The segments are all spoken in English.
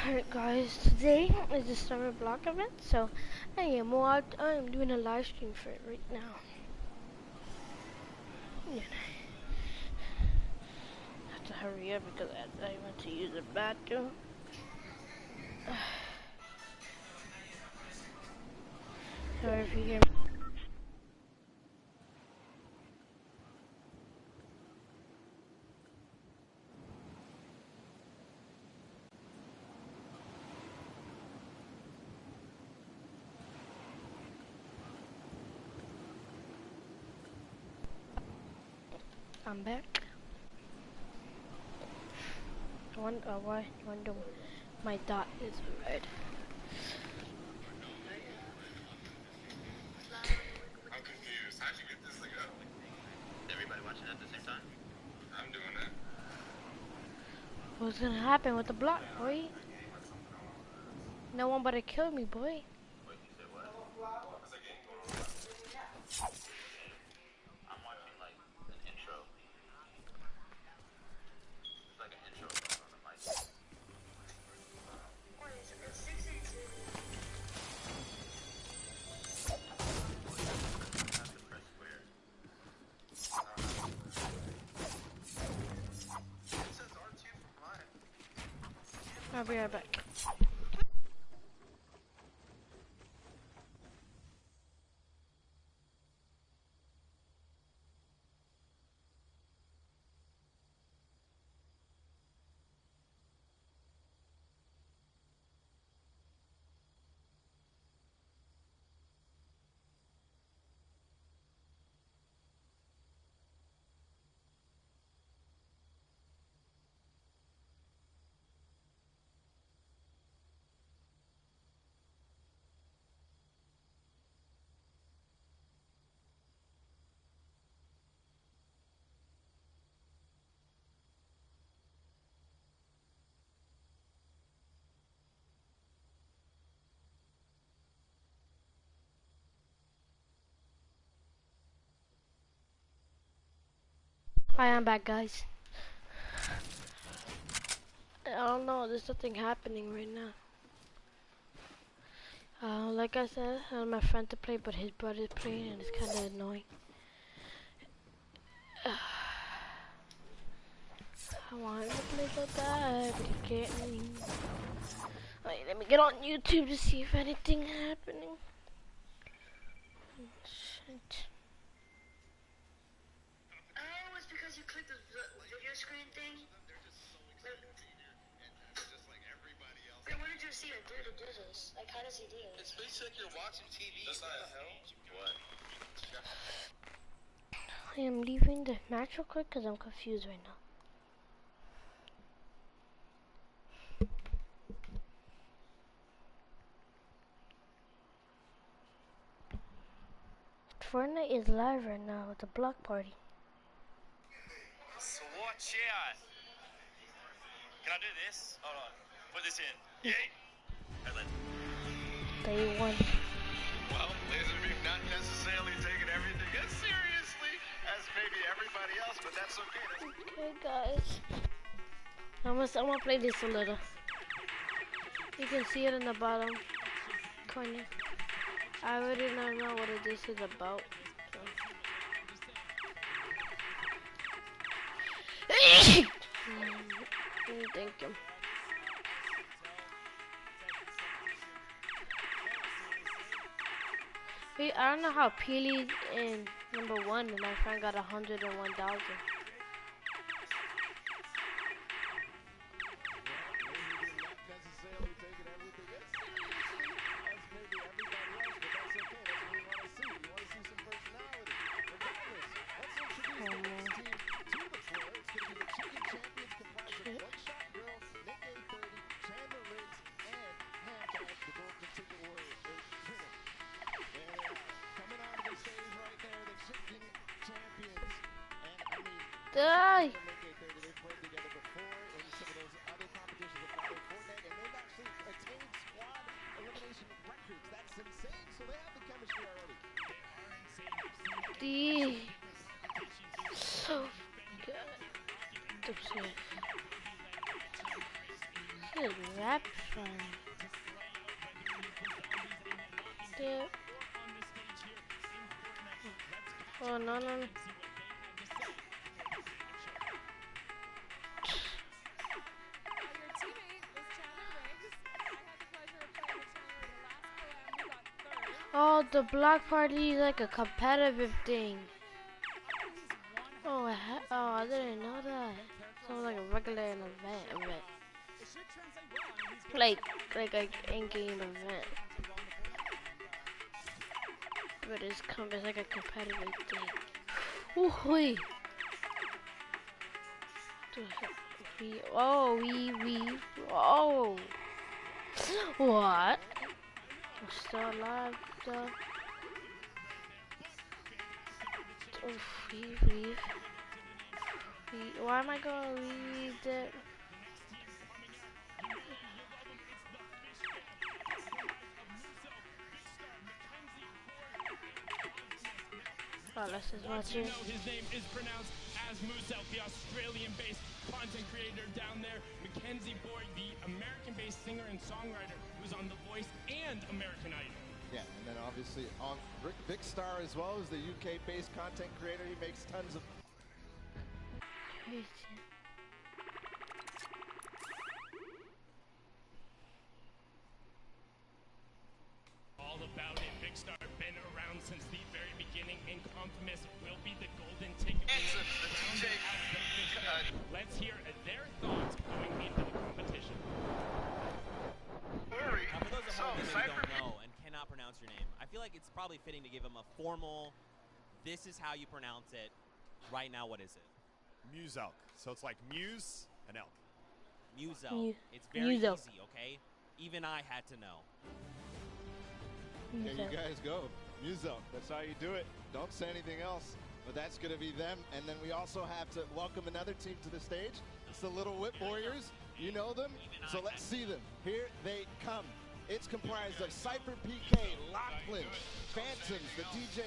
Alright guys, today is the summer block event, so I am doing a live stream for it right now. Yeah. I have to hurry up because I went to use the bathroom. Sorry if you hear me. I'm back. I wonder my dot is red. I'm confused. How'd you get this to go? Everybody watching at the same time? I'm doing it. What's gonna happen with the block, boy? No one but to kill me, boy. Wait, you said what? What's that game going on? I'm watching like an intro. It's like an intro going on the mic. I'll be right back. I am back, guys. I don't know, there's something happening right now. Like I said, I want my friend to play, but his brother's playing and it's kind of annoying. I want him to play so bad, but he can't. Wait, let me get on YouTube to see if anything happening. Shit. Oh, it's because you clicked the video screen thing? Wait, what did you see him do to do this? Like, how does he do it? It's basically like you're watching TV. That's not hell. What? I am leaving the match real quick because I'm confused right now. Fortnite is live right now with the block party. So watch out. Can I do this? Hold on. Put this in. Yay. Day one. Well, Laserbeam not necessarily taking everything as seriously as maybe everybody else, but that's okay. Okay, guys. I'm gonna play this a little. You can see it in the bottom corner. I really don't know what this is about. Thank you. Wait, I don't know how Peely's in #1 and my friend got 101,000. Die! D. So good. This rap fun. Dip. Oh no no no. Oh, the block party is like a competitive thing. Oh, I didn't know that. Sounds like a regular event. Like an in-game event. But it's like a competitive thing. Ooh, wee. Oh. What? I'm still alive, though. Oof, leave. Why am I gonna leave it? Oh, let's just watch it. His name is pronounced as Moose Elk, the Australian-based content creator down there. Mackenzie Boyd, the American-based singer and songwriter who's on The Voice and American Idol. Yeah, and then obviously on Rick Big Star as well as the UK-based content creator. He makes tons of. Crazy. All about it. Big Star been around since the very beginning, and Confamous will be the golden ticket. Let's hear their thoughts going into the competition. For those at home that maybe don't know and cannot pronounce your name, I feel like it's probably fitting to give him a formal, this is how you pronounce it. Right now, what is it? Muse elk. So it's like muse and elk. Muse elk. It's very Muse elk. easy, okay? Even I had to know. There you guys go. Muse elk. That's how you do it. Don't say anything else. But that's going to be them. And then we also have to welcome another team to the stage. It's the Little Whip Warriors. You know them. So let's see them. Here they come. It's comprised of Cypher PK, Lachlan, Phantoms, the DJ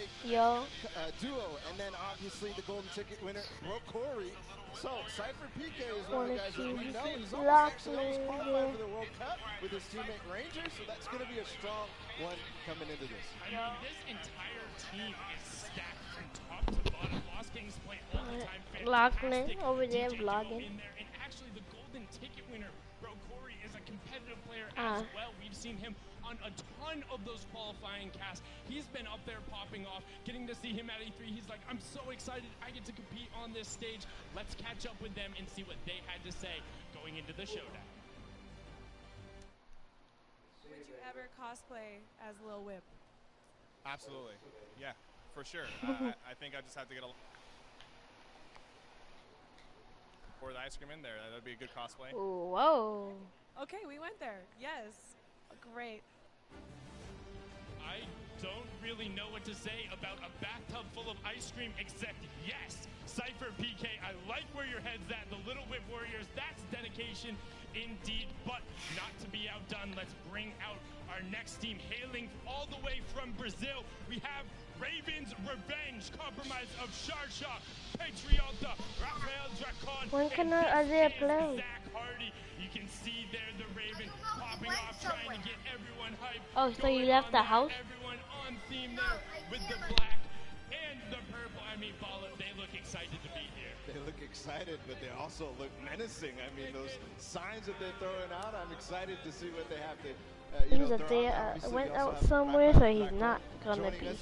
duo, and then obviously the golden ticket winner, Bro Corey. So Cypher PK is one of the guys that we know. He's actually almost qualified for the World Cup with his teammate Ranger, so that's going to be a strong one coming into this. I mean, this entire team is stacked from top to bottom. Lost Kings play all the time. Lachlan over there vlogging. And actually, the golden ticket winner, Bro Corey, is a competitive player as well. We've seen him on a ton of those qualifying casts. He's been up there popping off. Getting to see him at E3, he's like, I'm so excited I get to compete on this stage. Let's catch up with them and see what they had to say going into the showdown. Would you ever cosplay as Lil Whip? Absolutely. Yeah, for sure. I think I just have to get a. Pour the ice cream in there. That'd be a good cosplay. Whoa. Okay, we went there. Yes. Great. I don't really know what to say about a bathtub full of ice cream except yes, Cypher PK, I like where your head's at. The Little Whip Warriors, that's dedication indeed, but not to be outdone. Let's bring out our next team hailing all the way from Brazil. We have Raven's Revenge, compromise of Sharsha, Patriota, Rafael Dracon, When can I play? Zach Hardy. You can see there the Raven popping off, trying to get everyone hyped. Oh, so you left the house? Everyone on theme there with the black and the purple. I mean, Bala, they look excited to be here. They look excited, but they also look menacing. I mean, those signs that they're throwing out, I'm excited to see what they have to went out somewhere, so he's not gonna be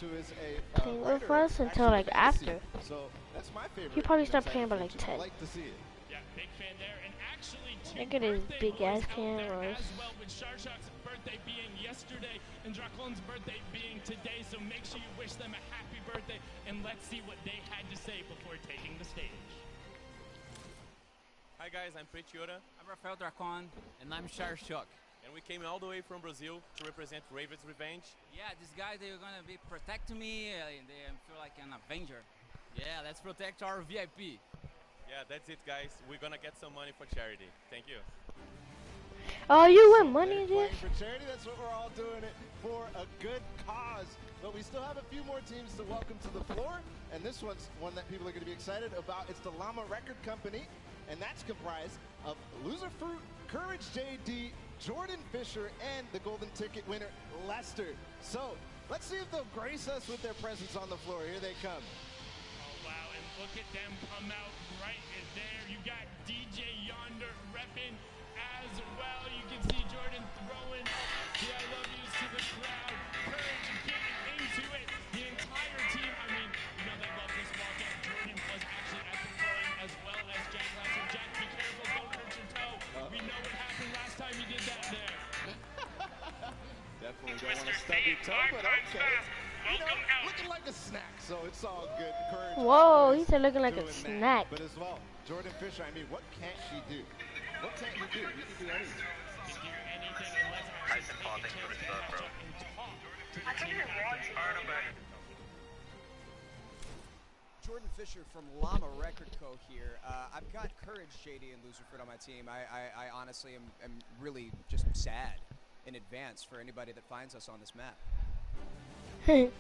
playing with us until like after. So that's my favorite. He probably start playing by like 10. Like to see it. Yeah, big fan there, and actually Look at his big ass cameras. as well, with Sharshock's birthday being yesterday and Dracon's birthday being today, so make sure you wish them a happy birthday, and let's see what they had to say before taking the stage. Hi guys, I'm Patriota. I'm Rafael Dracon. And I'm Sharshock. And we came all the way from Brazil to represent Raven's Revenge. Yeah, these guys, they're gonna be protecting me. They feel like an Avenger. Yeah, let's protect our VIP. Yeah, that's it guys. We're gonna get some money for charity. Thank you. Oh, you win money there? For charity, that's what we're all doing it for, a good cause. But we still have a few more teams to welcome to the floor, and this one's one that people are going to be excited about. It's the Llama Record Company, and that's comprised of Loser Fruit, Courage JD, Jordan Fisher, and the golden ticket winner, Lester. So let's see if they'll grace us with their presence on the floor. Here they come. Oh, wow, and look at them come out right there. You got DJ Yonder repping as well. You can see Jordan throwing the I love yous to the crowd. Courage getting into it. The entire team, I mean, you know they love this walkout. Jordan was actually at the throwing as well as Jack Lasser. Jack, be careful, don't hurt your toe. We know what happened last time you did that there. Definitely don't want to stub your toe, but okay. You know, looking like a snack, so it's all good. Courage. Whoa, he said looking like a snack. But as well, Jordan Fisher, I mean, what can't she do? What can't you do? You can do anything. Jordan Fisher from Llama Record Co. here. I've got Courage, JD, and Loserfoot on my team. I honestly am really just sad in advance for anybody that finds us on this map. Thank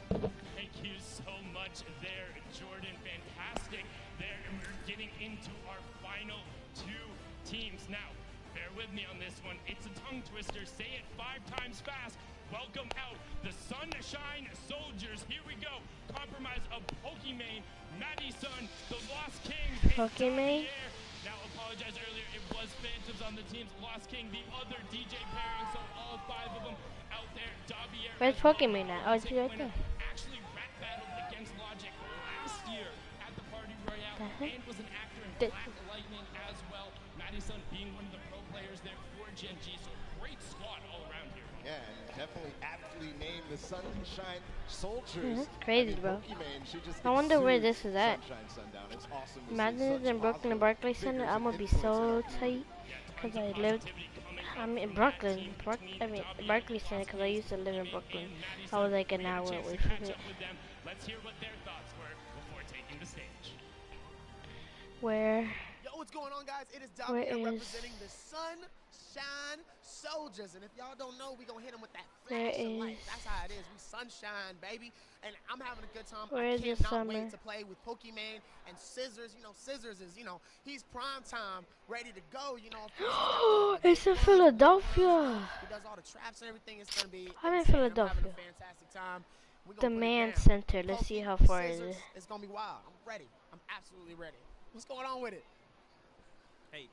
you so much there, Jordan. Fantastic there. And we're getting into our final two teams. Now, bear with me on this one. It's a tongue twister. Say it 5 times fast. Welcome out the Sunshine Soldiers. Here we go. Compromise of Pokimane, Madison, the Lost Kings. Pokimane? Now, apologize earlier. It was Phantoms on the teams. Lost King, the other DJ pairing. So all 5 of them out there. Davier. Where's Pokimane at? Oh, it's right there. Actually rap battled against Logic last year at the Party Royale and was an actor in Black Lightning as well. Madison being one of the pro players there for Gen G. So great squad all around here. Yeah, and definitely aptly named the Sunshine Soldiers. Crazy, bro. Pokimane, she just I wonder where this is at. Sunshine Sundown. It's awesome to Imagine it's in Brooklyn and Barclays Center. I'm gonna be so tight because I lived. I'm in Brooklyn. I mean Barclays Center because I used to live in Brooklyn. I was like an hour away from it. Let's hear what their thoughts were before taking the stage. Where? Yo, what's going on, guys? It is Where Davier is- representing the Sunshine Soldiers, and if y'all don't know, we gonna hit them with that Where flash of light. is- That's how it is. We sunshine, baby, and I'm having a good time. Where I is the cannot summer? wait to play with Pokimane and Scissors. You know, Scissors is, he's prime time, ready to go. You know, It's in Philadelphia. he does all the traps and everything. It's gonna be. I'm in insane. Philadelphia. I'm having a fantastic time. We The gonna put it Man down. Center. Let's see how far it Scissors, is. It's gonna be wild. I'm ready. I'm absolutely ready. What's going on with it? Hey,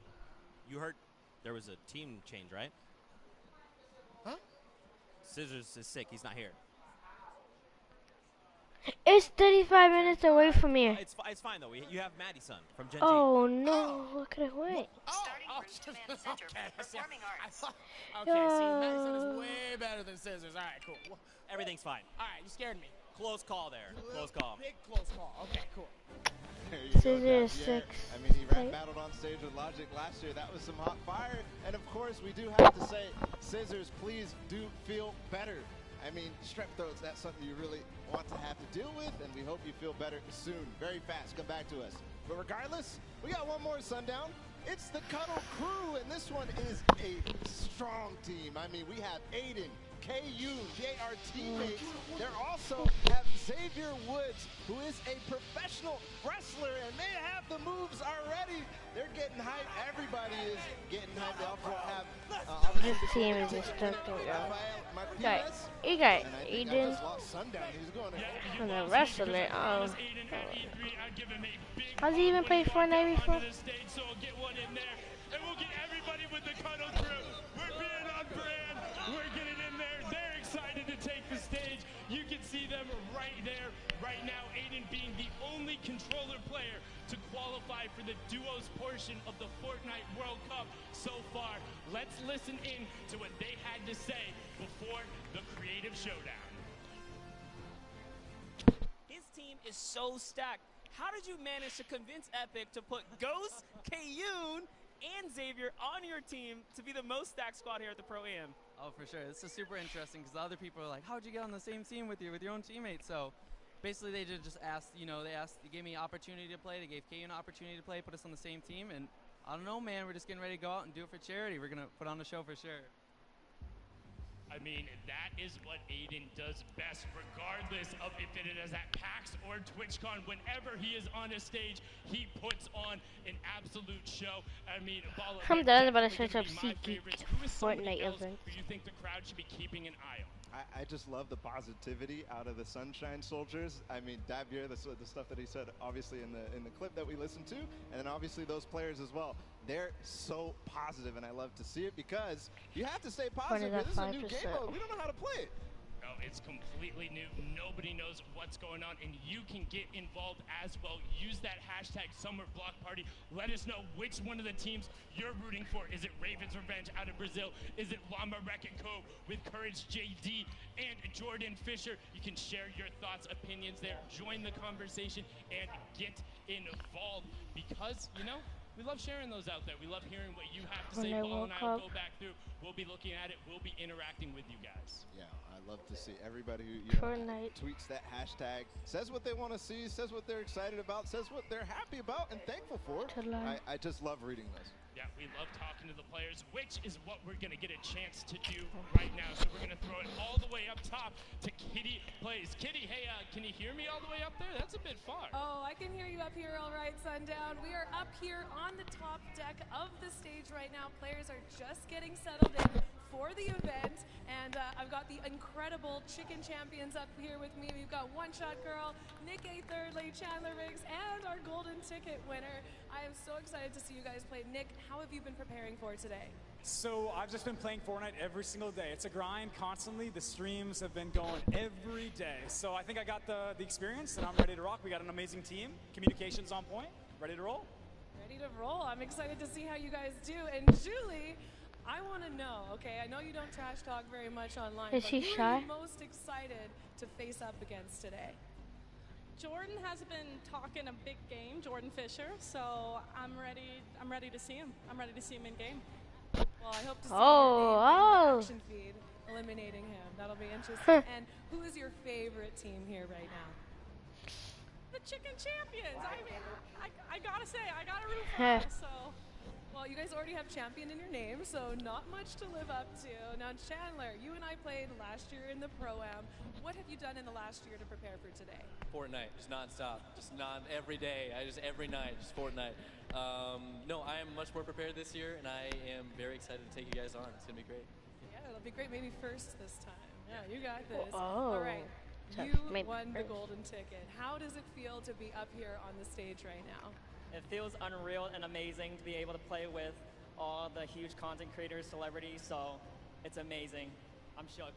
you heard there was a team change, right? Huh? Scissors is sick. He's not here. It's 35 minutes away from here. It's fine though. You have Maddie's son from Gen G. Oh no! Look at it wait. Okay, see, Madison is way better than Scissors. All right, cool. Everything's fine. All right, you scared me. Close call there. Close call. Big close call. Okay, cool. There you go, Scissors Davier. 6. I mean, he rap Right. battled on stage with Logic last year. That was some hot fire. And of course, we do have to say, Scissors, please do feel better. I mean, strep throats, that's something you really want to have to deal with, and we hope you feel better soon. Very fast. Come back to us. But regardless, we got one more Sundown. It's the Cuddle Crew, and this one is a strong team. I mean, we have Aiden, KU, they are teammates. They also have Xavier Woods, who is a professional wrestler, and they have the moves already. They're getting hyped. Everybody is getting hyped. They also have This team is just stuck around. You got Eden and a wrestler. Oh. Has he even played Fortnite before? So we'll get one in there, and we'll get everybody with the Cuddle Crew. We're being on brand. We're getting in there. They're excited to take the stage. You can see them right there, right now. Aiden being the only controller player to qualify for the duos portion of the Fortnite World Cup so far. Let's listen in to what they had to say before the Creative Showdown. His team is so stacked. How did you manage to convince Epic to put Ghost, Kayun, and Xavier on your team to be the most stacked squad here at the Pro Am? Oh, for sure. This is super interesting because the other people are like, how'd you get on the same team with your own teammates? So basically they just asked, they gave me opportunity to play. They gave Kayun an opportunity to play, put us on the same team. And I don't know, man, we're just getting ready to go out and do it for charity. We're going to put on a show for sure. I mean, that is what Aiden does best, regardless of if it is at PAX or TwitchCon. Whenever he is on a stage, he puts on an absolute show. I mean, Bala, I'm done about to definitely search up gonna be my SeatGeek favorites. Who is somebody Fortnite else events. who you think the crowd should be keeping an eye on? I just love the positivity out of the Sunshine Soldiers. I mean, Davier, the stuff that he said, obviously in the clip that we listened to, and then obviously those players as well. They're so positive, and I love to see it because you have to stay positive. This is a new game mode. We don't know how to play it. No, it's completely new. Nobody knows what's going on, and you can get involved as well. Use that hashtag Summer Block Party. Let us know which one of the teams you're rooting for. Is it Ravens Revenge out of Brazil? Is it Llama Wreck-It Cove with Courage JD and Jordan Fisher? You can share your thoughts, opinions there. Join the conversation and get involved because, you know, we love sharing those out there. We love hearing what you have to say. Paul and I will go back through. We'll be looking at it. We'll be interacting with you guys. Yeah, I love to see everybody who tweets that hashtag, says what they want to see, says what they're excited about, says what they're happy about and thankful for. I just love reading those. Yeah, we love talking to the players, which is what we're going to get a chance to do right now. So we're going to throw it all the way up top to Kitty Plays. Kitty, hey, can you hear me all the way up there? That's a bit far. Oh, I can hear you up here all right, Sundown. We are up here on the top deck of the stage right now. Players are just getting settled in for the event, and I've got the incredible chicken champions up here with me. We've got One Shot Girl, Nick A. Thirdly, Chandler Riggs, and our golden ticket winner. I am so excited to see you guys play. Nick, how have you been preparing for today? So I've just been playing Fortnite every single day. It's a grind constantly. The streams have been going every day. So I think I got the experience and I'm ready to rock. We got an amazing team. Communication's on point. Ready to roll? Ready to roll. I'm excited to see how you guys do. And Julie, I want to know, okay, I know you don't trash talk very much online, Is but she who shy? are you most excited to face up against today? Jordan has been talking a big game, Jordan Fisher, so I'm ready to see him. I'm ready to see him in game. Well, I hope to see your name in the action feed, eliminating him. That'll be interesting. And who is your favorite team here right now? The Chicken Champions. I mean, I gotta say, I gotta root for them, so. Well, you guys already have champion in your name, so not much to live up to. Now, Chandler, you and I played last year in the Pro-Am. What have you done in the last year to prepare for today? Fortnite, just nonstop, just every day, every night, just Fortnite. No, I am much more prepared this year, and I am very excited to take you guys on. It's gonna be great. Yeah, it'll be great. Maybe first this time. Yeah, you got this. Oh. All right. You won the golden ticket. How does it feel to be up here on the stage right now? It feels unreal and amazing to be able to play with all the huge content creators, celebrities, so it's amazing. I'm shook.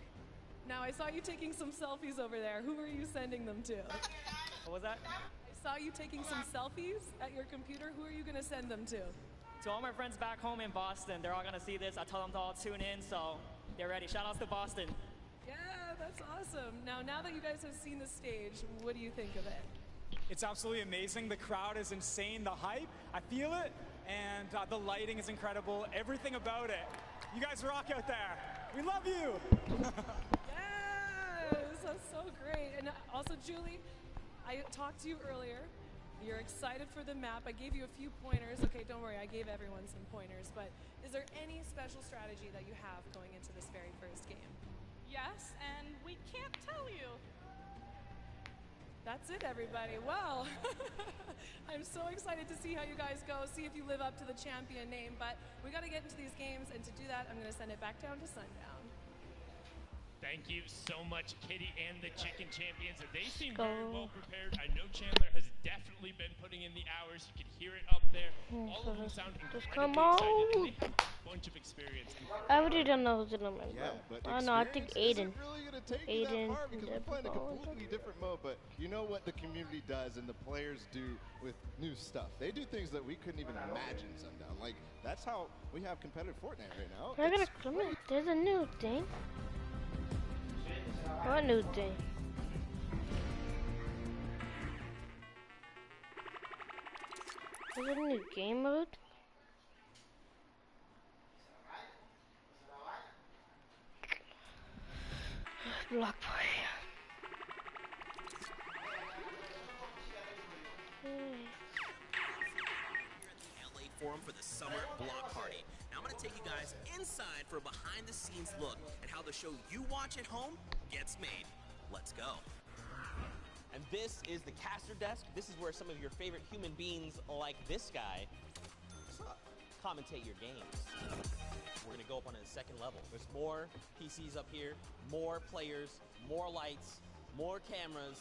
Now, I saw you taking some selfies over there. Who are you sending them to? What was that? I saw you taking some selfies at your computer. Who are you going to send them to? To all my friends back home in Boston, they're all going to see this. I tell them to all tune in, so get ready. Shout outs to Boston. Yeah, that's awesome. Now that you guys have seen the stage, what do you think of it? It's absolutely amazing. The crowd is insane. The hype, I feel it. And the lighting is incredible. Everything about it. You guys rock out there. We love you. Yes, that's so great. And also, Julie, I talked to you earlier. You're excited for the map. I gave you a few pointers. Okay, don't worry, I gave everyone some pointers. But is there any special strategy that you have going into this very first game? Yes, and we can't tell you. That's it, everybody. Well, I'm so excited to see how you guys go, see if you live up to the champion name. But we got to get into these games, and to do that, I'm going to send it back down to Sundown. Thank you so much, Kitty and the Chicken Champions. They seem very well prepared. I know Chandler has definitely been putting in the hours. You can hear it up there. All of them sound incredibly come excited. on. And they have a bunch of experience. I already don't know who's gonna win. Yeah, but oh no, I think Aiden. Isn't really gonna take you that far because we're playing a completely different mode. But you know what the community does and the players do with new stuff. They do things that we couldn't even imagine. Sundown. Like that's how we have competitive Fortnite right now. We're gonna come in. There's a new thing. What new thing? Is it a new game mode? Block party. forum for the summer block party. Now I'm going to take you guys inside for a behind-the-scenes look at how the show you watch at home gets made. Let's go. And this is the caster desk. This is where some of your favorite human beings like this guy commentate your games. We're gonna go up onto the second level. There's more PCs up here, more players, more lights, more cameras,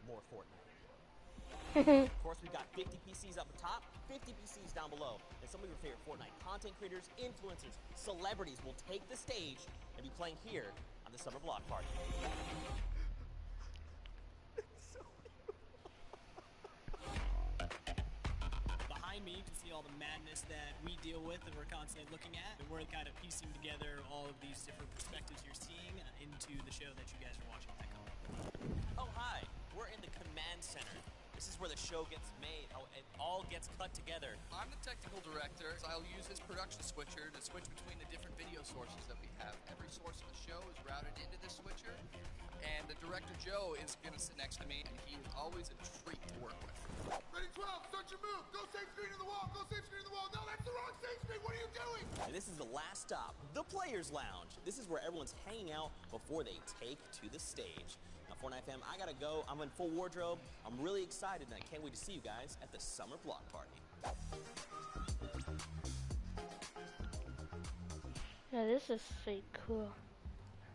more Fortnite. Of course, we've got 50 PCs up the top, 50 PCs down below, and some of your favorite Fortnite content creators, influencers, celebrities will take the stage and be playing here on the Summer Block Party. Behind me, you can see all the madness that we deal with and we're constantly looking at. And we're kind of piecing together all of these different perspectives you're seeing into the show that you guys are watching at home. Oh, hi. We're in the command center. This is where the show gets made, how it all gets cut together. I'm the technical director, so I'll use this production switcher to switch between the different video sources that we have. Every source of the show is routed into this switcher, and the director Joe is going to sit next to me, and he is always a treat to work with. Ready, 12, start your move. Go save screen in the wall. Go save screen in the wall. No, that's the wrong save screen. What are you doing? And this is the last stop, the Players Lounge. This is where everyone's hanging out before they take to the stage. Now, Fortnite fam, I gotta go. I'm in full wardrobe. I'm really excited, and I can't wait to see you guys at the Summer Block Party. Yeah, this is so cool.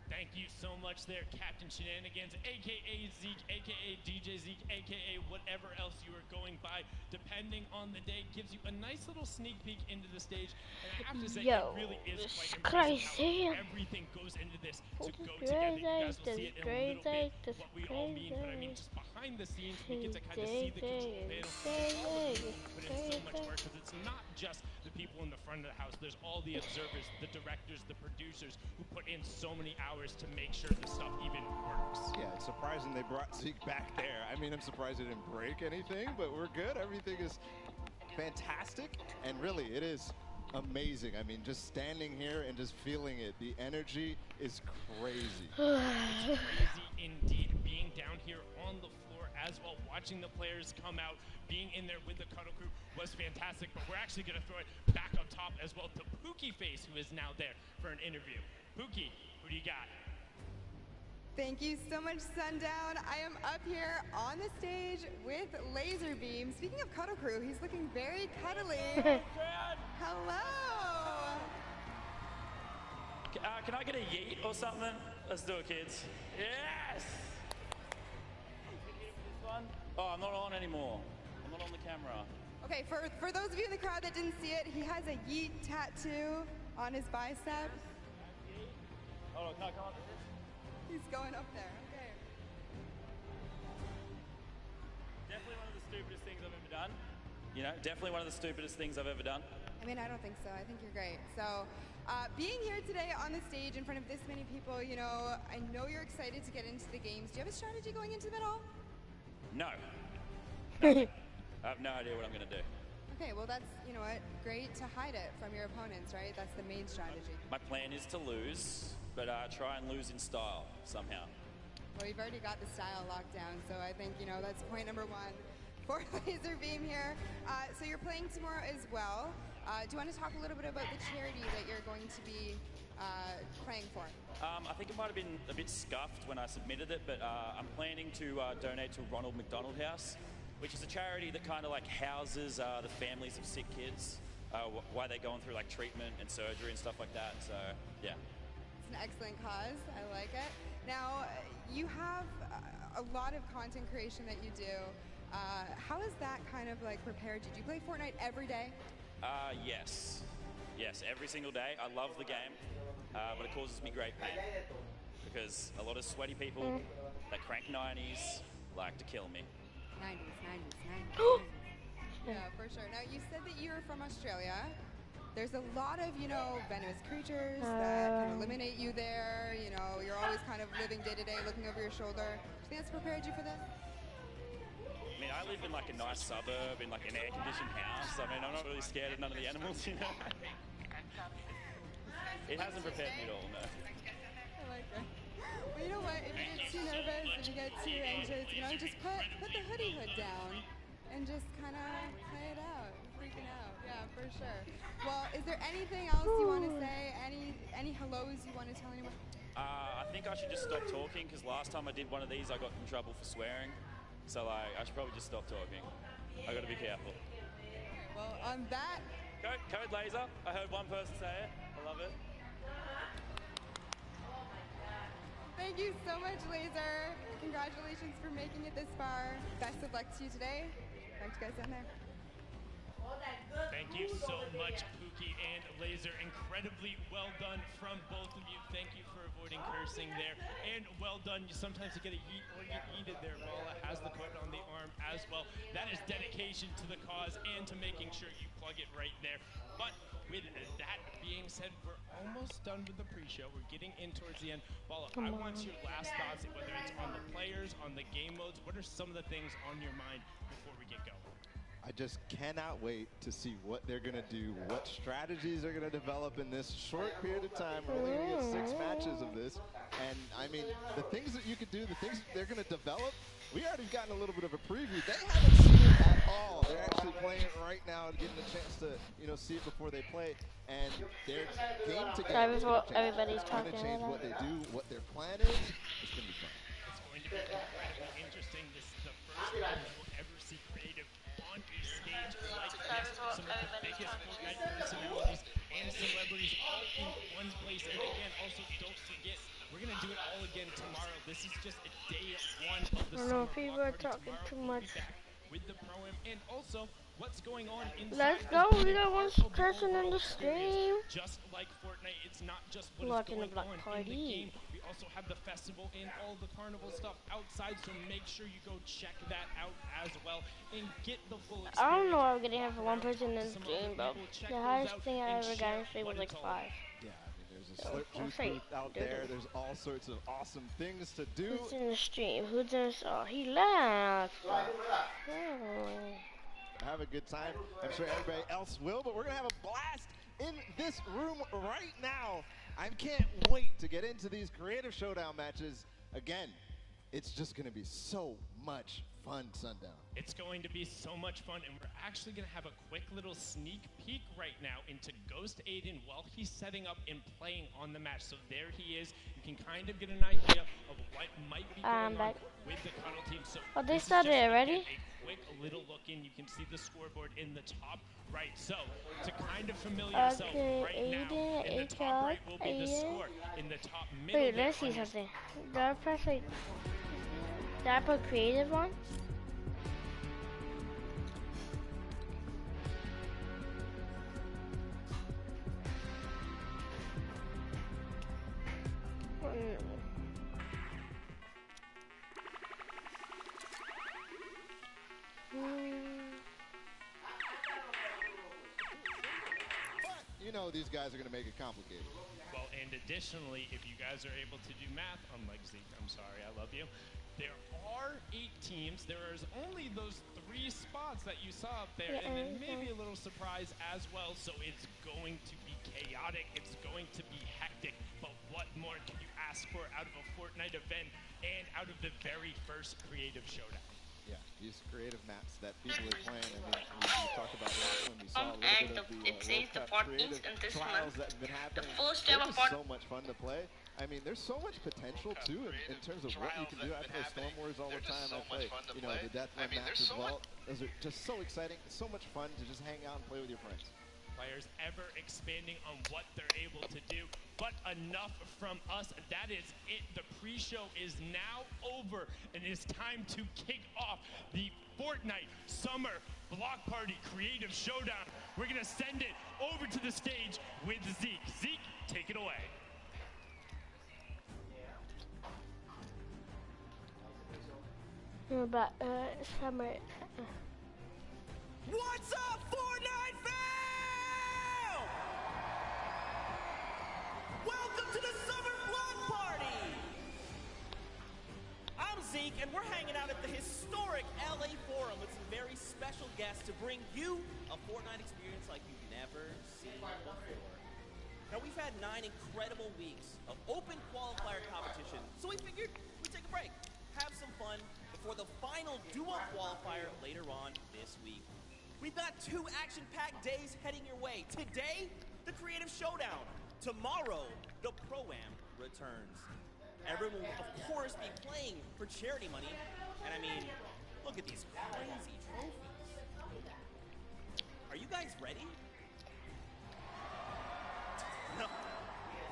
Thank you so much there, Captain Shenanigans, a.k.a. Zeke, a.k.a. DJ Zeke, a.k.a. whatever else you are going by, depending on the day, gives you a nice little sneak peek into the stage. And I have to say, it really is quite impressive how everything goes into this to go together. You guys will see it in a little bit, what we all mean, but I mean, just behind the scenes, we get to kind of see the control panel. All the people put in so much work, because it's not just the people in the front of the house. There's all the observers, the directors, the producers, who put in so many hours to make sure the stuff even works. Yeah, it's surprising they brought Zeke back there. I mean, I'm surprised it didn't break anything, but we're good. Everything is fantastic, and really, it is amazing. I mean, just standing here and just feeling it. The energy is crazy. It's crazy indeed. Being down here on the floor as well, watching the players come out, being in there with the Cuddle Crew was fantastic, but we're actually going to throw it back up top as well to Pookie Face, who is now there for an interview. Pookie, who do you got? Thank you so much, Sundown. I am up here on the stage with Laser Beam. Speaking of Cuddle Crew, he's looking very cuddly. Hello. Can I get a yeet or something? Let's do it, kids. Yes! Oh, I'm not on anymore. I'm not on the camera. Okay, for those of you in the crowd that didn't see it, he has a yeet tattoo on his bicep. Hold on, can I come up? He's going up there. Okay. Definitely one of the stupidest things I've ever done. You know, definitely one of the stupidest things I've ever done. I mean, I don't think so. I think you're great. So, being here today on the stage in front of this many people, you know, I know you're excited to get into the games. Do you have a strategy going into them at all? No. I have no idea what I'm going to do. Okay, well, that's, you know what, great to hide it from your opponents, right? That's the main strategy. My plan is to lose, but try and lose in style somehow. Well, you've already got the style locked down, so I think, you know, that's point number one for Laser Beam here. So you're playing tomorrow as well. Do you want to talk a little bit about the charity that you're going to be playing for? I think it might have been a bit scuffed when I submitted it, but I'm planning to donate to Ronald McDonald House, which is a charity that kind of like houses the families of sick kids while they're going through like treatment and surgery and stuff like that. So, yeah. It's an excellent cause. I like it. Now, you have a lot of content creation that you do. How has that kind of like prepared you? Do you play Fortnite every day? Yes. Yes, every single day. I love the game, but it causes me great pain because a lot of sweaty people that crank 90s like to kill me. 90s. Yeah, for sure. Now, you said that you're from Australia. There's a lot of, you know, venomous creatures that can eliminate you there. You know, you're always kind of living day to day, looking over your shoulder. Do you think that's prepared you for this? I mean, I live in like a nice suburb in like an air-conditioned house. I mean, I'm not really scared of none of the animals, you know. It hasn't prepared me at all, no. I like it. Well, you know what? If you get too nervous, if you get too anxious, you know, just put the hoodie hood down and just kind of play it out. sure. Well, is there anything else you want to say? Any hellos you want to tell anyone? I think I should just stop talking because last time I did one of these, I got in trouble for swearing. So like, I should probably just stop talking. I got to be careful. Well, on that. Code Laser. I heard one person say it. I love it. Thank you so much, Laser. Congratulations for making it this far. Best of luck to you today. Back to you guys down there. Thank you so much, Pookie and Laser. Incredibly well done from both of you. Thank you for avoiding cursing there. And well done. Sometimes you get a yeet or get yeeted there. Bala has the code on the arm as well. That is dedication to the cause and to making sure you plug it right there. But with that being said, we're almost done with the pre-show. We're getting in towards the end. Bala, I want your last thoughts, whether it's on the players, on the game modes. What are some of the things on your mind before we get going? I just cannot wait to see what they're going to do, what strategies they're going to develop in this short period of time. We're only going to get 6 matches of this. And, I mean, the things that you could do, the things that they're going to develop, we already gotten a little bit of a preview. They haven't seen it at all. They're actually playing it right now and getting a chance to, see it before they play. And their game together is going to change what they do, what their plan is. It's going to be fun. It's going to be incredibly interesting. This is the first time we'll ever see creative on a stage like this. Some of the biggest Fortnite personalities and celebrities all in one place. And again, also don't forget, we're going to do it all again tomorrow. This is just a day 1 of the summer people block are party. talking Tomorrow too we'll much. be back with the Pro-Am and also what's going on inside. Let's go. We got one person in the stream. Just like Fortnite, it's not just what is going on in the game. We also have the festival and all the carnival stuff outside, so make sure you go check that out as well and get the full experience. I don't know what I'm getting here for one person in the stream, bro. The highest thing I ever got in stream was like 5. Yeah, I mean, there's a Slurp Juice booth out there. There's all sorts of awesome things to do. Who's in the stream? Who's in the Oh, he left. Have a good time. I'm sure everybody else will, but we're going to have a blast in this room right now. I can't wait to get into these creative showdown matches. Again, it's just going to be so much fun, Sundown. It's going to be so much fun, and we're actually going to have a quick little sneak peek right now into Ghost Aiden while he's setting up and playing on the match. So there he is. You can kind of get an idea of what might be going on with the Cuddle team. So they started already? A quick little look in. You can see the scoreboard in the top right. So to kind of familiarize yourself right now, in the top right will be the score. In the top middle. Wait, let's see something. Did I press like? Did I put creative on? But these guys are going to make it complicated. Well, and additionally, if you guys are able to do math, unlike Zeke, I'm sorry, I love you. There are 8 teams. There is only those 3 spots that you saw up there, and then maybe a little surprise as well. So it's going to be chaotic. It's going to be hectic. But what more can you ask for out of a Fortnite event and out of the very first creative showdown? Yeah, these creative maps that people are playing. I mean, we talked about last one. We saw a little bit of the World Cup creative trials that have been happening. It's so much fun to play. I mean, there's so much potential too in terms of what you can do. I play Storm Wars all the time. I play, the Death Run maps as well. Those are just so exciting. It's so much fun to just hang out and play with your friends. Players ever expanding on what they're able to do. But enough from us. That is it. The pre-show is now over, and it's time to kick off the Fortnite Summer Block Party Creative Showdown. We're going to send it over to the stage with Zeke. Zeke, take it away. Summer. What's up, Fortnite fam? Welcome to the Summer Block Party! I'm Zeke, and we're hanging out at the historic LA Forum with some very special guests to bring you a Fortnite experience like you've never seen before. Now, we've had 9 incredible weeks of open qualifier competition, so we figured we'd take a break, have some fun before the final duo qualifier later on this week. We've got 2 action-packed days heading your way. Today, the Creative Showdown. Tomorrow, the Pro-Am returns. Everyone will, of course, be playing for charity money. And I mean, look at these crazy trophies. Are you guys ready? No.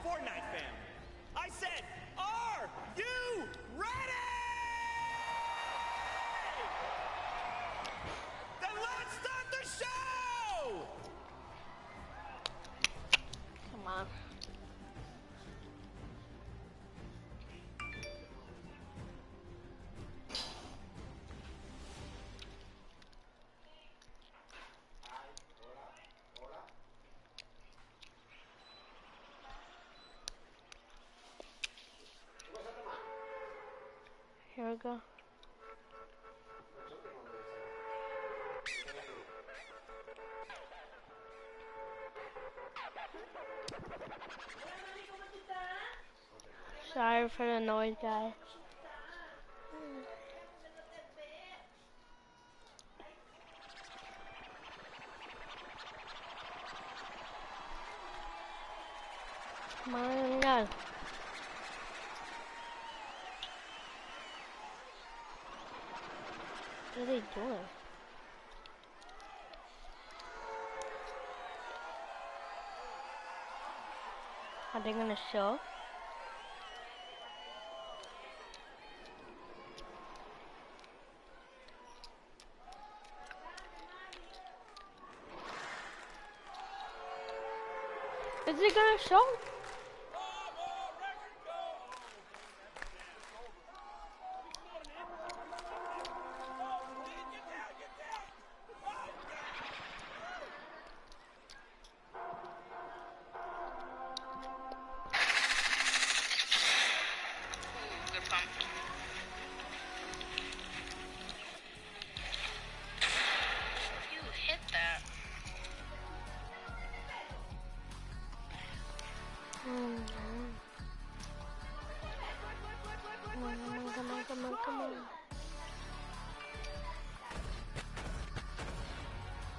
Fortnite fam, I said, are you ready? Then let's start the show! Come on. Here we go. Sorry for the noise, guys. Come on, guys. What are they doing? Are they gonna show? Is it gonna show? You hit that. Come on.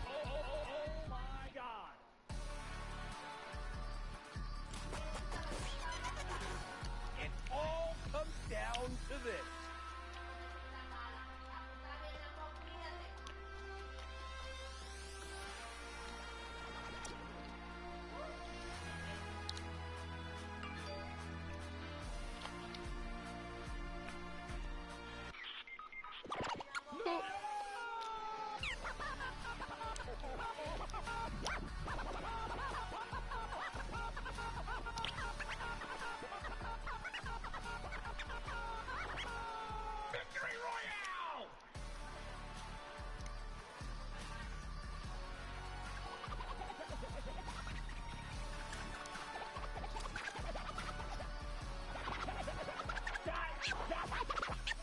Oh my God. It all comes down to this. Victory Royale!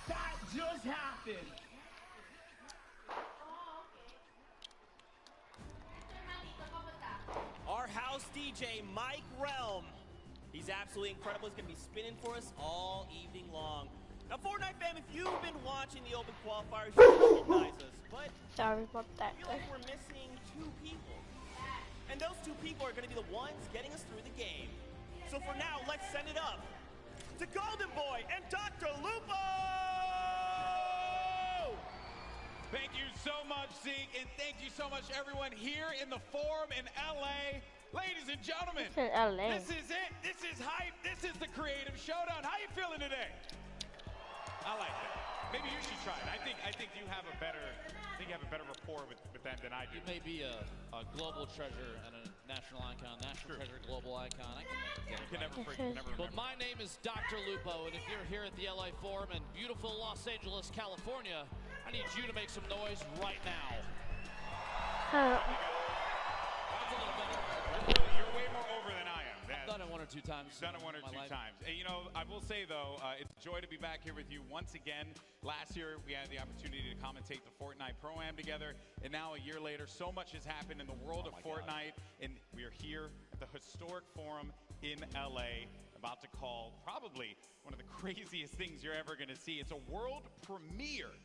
That just happened. Our house DJ, Mike Realm. He's absolutely incredible. He's going to be spinning for us all evening long. Now, Fortnite fam, if you've been watching the open qualifiers, you recognize us. But sorry about that. I feel like we're missing 2 people. And those 2 people are going to be the ones getting us through the game. So for now, let's send it up to Golden Boy and Dr. Lupo! Thank you so much, Zeke, and thank you so much, everyone here in the Forum in LA. Ladies and gentlemen, It's in LA. This is it. This is hype. This is the Creative Showdown. How you feeling today? I like that. Maybe you should try it. I think you have a better rapport with them than I do. You may be a global treasure and a national icon, treasure, global icon. You can never remember. But my name is Dr. Lupo, and if you're here at the LA Forum in beautiful Los Angeles, California, I need you to make some noise right now. That's a little better. You're way more over than I am. I've done it 1 or 2 times. You've done it 1 or 2 times. And, you know, I will say, though, it's a joy to be back here with you once again. Last year, we had the opportunity to commentate the Fortnite Pro-Am together. And now, a year later, so much has happened in the world of Fortnite. And we are here at the historic forum in LA, about to call probably one of the craziest things you're ever going to see. It's a world premiere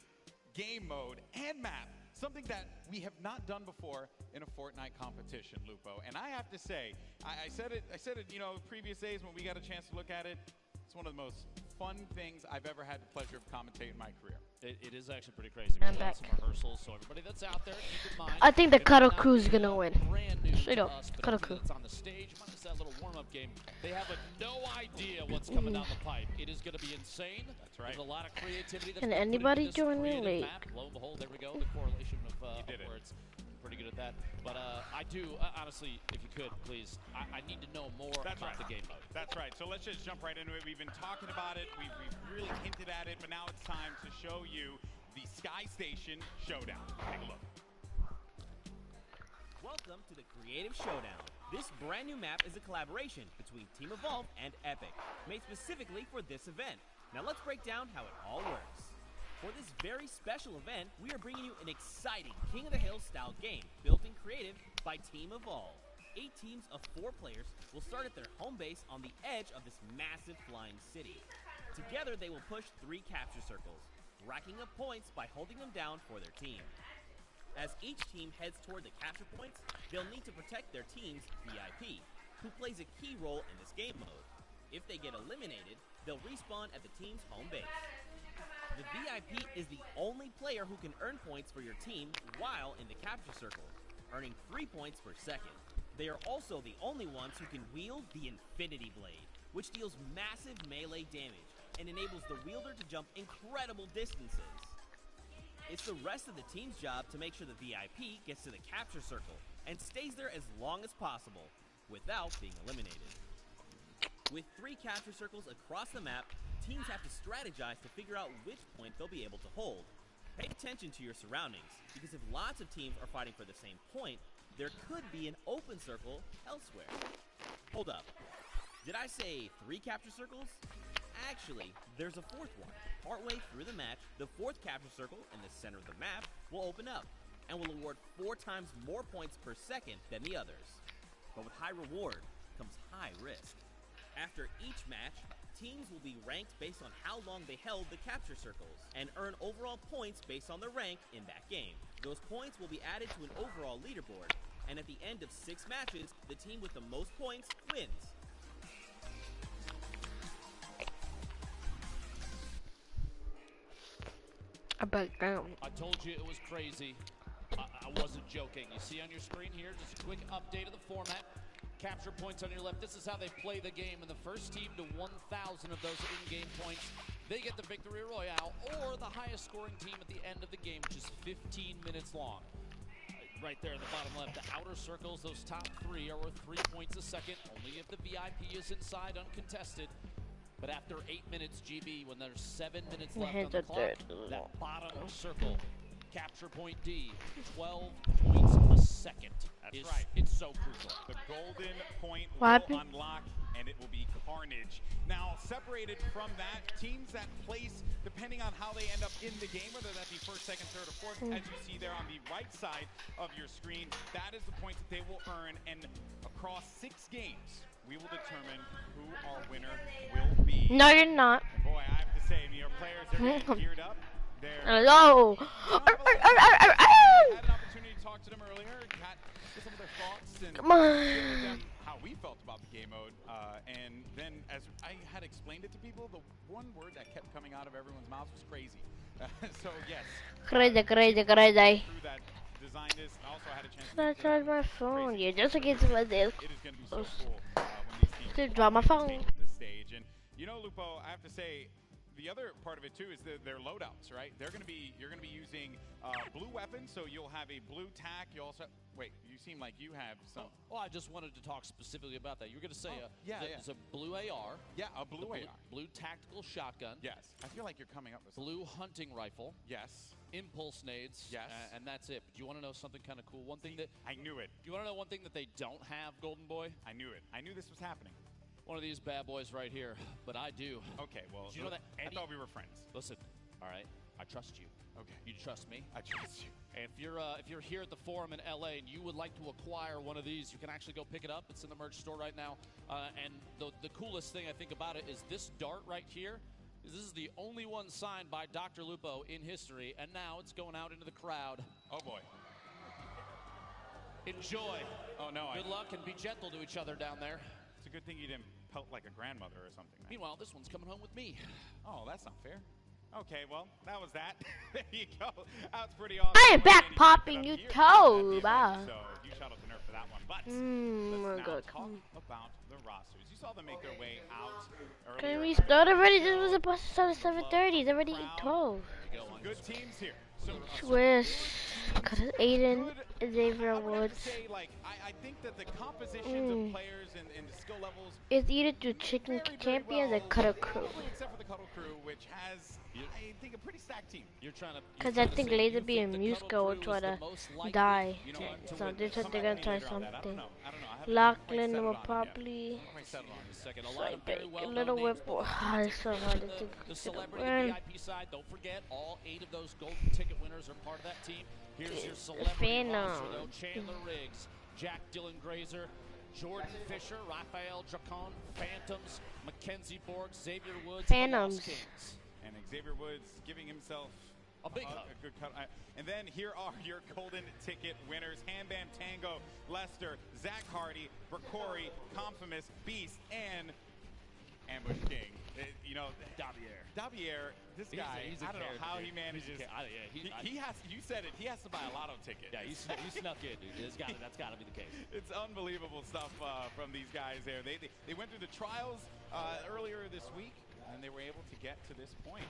game mode and map something that we have not done before in a Fortnite competition, Lupo. And I have to say, I said it, you know, previous days when we got a chance to look at it. It's one of the most fun things I've ever had the pleasure of commentating in my career. It is actually pretty crazy. I'm We've done back. some rehearsals, so everybody that's out there, keep in mind. I think the it Cuddle might not Crew's be, gonna win. Brand new Straight to up, us, but Cuddle everybody Crew. that's on the stage, minus that little warm-up game, they have no idea what's coming down the pipe. It is going to be insane. That's right. There's a lot of creativity. That's Can been put into anybody this join the creative league? map. Lo and behold, there we go. The correlation of did it. words. Pretty good at that. But I do, honestly, if you could, please, I need to know more about the game mode. That's right. So let's just jump right into it. We've been talking about it. We've really hinted at it, but now it's time to show you the Sky Station Showdown. Take a look. Welcome to the Creative Showdown. This brand new map is a collaboration between Team Evolve and Epic, made specifically for this event. Now let's break down how it all works. For this very special event, we are bringing you an exciting King of the Hill style game built in creative by Team Evolve. 8 teams of 4 players will start at their home base on the edge of this massive flying city. Together they will push 3 capture circles, racking up points by holding them down for their team. As each team heads toward the capture points, they'll need to protect their team's VIP, who plays a key role in this game mode. If they get eliminated, they'll respawn at the team's home base. The VIP is the only player who can earn points for your team while in the capture circle, earning 3 points per second. They are also the only ones who can wield the Infinity Blade, which deals massive melee damage and enables the wielder to jump incredible distances. It's the rest of the team's job to make sure the VIP gets to the capture circle and stays there as long as possible without being eliminated. With 3 capture circles across the map, teams have to strategize to figure out which point they'll be able to hold. Pay attention to your surroundings, because if lots of teams are fighting for the same point, there could be an open circle elsewhere. Hold up. Did I say 3 capture circles? Actually, there's a 4th one. Partway through the match, the 4th capture circle in the center of the map will open up and will award 4 times more points per second than the others. But with high reward comes high risk. After each match, teams will be ranked based on how long they held the capture circles and earn overall points based on their rank in that game. Those points will be added to an overall leaderboard, and at the end of 6 matches, the team with the most points wins. I back down. I told you it was crazy. I wasn't joking. You see on your screen here, just a quick update of the format. Capture points on your left. This is how they play the game. And the first team to 1,000 of those in-game points, they get the victory royale, or the highest scoring team at the end of the game, which is 15 minutes long. Right there in the bottom left, the outer circles, those top 3 are worth 3 points a second, only if the VIP is inside uncontested. But after 8 minutes, GB, when there's 7 minutes left on the clock, that bottom circle, capture point D, 12 points a second. That's right. It's so crucial. The golden point What will unlock, and it will be carnage. Now, separated from that, teams that place, depending on how they end up in the game, whether that be 1st, 2nd, 3rd, or 4th, as you see there on the right side of your screen, that is the points that they will earn, and across 6 games, we will determine who our winner will be. No, you're not. And boy, I have to say, your players are getting geared up. Hello. Had an opportunity to talk to them earlier, got some of their thoughts, and Come on. shared with them how we felt about the game mode. And then, as I had explained it to people, the one word that kept coming out of everyone's mouth was crazy. So yes. Crazy. Through that design this, I also had a chance I to charge my phone. You just get to my desk. It is going to be so cool when these teams To drop my phone. take the stage. And you know, Lupo, I have to say, the other part of it too is their loadouts, right? You're going to be using blue weapons, so you'll have a blue tac. You also wait. You seem like you have some. Well, I just wanted to talk specifically about that. You were going to say it's a blue AR. Yeah, a blue AR. Blue tactical shotgun. Yes. I feel like you're coming up with blue hunting rifle. Yes. Impulse nades. Yes. And that's it. But do you want to know something kind of cool? One thing that I knew it. Do you want to know one thing that they don't have, Golden Boy? I knew it. I knew this was happening. One of these bad boys right here, but I do. Okay, well, did you know that I thought we were friends. Listen, all right, I trust you. Okay. You trust me? I trust you. And if you're here at the forum in LA and you would like to acquire one of these, you can actually go pick it up. It's in the merch store right now. And the coolest thing I think about it is this dart right here. This is the only one signed by Dr. Lupo in history, and now it's going out into the crowd Oh boy. Enjoy. Oh no. Good luck and be gentle to each other down there. It's a good thing you didn't pelt like a grandmother or something, man. Meanwhile, this one's coming home with me. Oh, that's not fair. Okay, well, that was that. There you go. That was pretty awesome. I am back popping YouTube. So huge shout out to Nerf for that one. But let's now talk about the rosters. You saw them make their way out earlier. Can we start already? This was supposed to start at 7:30. It's already 12. Good teams here. Swiss, Aiden, Xavier Woods. I think that the compositions of players and the skill levels. It's either the Chicken Champions or Cutter Crew. Except for the Cuddle Crew, which has, I think, a pretty stacked team. Because I think Laserbeam and Muska will try to die. So they said they're going to try something. Lachlan will probably a little whip. It's so hard to The celebrity VIP side, don't forget, all 8 of those golden ticket winners are part of that team. Here's your celebrity roster, though. Chandler Riggs, Jack Dylan Grazer, Jordan Fisher, Raphael Dracon, Phantoms, Mackenzie Borg, Xavier Woods, and the Lost Kings. And Xavier Woods giving himself a big hug. A good cut. And then here are your golden ticket winners. Hambam Tango, Lester, Zach Hardy, Bracori, Confimus, Beast, and Ambush King. Davier, this guy, he's I don't know how he manages. He has, you said it, he has to buy a lotto ticket. Yeah, he snuck in, dude. That's got to be the case. It's unbelievable stuff from these guys there. They went through the trials earlier this week, and they were able to get to this point.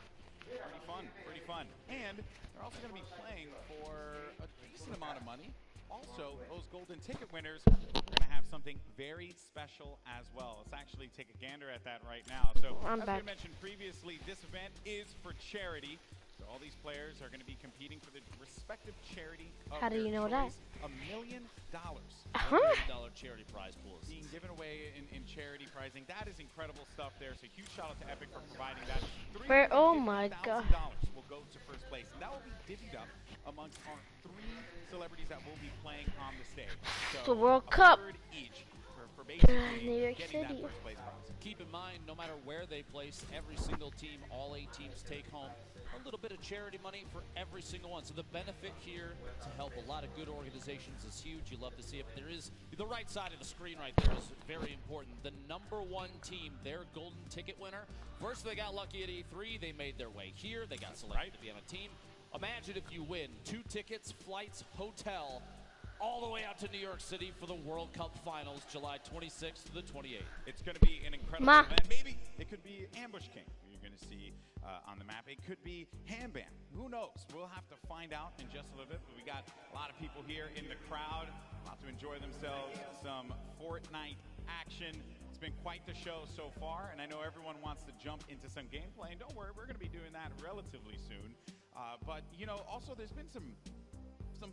Pretty fun. And they're also going to be playing for a decent amount of money. Also, those golden ticket winners are going to have something very special as well. Let's actually take a gander at that right now. So, as I mentioned previously, this event is for charity. So all these players are going to be competing for the respective charity of How do you know that? $1 million. $1 million charity prize pool being given away in charity prizing. That is incredible stuff there. So huge shout out to Epic for providing that. Oh my God. $350,000 will go to first place. And that will be divvied up amongst our 3 celebrities that will be playing on the stage. The World Cup. Each for basically New York getting City. that first place prize. Keep in mind, no matter where they place, every single team, all 8 teams take home a little bit of charity money for every single one. So the benefit here to help a lot of good organizations is huge. You love to see it. But there is the right side of the screen right there is very important. The #1 team, their golden ticket winner. First, they got lucky at E3. They made their way here. They got selected to be on a team. Imagine if you win 2 tickets, flights, hotel, all the way out to New York City for the World Cup Finals, July 26th to the 28th. It's going to be an incredible event. Maybe it could be Ambush King. You're going to see on the map. It could be Hambam. Who knows? We'll have to find out in just a little bit. But we got a lot of people here in the crowd, about to enjoy themselves. Some Fortnite action. It's been quite the show so far, and I know everyone wants to jump into some gameplay. And don't worry, we're going to be doing that relatively soon. But you know, also there's been some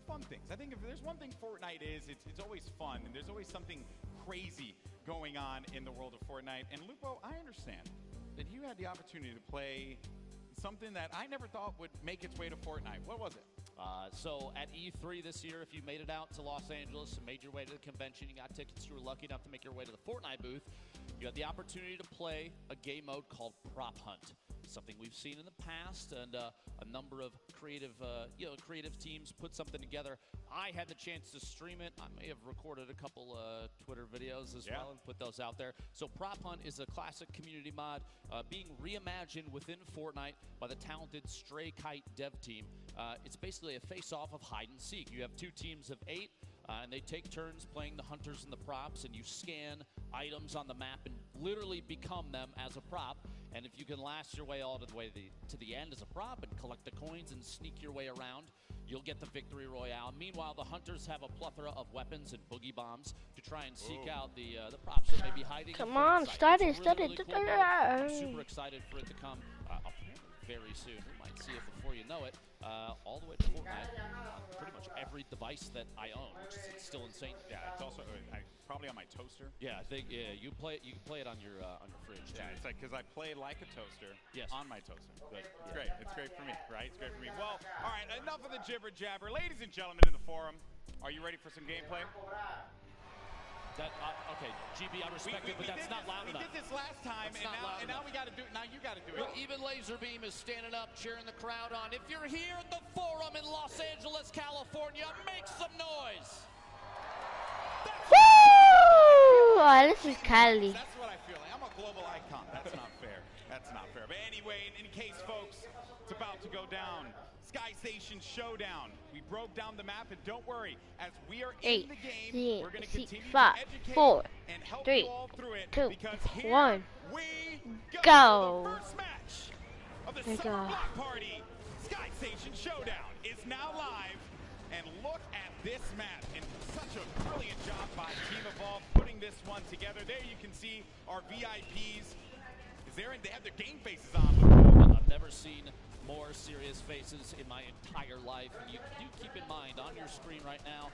fun things. I think if there's one thing Fortnite is, it's always fun, and there's always something crazy going on in the world of Fortnite. And Lupo, I understand that you had the opportunity to play something that I never thought would make its way to Fortnite. What was it? So at E3 this year, if you made it out to Los Angeles and made your way to the convention, you got tickets, you were lucky enough to make your way to the Fortnite booth, you had the opportunity to play a game mode called Prop Hunt. Something we've seen in the past, and a number of creative teams put something together. I had the chance to stream it. I may have recorded a couple Twitter videos as well and put those out there. So Prop Hunt is a classic community mod being reimagined within Fortnite by the talented Stray Kite dev team. It's basically a face-off of hide and seek. You have 2 teams of 8. And they take turns playing the hunters and the props, and you scan items on the map and literally become them as a prop. And if you can last your way all the way to the end as a prop and collect the coins and sneak your way around, you'll get the victory royale. Meanwhile, the hunters have a plethora of weapons and boogie bombs to try and seek out the props that may be hiding. Come on, start it. I'm super excited for it to come very soon. We might see it before you know it. All the way to Fortnite on pretty much every device that I own, which is still insane. Yeah, it's also probably on my toaster. Yeah, I think you can play it on your fridge too. Yeah, it's like because I play like a toaster on my toaster. But it's great. It's great for me, right? It's great for me. Well, all right, enough of the jibber jabber, ladies and gentlemen in the forum. Are you ready for some gameplay? That, okay, GB, I respect it, but that's not loud enough. We did this last time, and now we got to do it. Now you got to do it. Look, even Laserbeam is standing up, cheering the crowd on. If you're here at the Forum in Los Angeles, California, make some noise. Woo! Oh, this is Cali. That's what I feel like. I'm a global icon. That's not fair. That's not fair. But anyway, in case, folks, it's about to go down. Sky Station Showdown. We broke down the map, and don't worry, as we are in the game, we're going to continue to educate and help you all through it. Because here 1, we go. The first match of the Summer Block Party. Sky Station Showdown is now live, and look at this map. And such a brilliant job by Team Evolve putting this one together. There you can see our VIPs. They have their game faces on. I've never seen more serious faces in my entire life. And you do keep in mind on your screen right now,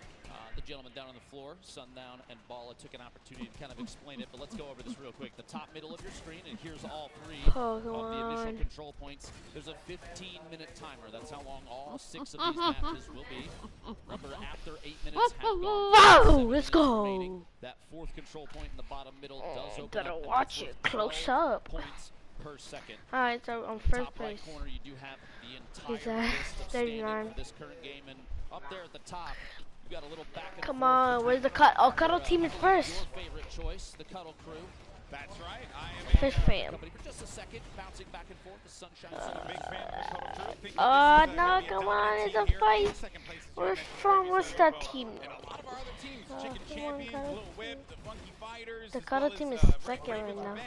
the gentleman down on the floor, Sundown and Bala, took an opportunity to kind of explain it, but let's go over this real quick. The top middle of your screen, and here's all 3 of the initial control points. There's a 15-minute timer. That's how long all 6 of these matches will be. Remember, after 8 minutes have gone, let's go. Remaining. That 4th control point in the bottom middle does open gotta up. watch it close up. Points per second. Alright, so on first place. Top right corner, you do have the He's entire list of 39. standing for this current game, and up there at the top, you got a little back and Come forth on, where's the cut? Oh, Cuddle team is first. Your favorite choice, the Cuddle crew. That's right. I am Fish fam. For just a second, bouncing back and forth, the Sunshine. Big fan of the Cuddle crew. Oh no, come on, it's a fight. We're strong. What's that team? Chicken Champions, Little Whip, the Funky Fighters. The Cuddle team is second right now.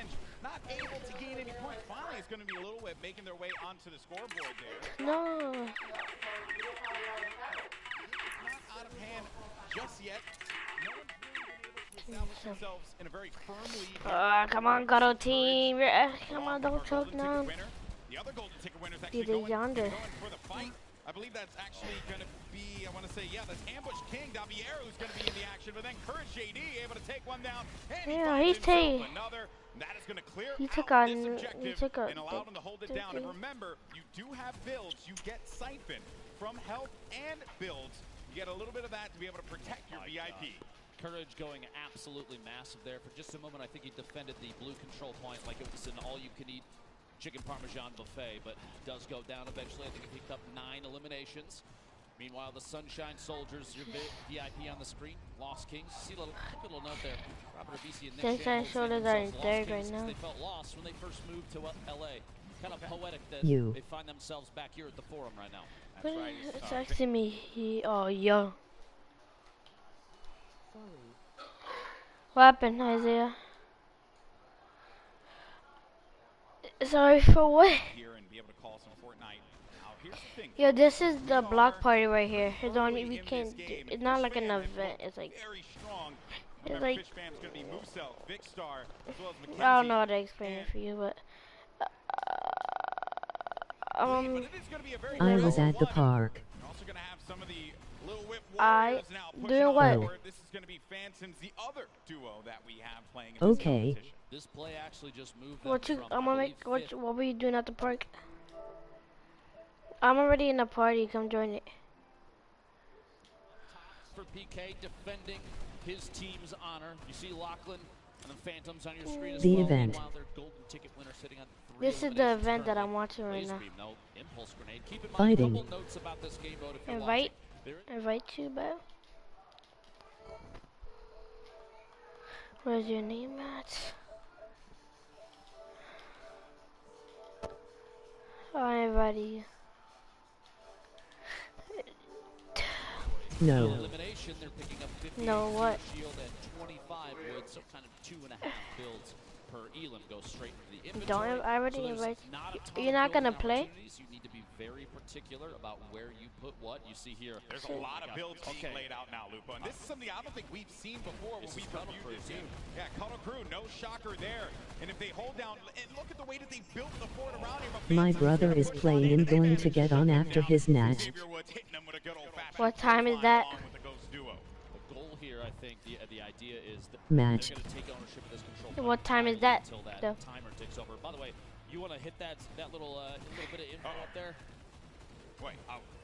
Not able to gain any points. Finally, it's going to be a Little Whip making their way onto the scoreboard there. No. Not out of hand just yet. No one's really been able to establish themselves in a very firm lead. Come on, Cuddle team. Come on, don't choke now. The other golden ticket winner is actually going for the fight. I believe that's actually going to be, I want to say, yeah, that's Ambush King, Davier, who's going to be in the action, but then Courage JD able to take one down, and he's taking another. That is going to clear out this objective and allow them to hold it down. And remember, you do have builds. You get Siphon from health and builds. You get a little bit of that to be able to protect your VIP. Courage going absolutely massive there. For just a moment, I think he defended the blue control point like it was an all-you-can-eat chicken parmesan buffet, but does go down eventually. I think he picked up 9 eliminations. Meanwhile, the Sunshine Soldiers, your VIP on the screen, Lost Kings. See a little note there. Robert Abisi and Nick Sunshine Soldiers are in third right now. They felt lost when they first moved to LA. Kind of poetic that they find themselves back here at the Forum right now. That's right. It's actually me. Oh, yo. What happened, Isaiah? Sorry for what? Here and be able to call some Fortnite. Now, here's the thing. Yo, this is the block party right here. It's on me. We can't. It's not like an event. It's like. It's like. I don't know how to explain it for you, but. I was at the park. I doing what? This is going to be Phantoms, the other duo that we have playing in this competition. This play actually just moved. I'm gonna make. What were you doing at the park? I'm already in the party. Come join it. For PK defending his team's honor. You see Lachlan and the Phantoms on your screen as the well. Event. Meanwhile, their golden ticket winner sitting on 3 This is the event that I'm watching right now. No impulse grenade. Keep in mind, Fighting. a couple notes about this game mode if you're Invite. watching. Invite you, bro. Where's your name at? I invited you. No. Elimination, they're picking up 50 No, what? shield and 25 wood, so kind of 2.5 builds per elim goes straight into the inventory. Don't I already So there's invite not a you? ton You're of not gonna building play? opportunities. You need to be very particular about where you put what. You see here. There's a lot of builds being laid out now, Lupo. And this is something I don't think we've seen before when we've reviewed this game. Yeah, Cuddle Crew, no shocker there. And if they hold down, and look at the way that they built the fort around him. My brother is playing and going to get on after his match. What time is that? The goal here, I think, the idea is that Match. they're going to take ownership of this control. What time is that? Until that though? timer ticks over. By the way, you want to hit that little bit of info up there? Wait,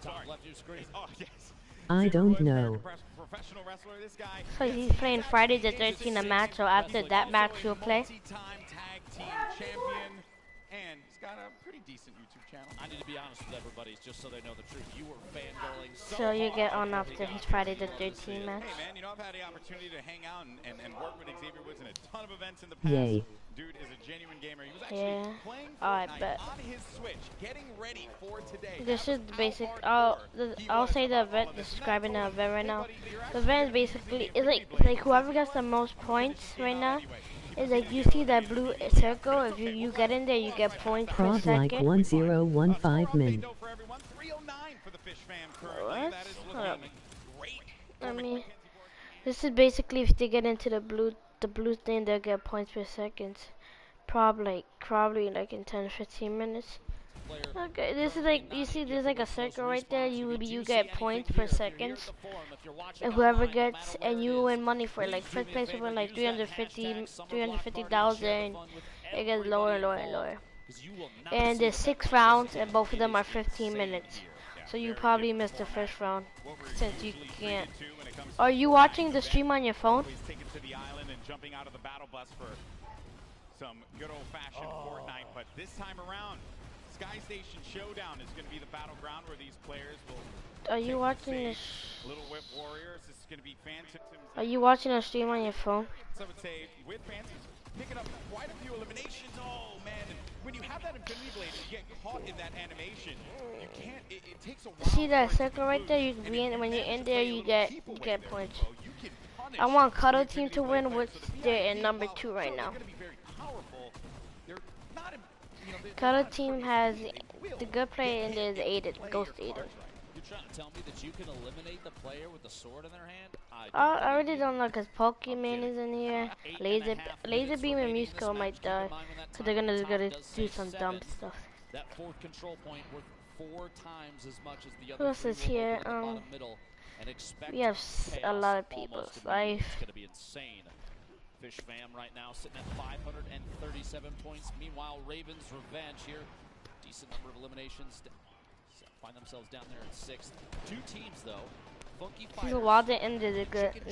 Top left of your screen. Oh, yes. I don't know. Professional wrestler, this guy. So he's playing Friday the 13th a match, so after that match he'll play. Multi-time tag team champion, and he's got a pretty decent YouTube channel. I need to be honest with everybody, just so they know the truth. You were fangirling So you get on after his Friday the 13th match. Hey man, you know, I've had the opportunity to hang out and work with Xavier Woods in a ton of events in the past. Yay. Dude is a genuine gamer. He was actually playing Fortnite on his Switch, getting ready for today. This is the basic. I'll say the event, describing the event right now. The event is basically, it's like whoever gets the most points right now. It's like you see that blue circle. If you get in there, you get points per Prod like second. 1015 min. What? I mean, this is basically if they get into the blue thing, they'll get points per second. Probably like in 10-15 minutes. Okay, this is like, you see there's like a circle right there. You get points per second. And whoever gets, and you win money for it. Like first place will win like 350,000. It gets lower and lower and lower. And there's 6 rounds, and both of them are 15 minutes. So you probably missed the first round since you can't. Are you watching the stream on your phone? Taken to the island and jumping out of the battle bus for some good old-fashioned Fortnite, but this time around, Sky Station Showdown is going to be the battleground where these players will. Are you watching this? Little Whip Warriors. This is going to be Phantoms. Are you watching a stream on your phone? So I would say with Phantoms picking up quite a few eliminations. Oh man! And when you have that Infinity Blade, and you get caught in that animation. You can't. It takes a while. See that circle right there? You can be in. When you're in there, you get points. I want Cuddle Team to win, which they're in number 2 right now. Cuddle Team has the good player, and there's Aiden, Ghost Aiden. You're trying to tell me that you can eliminate the player with the sword in their hand? I already don't know, because Pokemon is in here. Laser Beam and Musical might die, because they're gonna do some dumb stuff. That 4th control point worth 4 times as much as the other. Who else is here? We have a lot of people. Life. It's gonna be insane. Fish Fam right now sitting at 537 points. Meanwhile, Ravens Revenge here, decent number of eliminations. Find themselves down there in 6th. 2 teams though. Funky Fighters. While they're in there, they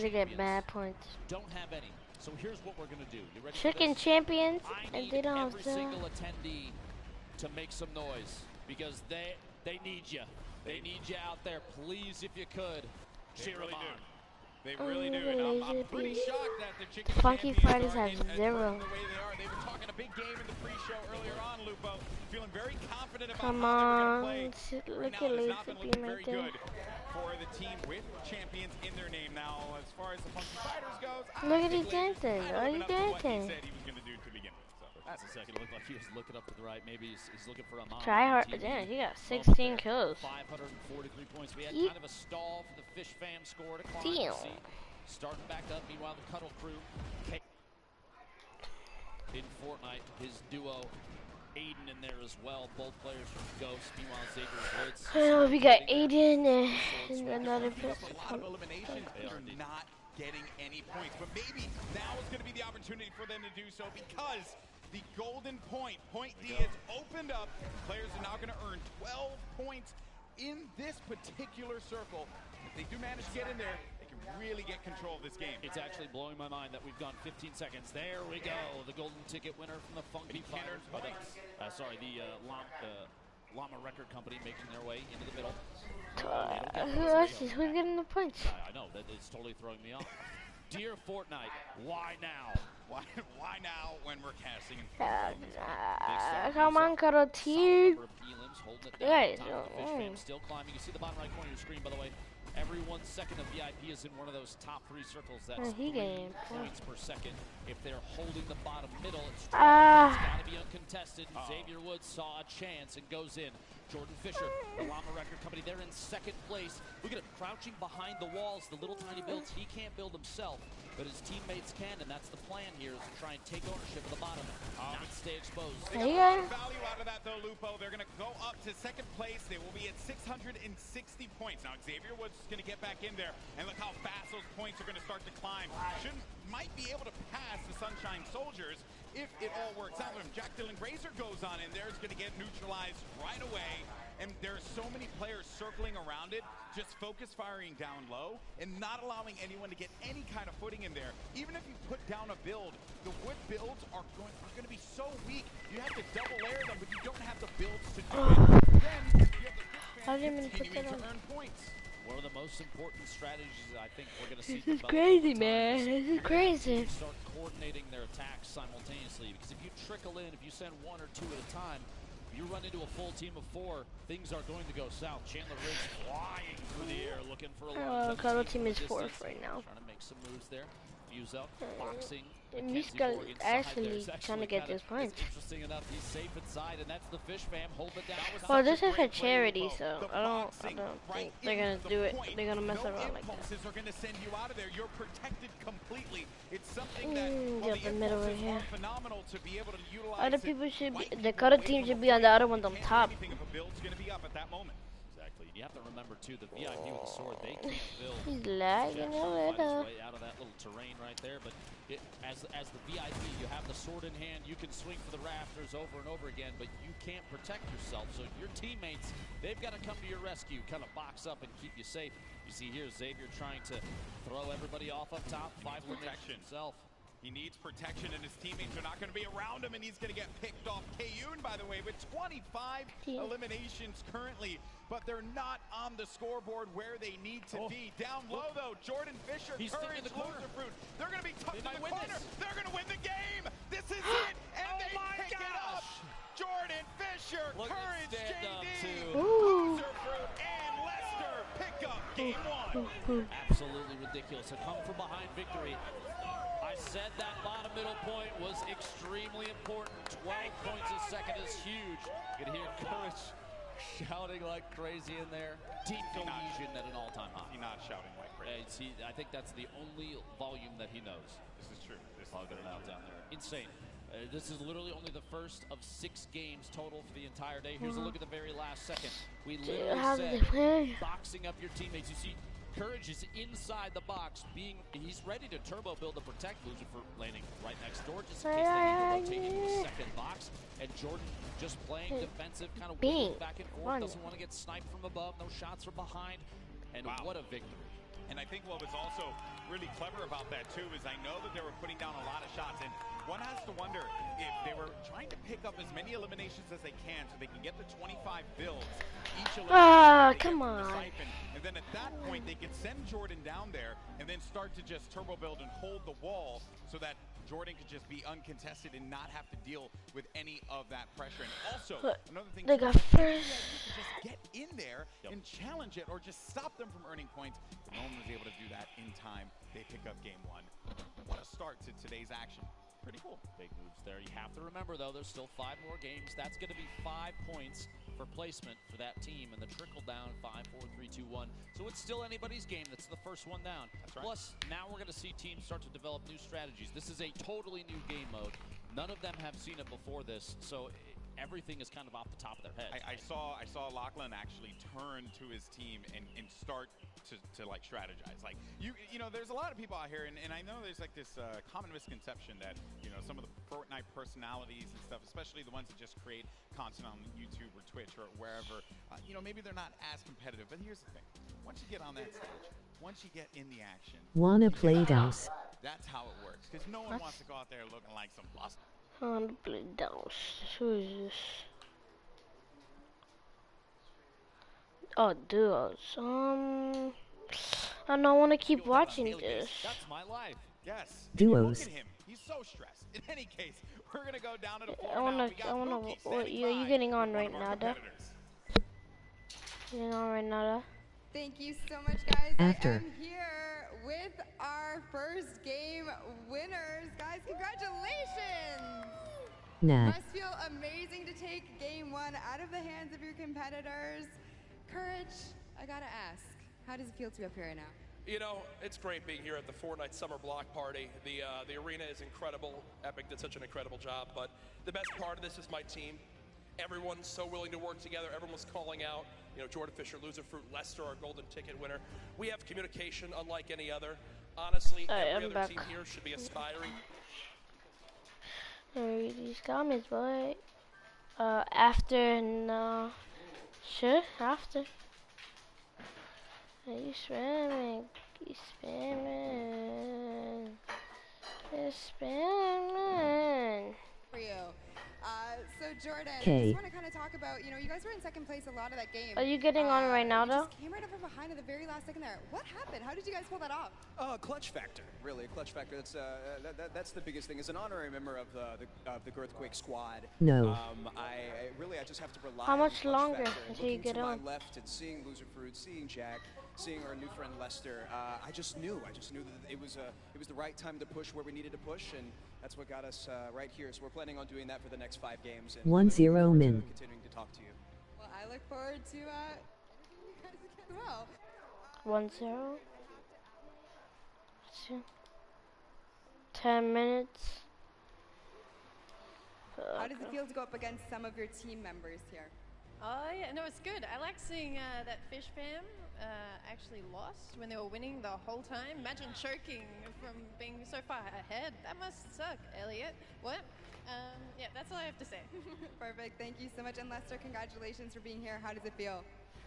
get bad points. Don't have any. So here's what we're gonna do. You ready? Chicken champions, and they don't have every single attendee to make some noise because they need you. They need you out there. Please, if you could, cheer them on. They really do, and I'm pretty shocked that the Chicken Funky Fighters have 0. The way they are. They were talking a big game in the pre-show earlier on, Lupo. Feeling very confident about Come how on, they're going to play. look Right at now, it's not been Laser looking Beam very right there. good for the team with champions in their name. Now, as far as the Funky Fighters goes, Look at his dancing. Are you dancing? he said he was going to do to begin with. So. That's a second. It looked like he was looking up to the right. Maybe he's looking for a mom. Try hard. Damn, he got 16 kills. 543 points. We had kind of a stall for the Fish Fam score to climb. Damn. Starting back up. Meanwhile, the Cuddle crew in Fortnite, his duo Aiden in there as well. Both players from Ghost. Meanwhile, Xavier Woods. We got Aiden and another person. A lot of eliminations. They're not getting any points, but maybe now is going to be the opportunity for them to do so because the golden point D is opened up. Players are now going to earn 12 points in this particular circle. If they do manage to get in there, they can really get control of this game. It's actually blowing my mind that we've gone 15 seconds. There we go. The golden ticket winner from the Funky Fighters. Sorry, the Llama Record Company making their way into the middle. Who's getting the points? I know, that is totally throwing me off. Dear Fortnite, why now? Why now when we're casting? Come on, Cuddle Team. Guys, still climbing. You see the bottom right corner of your screen, by the way. Every 1 second of VIP is in one of those top 3 circles. That's 3 points per second. If they're holding the bottom middle, it's got to be uncontested. Xavier Woods saw a chance and goes in. Jordan Fisher, the Llama Record Company, they're in 2nd place. Look at him crouching behind the walls. The little tiny builds he can't build himself, but his teammates can, and that's the plan here, is to try and take ownership of the bottom, not stay exposed. They got a lot of value out of that, though, Lupo. They're going to go up to 2nd place. They will be at 660 points. Now, Xavier Woods is going to get back in there, and look how fast those points are going to start to climb. Might be able to pass the Sunshine Soldiers if it all works out with him. Jack Dylan Grazer goes on in there. Is going to get neutralized right away. and there's so many players circling around it, just focus firing down low and not allowing anyone to get any kind of footing in there. Even if you put down a build, the wood builds are going to be so weak. You have to double layer them, but you don't have the builds to do it. Then you have the I didn't even put continuing that to on. earn points. One of the most important strategies I think we're going to see. This is develop crazy, over time man. This is crazy. Start coordinating their attacks simultaneously, because if you trickle in, if you send one or two at a time, you run into a full team of 4, things are going to go south. Chandler Riggs flying through the air, looking for a long Color team is 4th right now. Trying to make some moves there. Fuzel boxing. Miska actually trying to get this point. Interesting enough, he's safe inside, and that's the Fish fam holding it down. Well, this is a charity, so I don't think they're gonna do it. They're gonna mess around like that. Are going to send you out of there. You're protected completely. It's something that Get the middle right here. phenomenal to be able to utilize. Other people should be. The color team should be on the other ones on top. Anything if a build's going to be up at that moment. Exactly. You have to remember too, the VIP with the sword, they can't build. He's lagging a little. Way out of that little terrain right there, but as the VIP, you have the sword in hand, you can swing for the rafters over and over again, but you can't protect yourself. So your teammates, they've got to come to your rescue, kind of box up and keep you safe. You see here, Xavier trying to throw everybody off up top, 5 protection himself. He needs protection, and his teammates are not going to be around him, and he's going to get picked off. Kayun, by the way, with 25 eliminations currently, but they're not on the scoreboard where they need to be. Down low, though, Jordan Fisher, Courage, Loserfruit. They're going to be tough in the corner. They're going to win the game. This is it, and they pick it up. Jordan Fisher, Courage, JD, Loserfruit, and Lester pick up game 1. Absolutely ridiculous. A come from behind victory. I said that bottom middle point was extremely important. 12 points a second is huge. You can hear Courage shouting like crazy in there. Deep cohesion at an all-time high. He's not shouting like crazy. I think that's the only volume that he knows. This is true. Plugging it out down there. Insane. This is literally only the first of 6 games total for the entire day. Here's a look at the very last second. We literally said boxing up your teammates. You see, Courage is inside the box, he's ready to turbo build and protect Loser for landing right next door, just in case they need to rotate into the second box. And Jordan just playing defensive, kind of waiting back and forth, doesn't want to get sniped from above, no shots from behind. And what a victory. And I think what was also really clever about that too is I know that they were putting down a lot of shots, and one has to wonder if they were trying to pick up as many eliminations as they can so they can get the 25 builds. Each elimination come on. And then at that point they could send Jordan down there and then start to just turbo build and hold the wall so that Jordan could just be uncontested and not have to deal with any of that pressure. And also, another thing, they got first. just get in there and challenge it or just stop them from earning points. But no one was able to do that in time. They pick up game 1. What a start to today's action. Pretty cool. Big moves there. You have to remember, though, there's still 5 more games. That's going to be 5 points for placement for that team. And the trickle down, 5, 4, 3, 2, 1. So it's still anybody's game. That's the first one down. That's right. Plus, now we're going to see teams start to develop new strategies. This is a totally new game mode. None of them have seen it before this. So everything is kind of off the top of their head. I saw Lachlan actually turn to his team and start to like strategize. Like you know, there's a lot of people out here, and I know there's like this common misconception that some of the Fortnite personalities and stuff, especially the ones that just create content on YouTube or Twitch or wherever, maybe they're not as competitive. But here's the thing: once you get on that stage, once you get in the action, wanna play DOS. That's how it works. Because no one wants to go out there looking like some bust. I want to play DOS. Who is this? Oh, duos. I don't want to keep watching this. That's my life. Yes. Duos. Look at him. He's so stressed. In any case, we're gonna go down to the floor. I wanna. What you getting on right now, Duh? Getting on right now, Duh? Thank you so much, guys. After. I am here with our first game winners. Guys, congratulations! Nah. Must feel amazing to take game 1 out of the hands of your competitors. Courage, I gotta ask, how does it feel to be up here right now? You know, it's great being here at the Fortnite Summer Block Party. The arena is incredible. Epic did such an incredible job, but the best part of this is my team. Everyone's so willing to work together. Everyone's calling out. Jordan Fisher, Loserfruit, Lester, our golden ticket winner. We have communication unlike any other. Honestly, every other team here should be aspiring. Read these comments, boy. After no. Sure, after. Are you spamming? You spamming. You're spamming. For you. So Jordan, I Okay. just want to kind of talk about, you guys were in second place a lot of that game. Are you getting on right now, You though? just came right up from behind at the very last second there. What happened? How did you guys pull that off? Clutch factor, really. Clutch factor. That's the biggest thing. As an honorary member of the Girthquake squad, No. I just have to rely How on much clutch longer factor. until you Looking get to on? my left and seeing Loser Fruit, seeing Jack, seeing our new friend Lester. I just knew that it was the right time to push where we needed to push, and that's what got us right here. So we're planning on doing that for the next 5 games. And 1-0 min. continuing to talk to you. Well, I look forward to everything you guys as well. 1-0. 10 minutes. How does it feel to go up against some of your team members here? Oh yeah, no, it's good. I like seeing that Fish Fam actually lost when they were winning the whole time. Imagine choking from being so far ahead. That must suck, Elliot. What? Yeah, that's all I have to say. Perfect. Thank you so much. And Lester, congratulations for being here. How does it feel?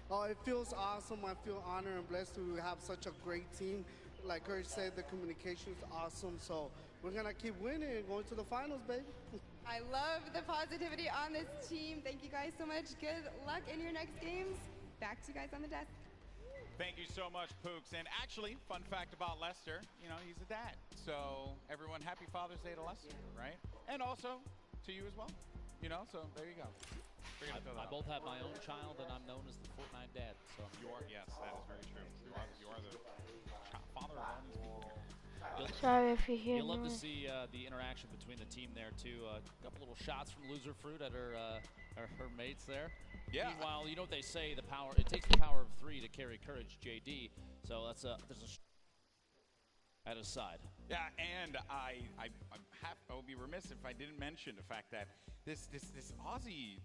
Oh, it feels awesome. I feel honored and blessed to have such a great team. Like Kurt said, the communication is awesome. So we're going to keep winning and going to the finals, baby. I love the positivity on this team. Thank you guys so much. Good luck in your next games. Back to you guys on the desk. Thank you so much, Pooks. And actually, fun fact about Lester, he's a dad. So everyone, happy Father's Day to Lester, right? And also to you as well. So there you go. I both have my own child, and I'm known as the Fortnite dad. So you are, yes, that is very true. You are the father of all these people. Sorry if you hear You'll love to noise. see the interaction between the team there too. A couple little shots from Loser Fruit at her mates there. Yeah. Meanwhile, you know what they say: it takes the power of 3 to carry courage. JD. So there's at his side. Yeah, and I would be remiss if I didn't mention the fact that this Aussie,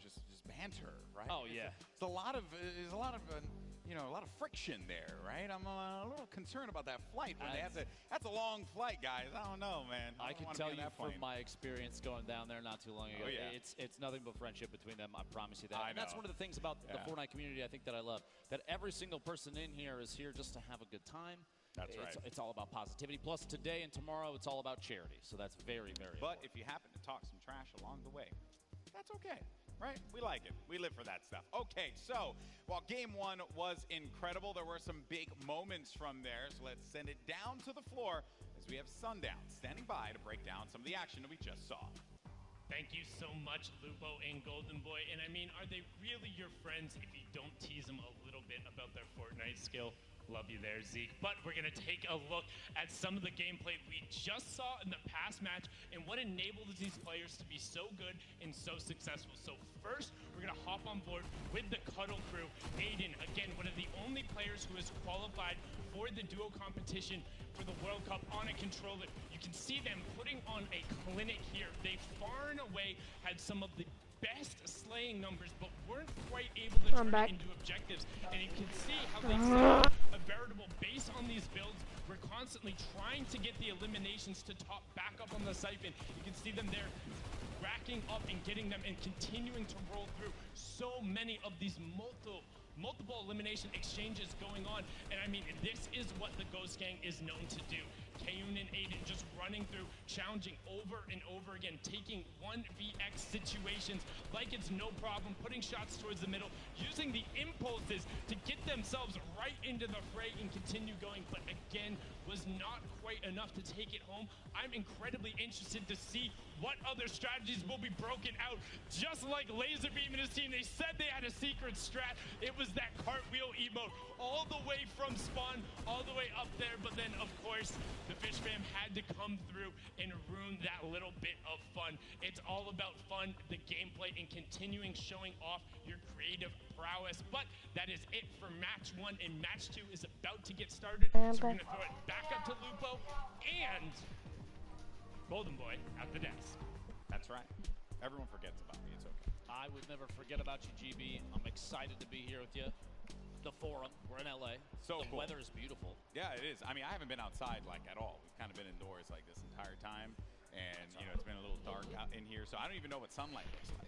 just banter, right? Oh yeah. It's a lot of friction there, right? I'm a little concerned about that flight when that's a long flight, guys. I don't know, man. I can tell you from my experience going down there not too long ago. Oh, yeah. It's nothing but friendship between them. I promise you that. I And that's know. one of the things about the Fortnite community I think that I love. That every single person in here is here just to have a good time. That's right. It's all about positivity. Plus, today and tomorrow, it's all about charity. So that's very, very But important. if you happen to talk some trash along the way, that's okay, right? We like it. We live for that stuff. Okay, so while game 1 was incredible, there were some big moments from there. So let's send it down to the floor as we have Sundown standing by to break down some of the action that we just saw. Thank you so much, Lupo and Golden Boy. And I mean, are they really your friends if you don't tease them a little bit about their Fortnite skill? Love you there, Zeke. But we're going to take a look at some of the gameplay we just saw in the past match and what enabled these players to be so good and so successful. So first, we're going to hop on board with the Cuddle crew. Aiden, again, one of the only players who has qualified for the duo competition for the World Cup on a controller. You can see them putting on a clinic here. They far and away had some of the best slaying numbers, but weren't quite able to turn it into objectives. And you can see how they set a veritable base on these builds. We're constantly trying to get the eliminations to top back up on the siphon. You can see them there racking up and getting them and continuing to roll through so many of these multiple elimination exchanges going on. And I mean, this is what the Ghost Gang is known to do. Kayun and Aiden just running through, challenging over and over again, taking 1vx situations like it's no problem, putting shots towards the middle, using the impulses to get themselves right into the fray and continue going, but again, was not quite enough to take it home. I'm incredibly interested to see what other strategies will be broken out. Just like Laserbeam and his team, they said they had a secret strat. It was that cartwheel emote all the way from spawn, all the way up there, but then of course, the Fish Fam had to come through and ruin that little bit of fun. It's all about fun, the gameplay, and continuing showing off your creative prowess. But that is it for match 1, and match 2 is about to get started. So we're gonna throw it back up to Lupo and Golden Boy at the desk. That's right. Everyone forgets about me. It's okay. I would never forget about you, GB. I'm excited to be here with you. The forum. We're in LA. So the cool. weather is beautiful. Yeah, it is. I mean, I haven't been outside at all. We've kind of been indoors this entire time, and it's been a little dark out in here, so I don't even know what sunlight looks like.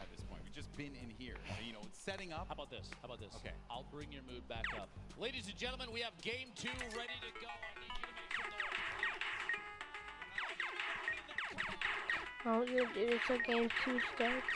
at this point. We've just been in here. So, you know, it's setting up. How about this? How about this? Okay. I'll bring your mood back up. Ladies and gentlemen, we have game 2 ready to go. I need you to make some noise. All you do is a game 2 starts.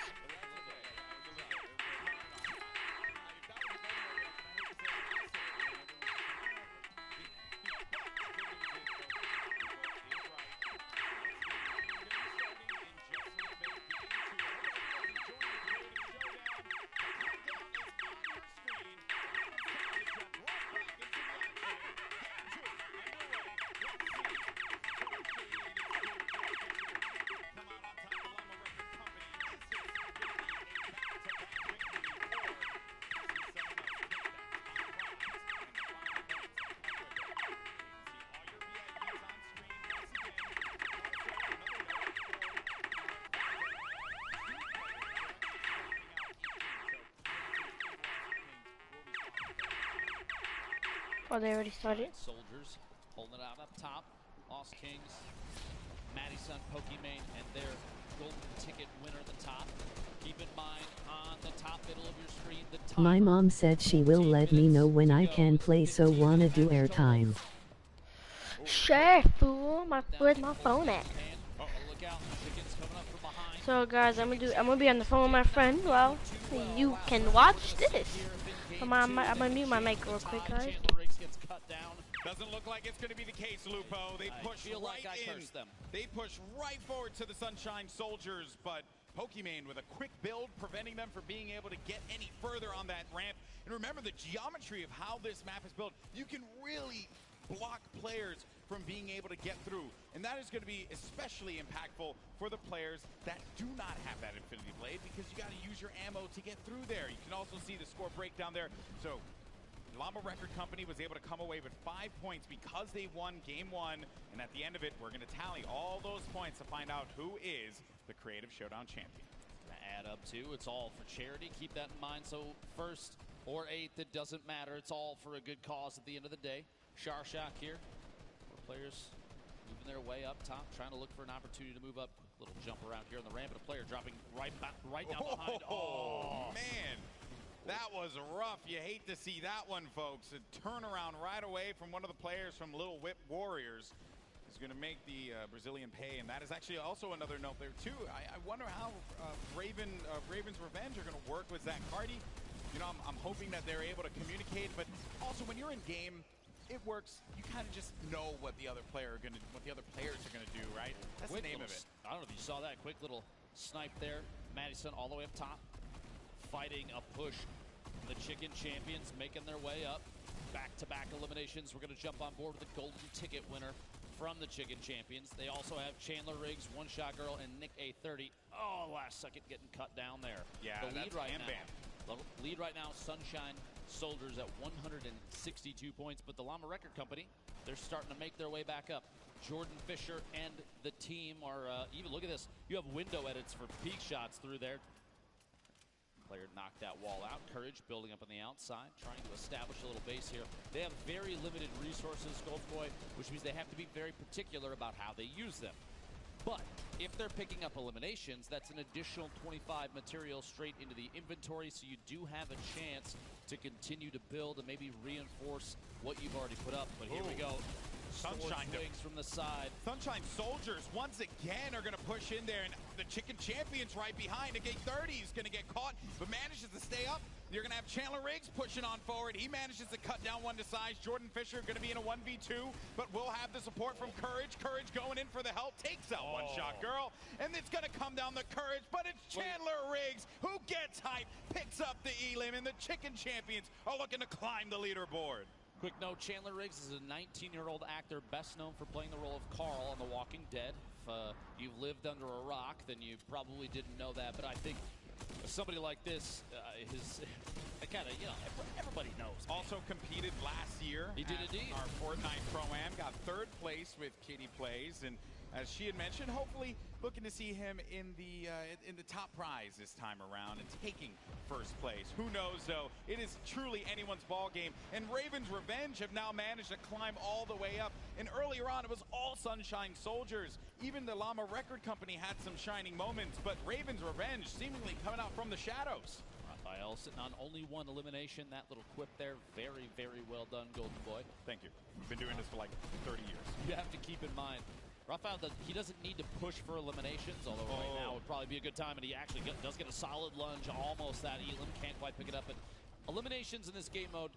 Oh, they already started. Soldiers holding it out up top. Lost Kings, Madison, Pokimane, and their golden ticket winner at the top. Keep in mind, on the top middle of your screen, the top. My mom said she will let me know when I can play, so wanna do airtime. Sure, fool. Where's my phone at? So guys, I'm gonna be on the phone with my friend. Well, you can watch this. I'm gonna mute my mic real quick, guys. Doesn't look like it's going to be the case, Lupo. They push right in. They push right forward to the Sunshine Soldiers, but Pokimane with a quick build, preventing them from being able to get any further on that ramp. And remember the geometry of how this map is built. You can really block players from being able to get through. And that is going to be especially impactful for the players that do not have that Infinity Blade, because you got to use your ammo to get through there. You can also see the score breakdown there. So Llama Record Company was able to come away with 5 points because they won game 1. And at the end of it, we're going to tally all those points to find out who is the Creative Showdown champion. Add up to, it's all for charity. Keep that in mind. So first or 8th, it doesn't matter. It's all for a good cause at the end of the day. Sharshock here. More players moving their way up top, trying to look for an opportunity to move up. Little jump around here on the ramp, and a player dropping right down behind. Oh, man. That was rough. You hate to see that one, folks. A turnaround right away from one of the players from Little Whip Warriors is going to make the Brazilian pay, and that is actually also another note there, too. I wonder how Raven's Revenge are going to work with Zach Cardi. You know, I'm hoping that they're able to communicate, but also when you're in game, it works. You kind of just know what the other players are going to do, right? That's the name of it. I don't know if you saw that quick little snipe there. Madison all the way up top, fighting a push. The Chicken Champions making their way up. Back-to-back eliminations. We're going to jump on board with the golden ticket winner from the Chicken Champions. They also have Chandler Riggs, One Shot Girl, and Nick A30. Oh, last second getting cut down there. Yeah, the lead that's right Bam Bam. now. The lead right now, Sunshine Soldiers at 162 points. But the Llama Record Company, they're starting to make their way back up. Jordan Fisher and the team are even, look at this. You have window edits for peak shots through there. Player knocked that wall out. Courage building up on the outside, trying to establish a little base here. They have very limited resources, Goldboy, which means they have to be very particular about how they use them. But if they're picking up eliminations, that's an additional 25 material straight into the inventory, so you do have a chance to continue to build and maybe reinforce what you've already put up. But here we go. Sunshine Wings from the side. Sunshine Soldiers once again are going to push in there, and the Chicken Champions right behind. Nick A30 is going to get caught, but manages to stay up. You're going to have Chandler Riggs pushing on forward. He manages to cut down one to size. Jordan Fisher going to be in a 1v2, but we'll have the support from Courage. Courage going in for the help, takes out One Shot Girl, and it's going to come down the Courage, but it's Chandler Riggs who gets hype, picks up the elim, and the Chicken Champions are looking to climb the leaderboard. Quick note, Chandler Riggs is a 19-year-old actor best known for playing the role of Carl on The Walking Dead. If you've lived under a rock, then you probably didn't know that. But I think somebody like this, everybody knows. Also competed last year. He did indeed. Our Fortnite Pro-Am, got 3rd place with Kitty Plays, and as she had mentioned, hopefully looking to see him in the top prize this time around and taking first place. Who knows, though? It is truly anyone's ball game, and Raven's Revenge have now managed to climb all the way up. And earlier on, it was all Sunshine Soldiers. Even the Llama Record Company had some shining moments, but Raven's Revenge seemingly coming out from the shadows. Raphael sitting on only one elimination. That little quip there, very, very well done, Golden Boy. Thank you. We've been doing this for like 30 years. You have to keep in mind, Raphael, he doesn't need to push for eliminations, although right now would probably be a good time, and he actually does get a solid lunge, almost that Elam, can't quite pick it up. But eliminations in this game mode,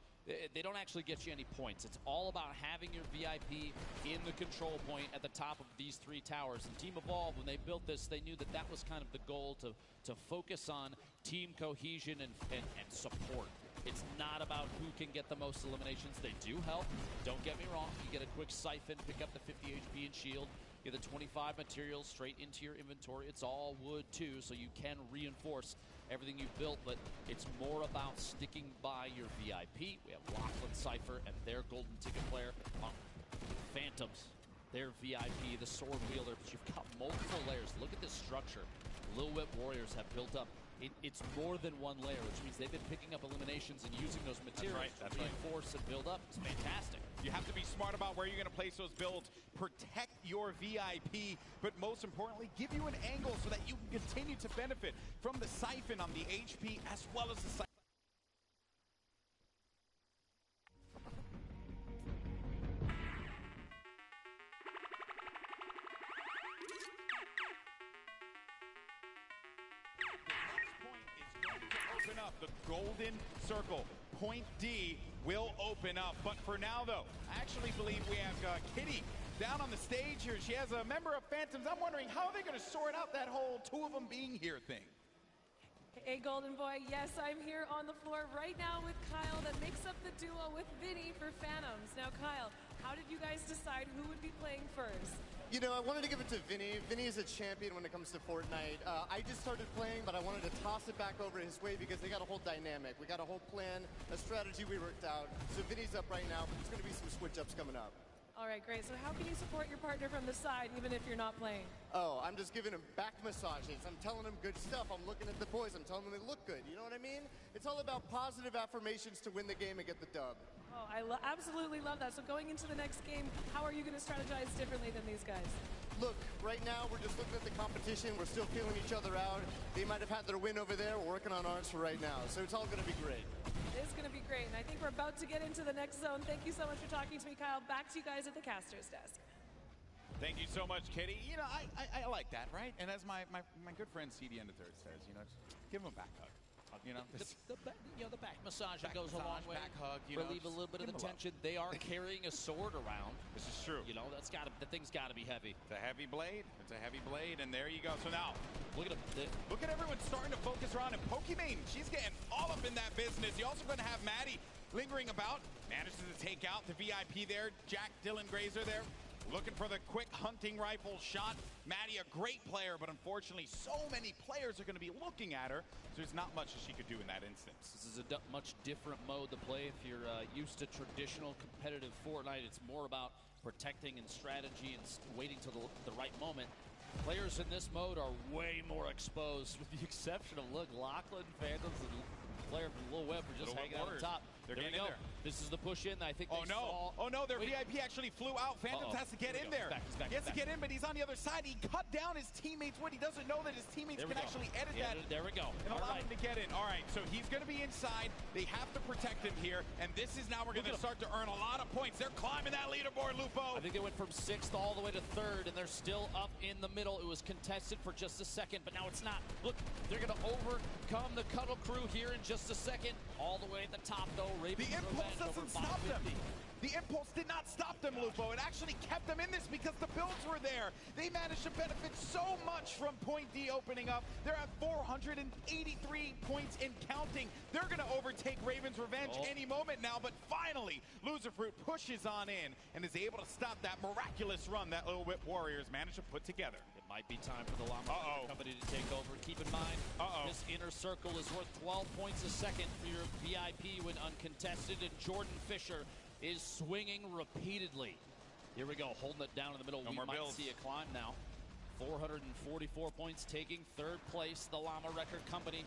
they don't actually get you any points. It's all about having your VIP in the control point at the top of these three towers. And Team Evolve, when they built this, they knew that that was kind of the goal, to focus on team cohesion and support. It's not about who can get the most eliminations. They do help. Don't get me wrong. You get a quick siphon, pick up the 50 HP and shield. Get the 25 materials straight into your inventory. It's all wood too, so you can reinforce everything you've built, but it's more about sticking by your VIP. We have Lachlan, Cypher, and their golden ticket player. Phantoms, their VIP, the sword wielder, but you've got multiple layers. Look at this structure Lil Whip Warriors have built up. It's more than one layer, which means they've been picking up eliminations and using those materials to reinforce and build up. It's fantastic. You have to be smart about where you're going to place those builds, protect your VIP, but most importantly, give you an angle so that you can continue to benefit from the siphon on the HP as well as the siphon. Open up the golden circle. Point D will open up. But for now, though, I actually believe we have Kitty down on the stage here. She has a member of Phantoms. I'm wondering how are they going to sort out that whole two of them being here thing. Hey, Golden Boy. Yes, I'm here on the floor right now with Kyle that makes up the duo with Vinny for Phantoms. Now, Kyle, how did you guys decide who would be playing first? You know, I wanted to give it to Vinny. Vinny is a champion when it comes to Fortnite. I just started playing, but I wanted to toss it back over his way because they got a whole dynamic. We got a whole plan, a strategy we worked out. So Vinny's up right now, but there's going to be some switch-ups coming up. All right, great. So how can you support your partner from the side even if you're not playing? Oh, I'm just giving him back massages. I'm telling him good stuff. I'm looking at the boys. I'm telling them they look good. You know what I mean? It's all about positive affirmations to win the game and get the dub. Oh, I absolutely love that. So going into the next game, how are you going to strategize differently than these guys? Look, right now we're just looking at the competition. We're still feeling each other out. They might have had their win over there. We're working on ours for right now. So it's all going to be great. It is going to be great. And I think we're about to get into the next zone. Thank you so much for talking to me, Kyle. Back to you guys at the caster's desk. Thank you so much, Kitty. You know, I like that, right? And as my good friend CD End the Third says, you know, just give him a back hug. You know, the back massage goes a long way. Back hug, relieve a little bit of the tension. They are carrying a sword around. This is true. You know, the thing's got to be heavy. It's a heavy blade. It's a heavy blade, and there you go. So now, look at him. Look at everyone starting to focus around, and Pokimane, she's getting all up in that business. You're also going to have Maddie lingering about, manages to take out the VIP there. Jack Dylan Grazer there, looking for the quick hunting rifle shot. Maddie, a great player, but unfortunately so many players are going to be looking at her, so there's not much that she could do in that instance. This is a much different mode to play. If you're used to traditional competitive Fortnite, it's more about protecting and strategy and waiting till the right moment. Players in this mode are way more exposed, with the exception of, look, Lachlan, Phantoms, and player from Lil Web are just hanging out on top. They're there we getting go. in there. This is the push in. I think they saw. Oh no, their VIP actually flew out. Phantoms has to get in there. He has to get in, but he's on the other side. He cut down his teammates. What he doesn't know that his teammates can actually edit that. There we go. And allow him to get in. All right, so he's going to be inside. They have to protect him here, and this is now we're going to start to earn a lot of points. They're climbing that leaderboard, Lupo. I think they went from 6th all the way to 3rd, and they're still up in the middle. It was contested for just a second, but now it's not. Look, they're going to overcome the Cuddle crew here in just a second. All the way at the top, though. The impulse doesn't stop them. The impulse did not stop them, Lupo. It actually kept them in this because the builds were there. They managed to benefit so much from Point D opening up. They're at 483 points in counting. They're going to overtake Raven's Revenge any moment now, but finally, Loserfruit pushes on in and is able to stop that miraculous run that Lil Whip Warriors managed to put together. It might be time for the Llama Company to take over. Keep in mind, this inner circle is worth 12 points a second for your VIP when uncontested, and Jordan Fisher is swinging repeatedly. Here we go, holding it down in the middle. No we more might builds. see a climb now. 444 points, taking third place. The Llama Record Company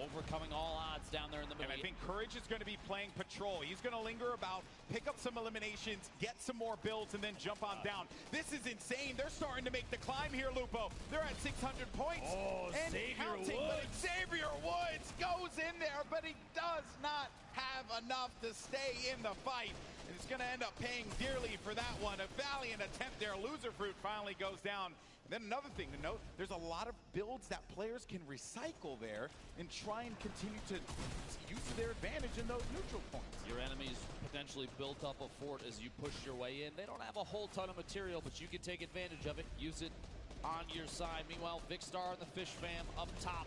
overcoming all odds down there in the middle. And I think Courage is going to be playing patrol. He's going to linger about, pick up some eliminations, get some more builds, and then jump on down. This is insane. They're starting to make the climb here, Lupo. They're at 600 points. Oh, and Xavier counting, Woods. But Xavier Woods goes in there, but he does not have enough to stay in the fight. And it's going to end up paying dearly for that one. A valiant attempt there. Loser Fruit finally goes down. And then another thing to note, there's a lot of builds that players can recycle there and try and continue to use to their advantage in those neutral points. Your enemies potentially built up a fort as you push your way in. They don't have a whole ton of material, but you can take advantage of it. Use it on your side. Meanwhile, Vicstar and the Fish Fam up top,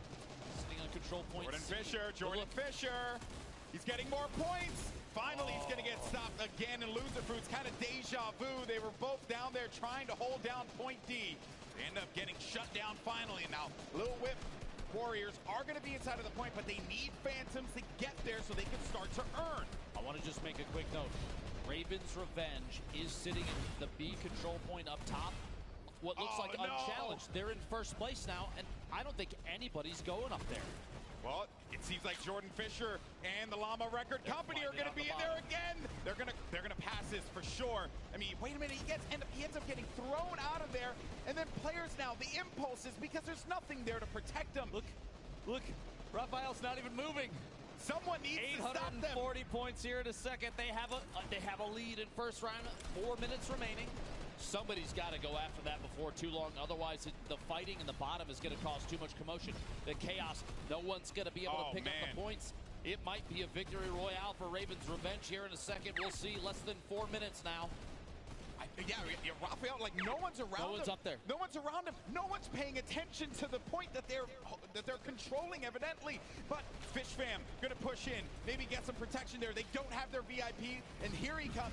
sitting on control point. Jordan Fisher. He's getting more points. Finally, he's going to get stopped again, and Loser Fruit's kind of deja vu. They were both down there trying to hold down point D. They end up getting shut down finally. And now, Lil Whip Warriors are going to be inside of the point, but they need Phantoms to get there so they can start to earn. I want to just make a quick note. Raven's Revenge is sitting in the B control point up top. What looks like unchallenged. They're in first place now, and I don't think anybody's going up there. Well, it seems like Jordan Fisher and the Llama Record Company are going to be in there again. They're gonna pass this for sure. I mean, wait a minute, he ends up getting thrown out of there, and then players now, the impulses, because there's nothing there to protect them. Look, Raphael's not even moving. Someone needs to stop them. 840 points here in a second. They have a lead in first round. 4 minutes remaining. Somebody's got to go after that before too long. Otherwise, the fighting in the bottom is going to cause too much commotion. The chaos, no one's going to be able to pick up the points. It might be a victory royale for Raven's Revenge here in a second. We'll see. Less than 4 minutes now. Yeah, Raphael, like no one's around him. No one's up there. No one's around him. No one's paying attention to the point that they're controlling, evidently. But Fish Fam gonna push in, maybe get some protection there. They don't have their VIP, and here he comes.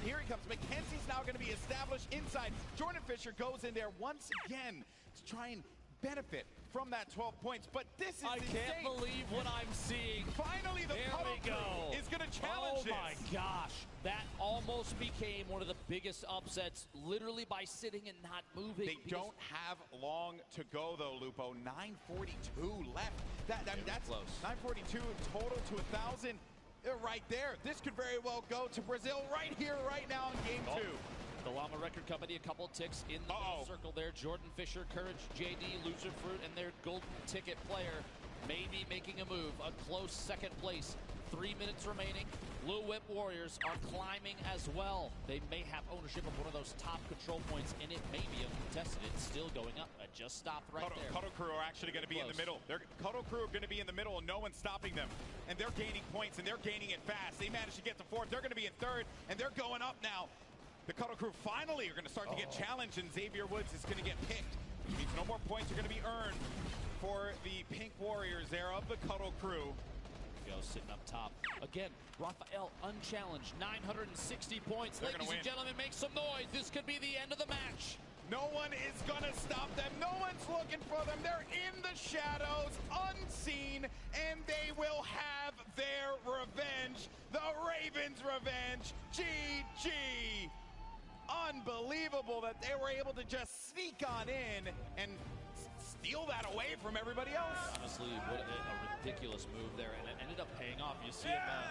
Mackenzie's now gonna be established inside. Jordan Fisher goes in there once again to try and benefit from that 12 points, but this is insane. I can't believe what I'm seeing. Finally, the Cuddle Crew is going to challenge this. Oh my gosh, that almost became one of the biggest upsets, literally by sitting and not moving. They don't have long to go, though, Lupo. 9:42 left. That's close. 9:42 total to 1,000. Right there. This could very well go to Brazil right here, right now in game 2. The Llama Record Company, a couple ticks in the middle circle there. Jordan Fisher, Courage, JD, Loser Fruit, and their golden ticket player maybe making a move. A close second place. 3 minutes remaining. Blue Whip Warriors are climbing as well. They may have ownership of one of those top control points, and it may be uncontested. It's still going up. I just stopped right there. Cuddle Crew are actually going to be in the middle. Cuddle Crew are going to be in the middle, and no one's stopping them. And they're gaining points, and they're gaining it fast. They managed to get to 4th. They're going to be in 3rd, and they're going up now. The Cuddle Crew finally are going to start to get challenged, and Xavier Woods is going to get picked. Which means no more points are going to be earned for the Pink Warriors there of the Cuddle Crew. Go sitting up top. Again, Raphael unchallenged, 960 points. Ladies and gentlemen, make some noise. This could be the end of the match. No one is going to stop them. No one's looking for them. They're in the shadows, unseen, and they will have their revenge. The Ravens' revenge. GG. Unbelievable that they were able to just sneak on in and steal that away from everybody else. Honestly, what a ridiculous move there, and it ended up paying off. You see them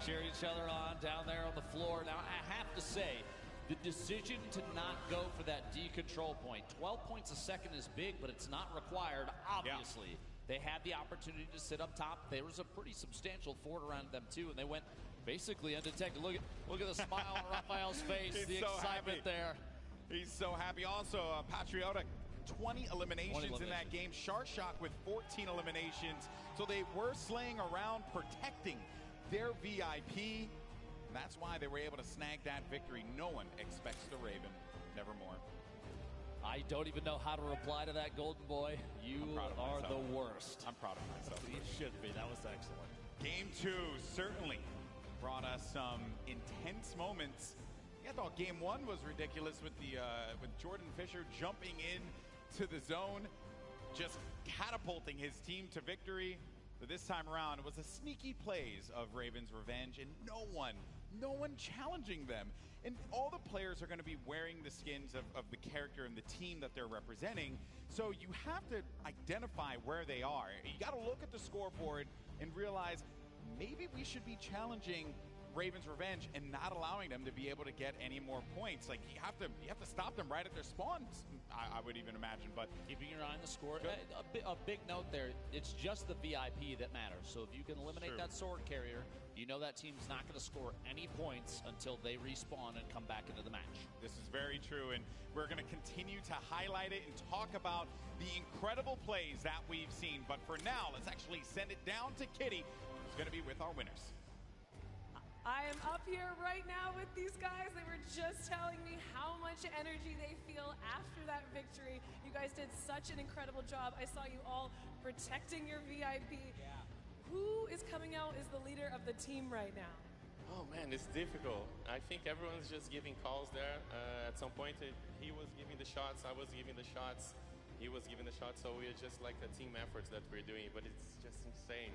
cheering each other on down there on the floor. Now, I have to say, the decision to not go for that D control point, 12 points a second is big, but it's not required, obviously. They had the opportunity to sit up top. There was a pretty substantial fort around them, too, and they went basically undetected. Look at the smile on Raphael's face, the excitement there. He's so happy. Also, Patriotic, 20 eliminations in that game. Sharshock with 14 eliminations. So they were slaying around, protecting their VIP. And that's why they were able to snag that victory. No one expects the Raven. Nevermore. I don't even know how to reply to that, Golden Boy. You are the worst. I'm proud of myself. You should be. That was excellent. Game 2 certainly brought us some intense moments. I thought game 1 was ridiculous with Jordan Fisher jumping in to the zone, just catapulting his team to victory. But this time around, it was the sneaky plays of Raven's Revenge, and no no one challenging them. And all the players are going to be wearing the skins of the character and the team that they're representing. So you have to identify where they are. You got to look at the scoreboard and realize maybe we should be challenging Raven's Revenge and not allowing them to be able to get any more points. Like you have to stop them right at their spawns. I would even imagine, but keeping your eye on the score. A big note there. It's just the VIP that matters. So if you can eliminate that sword carrier, you know that team's not going to score any points until they respawn and come back into the match. This is very true, and we're going to continue to highlight it and talk about the incredible plays that we've seen. But for now, let's actually send it down to Kitty, who's going to be with our winners. I am up here right now with these guys. They were just telling me how much energy they feel after that victory. You guys did such an incredible job. I saw you all protecting your VIP. Yeah. Who is coming out as the leader of the team right now? Oh man, it's difficult. I think everyone's just giving calls there. At some point, he was giving the shots, I was giving the shots, he was giving the shots, so we're just like a team efforts that we're doing, but it's just insane.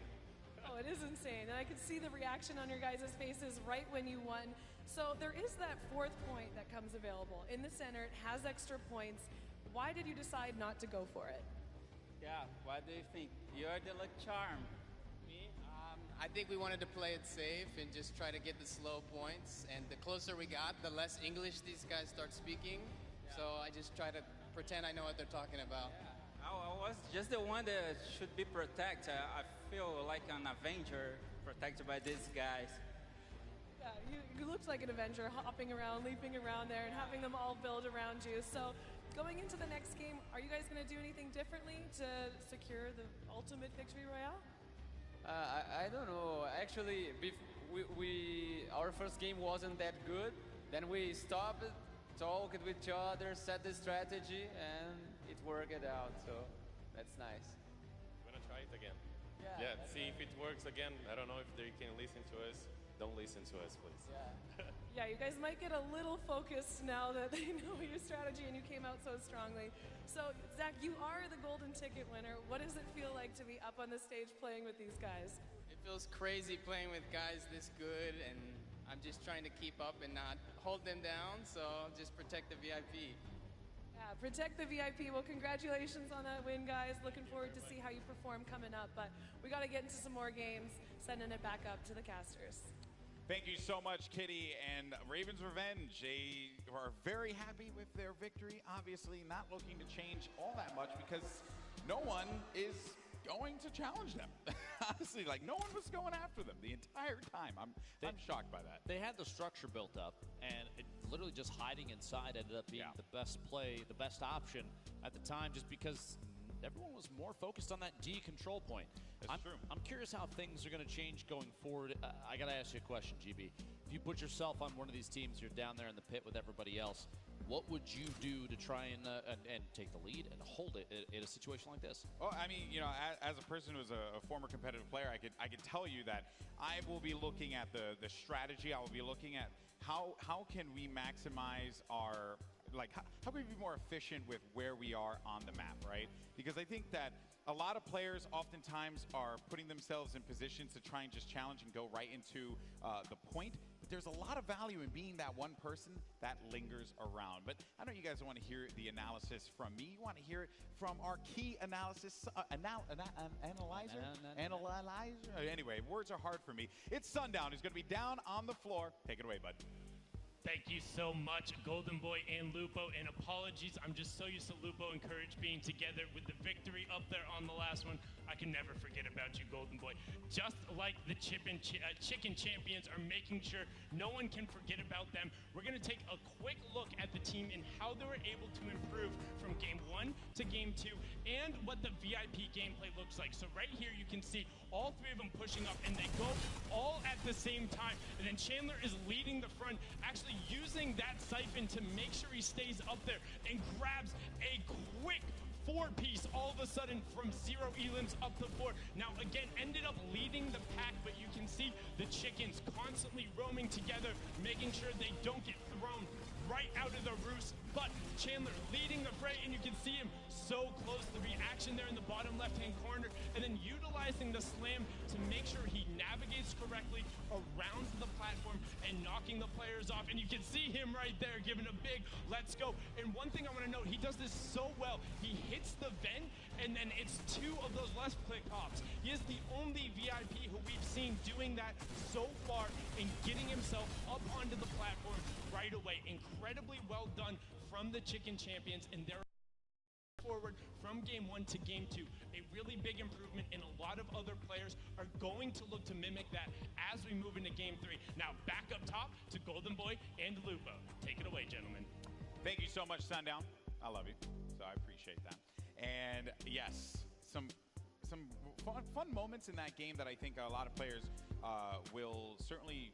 Oh, it is insane. And I could see the reaction on your guys' faces right when you won. So there is that fourth point that comes available. In the center, it has extra points. Why did you decide not to go for it? Yeah, what do you think? You're the luck charm. Me? I think we wanted to play it safe and just try to get the slow points. And the closer we got, the less English these guys start speaking. Yeah. So I just try to pretend I know what they're talking about. Yeah. I was just the one that should be protected. I feel like an Avenger protected by these guys. Yeah, you looked like an Avenger, hopping around, leaping around there, and having them all build around you. So going into the next game, are you guys going to do anything differently to secure the ultimate victory royale? I don't know. Actually, our first game wasn't that good. Then we stopped, talked with each other, set the strategy, and it worked out. So that's nice. I'm gonna try it again. Yeah, see if it works again. I don't know if they can listen to us. Don't listen to us, please. Yeah. Yeah, you guys might get a little focused now that they know your strategy and you came out so strongly. So, Zach, you are the golden ticket winner. What does it feel like to be up on the stage playing with these guys? It feels crazy playing with guys this good, and I'm just trying to keep up and not hold them down, so just protect the VIP. Yeah, protect the VIP. Well, congratulations on that win, guys. Looking forward to see how you perform coming up, but we got to get into some more games, sending it back up to the casters. Thank you so much, Kitty. And Raven's Revenge, they are very happy with their victory. Obviously not looking to change all that much because no one is going to challenge them. Honestly, like no one was going after them the entire time. I'm shocked by that. They had the structure built up, and literally just hiding inside ended up being the best play, the best option at the time, just because everyone was more focused on that D control point. That's true. I'm curious how things are going to change going forward. I got to ask you a question, GB. If you put yourself on one of these teams, you're down there in the pit with everybody else, what would you do to try and take the lead and hold it in a situation like this? Well, I mean, you know, as a person who's a former competitive player, I could tell you that I will be looking at the strategy. I will be looking at how can we maximize our, like, how can we be more efficient with where we are on the map, right? Because I think that a lot of players oftentimes are putting themselves in positions to try and just challenge and go right into the point. But there's a lot of value in being that one person that lingers around. But I know you guys want to hear the analysis from me. You want to hear it from our key analysis analyzer. Anyway, words are hard for me. It's Sundown, who's going to be down on the floor. Take it away, bud. Thank you so much, Golden Boy and Lupo, and apologies, I'm just so used to Lupo and Courage being together with the victory up there on the last one. I can never forget about you, Golden Boy. Just like the Chicken Champions are making sure no one can forget about them, we're going to take a quick look at the team and how they were able to improve from Game 1 to Game 2 and what the VIP gameplay looks like. So right here you can see all three of them pushing up, and they go all at the same time. And then Chandler is leading the front, actually using that siphon to make sure he stays up there and grabs a quick four-piece all of a sudden from Zero Elims up the floor. Now, again, ended up leading the pack, but you can see the chickens constantly roaming together, making sure they don't get thrown right out of the roost. But Chandler leading the fray, and you can see him so close. The reaction position there in the bottom left-hand corner, and then utilizing the slam to make sure he navigates correctly around the platform and knocking the players off. And you can see him right there giving a big let's go. And one thing I want to note, he does this so well. He hits the vent, and then it's 2 of those left click hops. He is the only VIP who we've seen doing that so far and getting himself up onto the platform right away. Incredibly well done from the Chicken Champions, and they're forward from game 1 to game 2. A really big improvement, and a lot of other players are going to look to mimic that as we move into game 3. Now back up top to Golden Boy and Lupo. Take it away, gentlemen. Thank you so much, Sundown. I love you, so I appreciate that. And yes, some fun moments in that game that I think a lot of players will certainly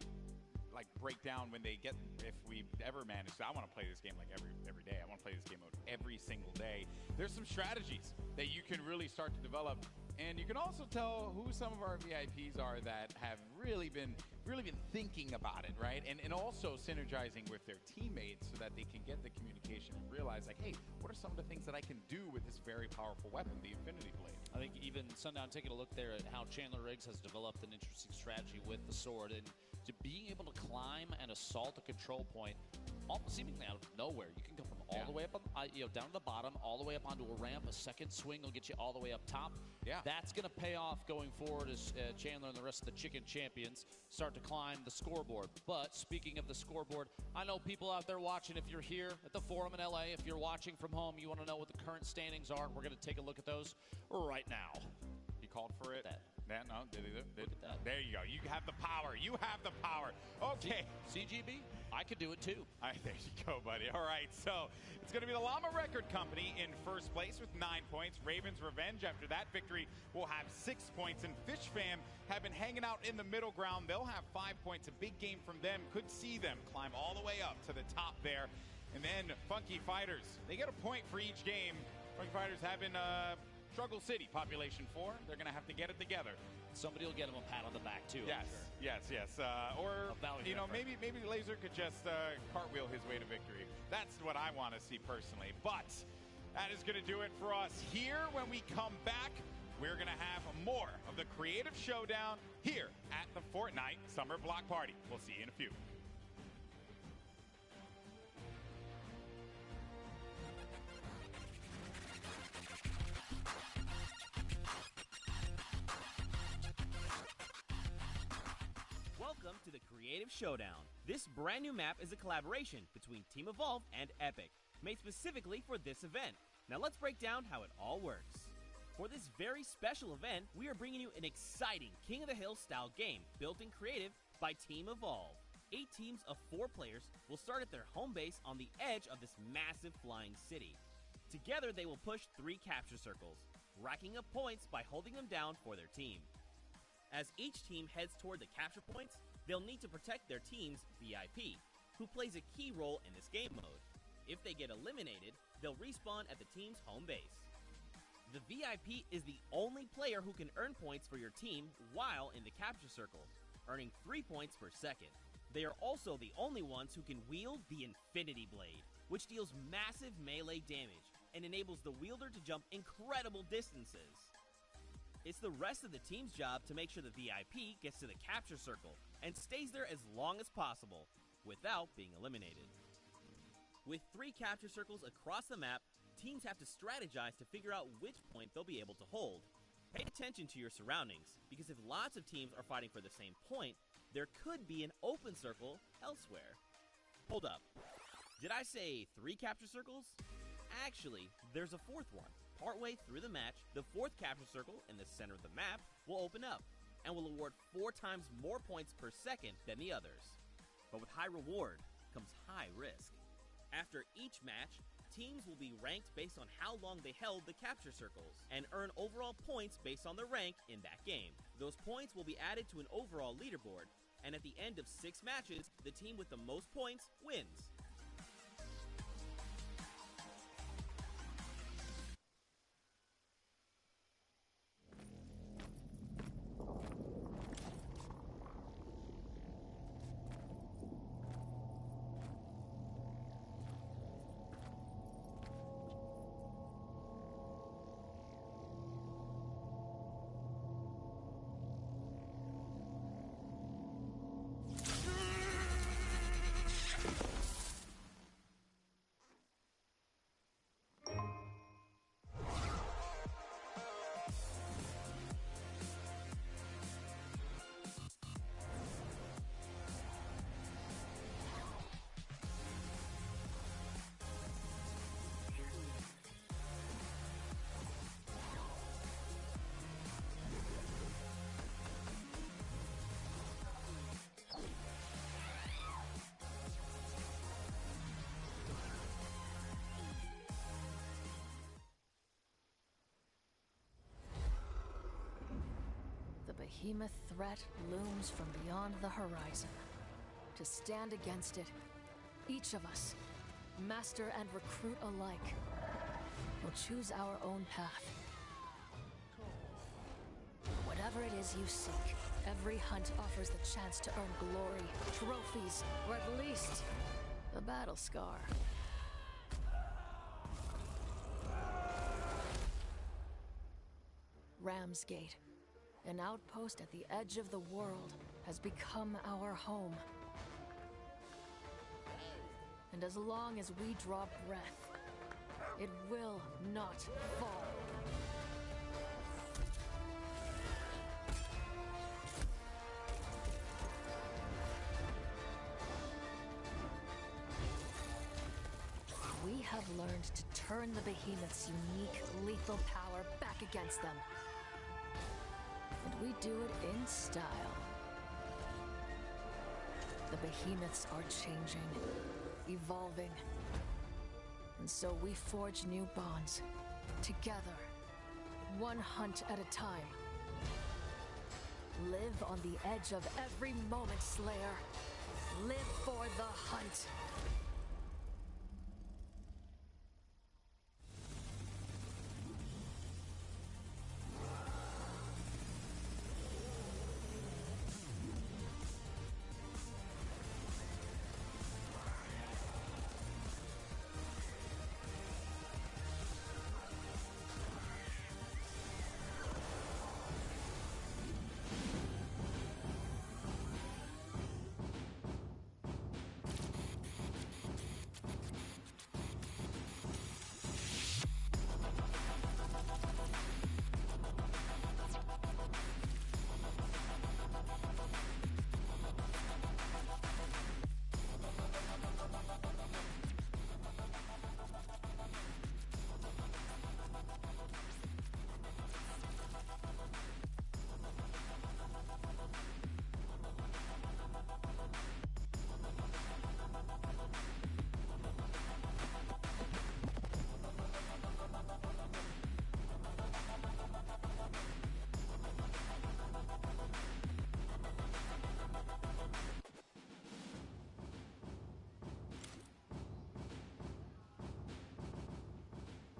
like break down when they get, if we ever manage to. I want to play this game like every day. I want to play this game mode every single day. There's some strategies that you can really start to develop, and you can also tell who some of our VIPs are that have really been thinking about it, right? And also synergizing with their teammates so that they can get the communication and realize, like, hey, what are some of the things that I can do with this very powerful weapon, the Infinity Blade? I think even Sundown taking a look there at how Chandler Riggs has developed an interesting strategy with the sword, and to being able to climb and assault a control point almost seemingly out of nowhere. You can come from all the way up, down to the bottom, all the way up onto a ramp. A second swing will get you all the way up top. Yeah. That's going to pay off going forward as Chandler and the rest of the Chicken Champions start to climb the scoreboard. But speaking of the scoreboard, I know people out there watching, if you're here at the Forum in LA, if you're watching from home, you want to know what the current standings are. We're going to take a look at those right now. You called for it? Yeah, no, did he? Look at that. There you go. You have the power. You have the power. Okay. CGB, I could do it too. There you go, buddy. All right, so it's going to be the Llama Record Company in first place with 9 points. Raven's Revenge, after that victory, will have 6 points. And Fish Fam have been hanging out in the middle ground. They'll have 5 points. A big game from them. Could see them climb all the way up to the top there. And then Funky Fighters, they get a point for each game. Funky Fighters have been Struggle City, population 4. They're going to have to get it together. Somebody will get them a pat on the back, too. Yes, yes. Or, effort. maybe Laser could just cartwheel his way to victory. That's what I want to see personally. But that is going to do it for us here. When we come back, we're going to have more of the Creative Showdown here at the Fortnite Summer Block Party. We'll see you in a few. Welcome to the Creative Showdown. This brand new map is a collaboration between Team Evolve and Epic, made specifically for this event. Now let's break down how it all works. For this very special event, we are bringing you an exciting King of the Hill style game built in creative by Team Evolve. 8 teams of 4 players will start at their home base on the edge of this massive flying city. Together they will push 3 capture circles, racking up points by holding them down for their team. As each team heads toward the capture points, they'll need to protect their team's VIP, who plays a key role in this game mode. If they get eliminated, they'll respawn at the team's home base. The VIP is the only player who can earn points for your team while in the capture circle, earning 3 points per second. They are also the only ones who can wield the Infinity Blade, which deals massive melee damage and enables the wielder to jump incredible distances. It's the rest of the team's job to make sure the VIP gets to the capture circle and stays there as long as possible without being eliminated. With 3 capture circles across the map, teams have to strategize to figure out which point they'll be able to hold. Pay attention to your surroundings, because if lots of teams are fighting for the same point, there could be an open circle elsewhere. Hold up. Did I say 3 capture circles? Actually, there's a 4th one. Partway through the match, the 4th capture circle in the center of the map will open up and will award 4 times more points per second than the others. But with high reward comes high risk. After each match, teams will be ranked based on how long they held the capture circles and earn overall points based on their rank in that game. Those points will be added to an overall leaderboard, and at the end of 6 matches, the team with the most points wins. behemoth threat looms from beyond the horizon. To stand against it, each of us, master and recruit alike, will choose our own path. Whatever it is you seek, every hunt offers the chance to earn glory, trophies, or at least a battle scar. Ramsgate, an outpost at the edge of the world, has become our home. And as long as we draw breath, it will not fall. We have learned to turn the behemoth's unique, lethal power back against them. And we do it in style. The behemoths are changing, evolving. And so we forge new bonds, together, one hunt at a time. Live on the edge of every moment, Slayer. Live for the hunt.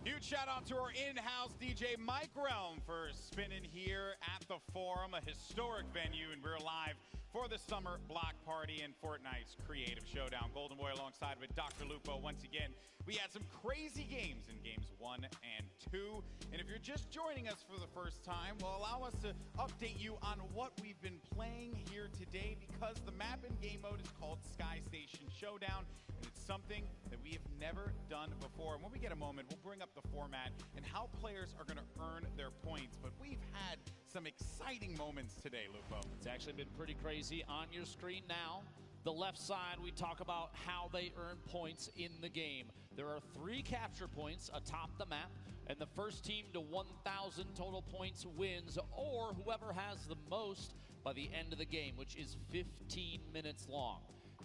Huge shout out to our in-house DJ Mike Realm for spinning here at the Forum, a historic venue, and we're live for the summer block party and Fortnite's creative showdown. Golden Boy alongside with Dr. Lupo once again. We had some crazy games in games 1 and 2. And if you're just joining us for the first time, well, allow us to update you on what we've been playing here today, because the map and game mode is called Sky Station Showdown, and it's something that we have never done before. And when we get a moment, we'll bring up the format and how players are going to earn their points. But we've had some exciting moments today, Lupo. It's actually been pretty crazy. On your screen now, the left side, we talk about how they earn points in the game. There are 3 capture points atop the map, and the first team to 1,000 total points wins, or whoever has the most by the end of the game, which is 15 minutes long.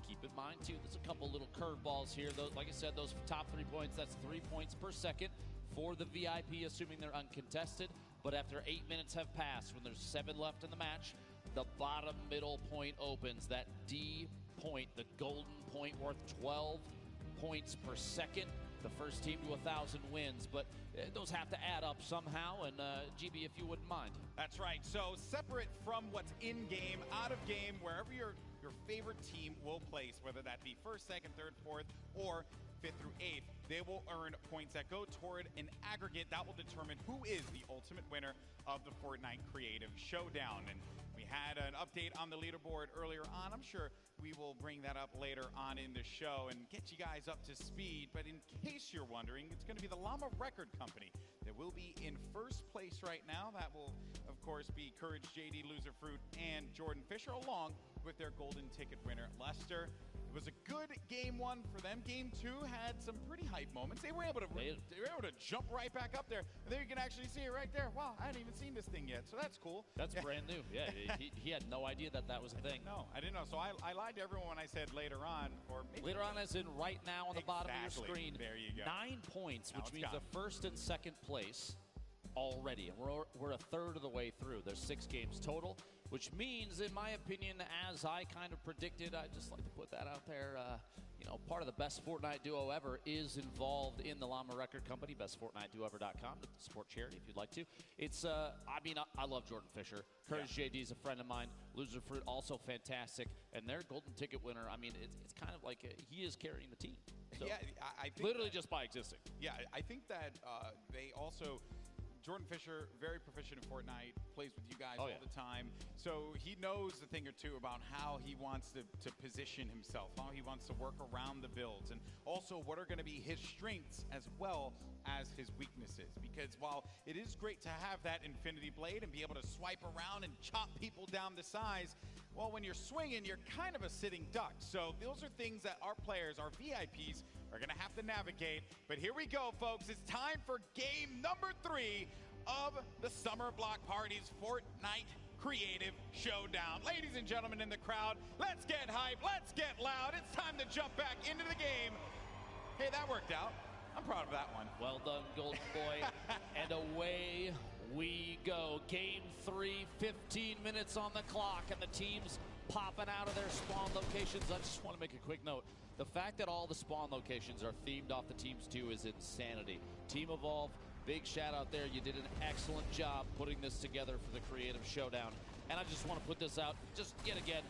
Keep in mind, too, there's a couple little curveballs here. Those, like I said, those top 3 points, that's 3 points per second for the VIP, assuming they're uncontested. But after 8 minutes have passed, when there's 7 left in the match, the bottom middle point opens. That D point, the golden point, worth 12 points per second. The first team to 1,000 wins, but those have to add up somehow, and GB, if you wouldn't mind. That's right. So separate from what's in-game, out-of-game, wherever your favorite team will place, whether that be first, second, third, fourth, or 5th through 8th, they will earn points that go toward an aggregate that will determine who is the ultimate winner of the Fortnite Creative Showdown. And we had an update on the leaderboard earlier on. I'm sure we will bring that up later on in the show and get you guys up to speed. But in case you're wondering, it's going to be the Llama Record Company that will be in first place right now. That will, of course, be Courage, JD, Loser Fruit, and Jordan Fisher, along with their golden ticket winner, Lester. It was a good game 1 for them. Game 2 had some pretty hype moments. They were able to jump right back up there. And there you can actually see it right there. Wow, I hadn't even seen this thing yet, so that's cool. That's brand new. Yeah, he had no idea that was a thing. No, I didn't know. So I lied to everyone when I said later on, or maybe later on, as in right now on the bottom of your screen. There you go. 9 points, which means the first and second place already, and we're a third of the way through. There's 6 games total, which means, in my opinion, as I kind of predicted, I'd just like to put that out there, you know, part of the best Fortnite duo ever is involved in the Llama Record Company, bestfortniteduoever.com, to support charity if you'd like to. It's, I mean, I love Jordan Fisher. Courage JD is a friend of mine. Loser Fruit, also fantastic. And their golden ticket winner, I mean, it's kind of like he is carrying the team. So, yeah, I think literally that, just by existing. Yeah, I think that they also, Jordan Fisher, very proficient in Fortnite, plays with you guys all the time. So he knows a thing or two about how he wants to position himself, how he wants to work around the builds, and also what are going to be his strengths as well as his weaknesses. Because while it is great to have that Infinity Blade and be able to swipe around and chop people down to size, well, when you're swinging, you're kind of a sitting duck. So those are things that our players, our VIPs, are going to have to navigate. But here we go, folks. It's time for game number 3 of the Summer Block Party's Fortnite Creative Showdown. Ladies and gentlemen in the crowd, let's get hype, let's get loud. It's time to jump back into the game. Hey, that worked out. I'm proud of that one. Well done, Golden Boy. And away we go. Game 3, 15 minutes on the clock, and the team's popping out of their spawn locations. I just want to make a quick note. The fact that all the spawn locations are themed off the teams too is insanity. Team Evolve, big shout out there. You did an excellent job putting this together for the Creative Showdown. And I just want to put this out just yet again.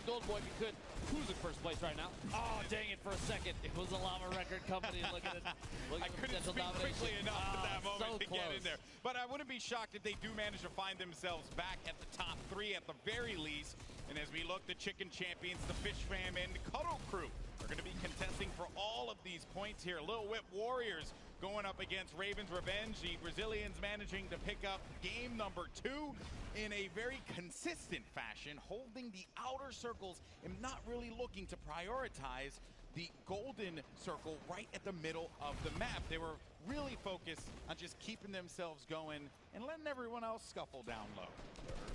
Golden Boy, if you could, who's in first place right now? Oh, dang it, for a second. It was the Llama Record Company. Look at it. Look at I couldn't speak quickly enough at that moment to get in there. But I wouldn't be shocked if they do manage to find themselves back at the top 3 at the very least. And as we look, the Chicken Champions, the Fish Fam, and Cuddle Crew are going to be contesting for all of these points here. Little Whip Warriors going up against Raven's Revenge. The Brazilians managing to pick up game number 2 in a very consistent fashion, holding the outer circles and not really looking to prioritize the golden circle right at the middle of the map. They were really focused on just keeping themselves going and letting everyone else scuffle down low.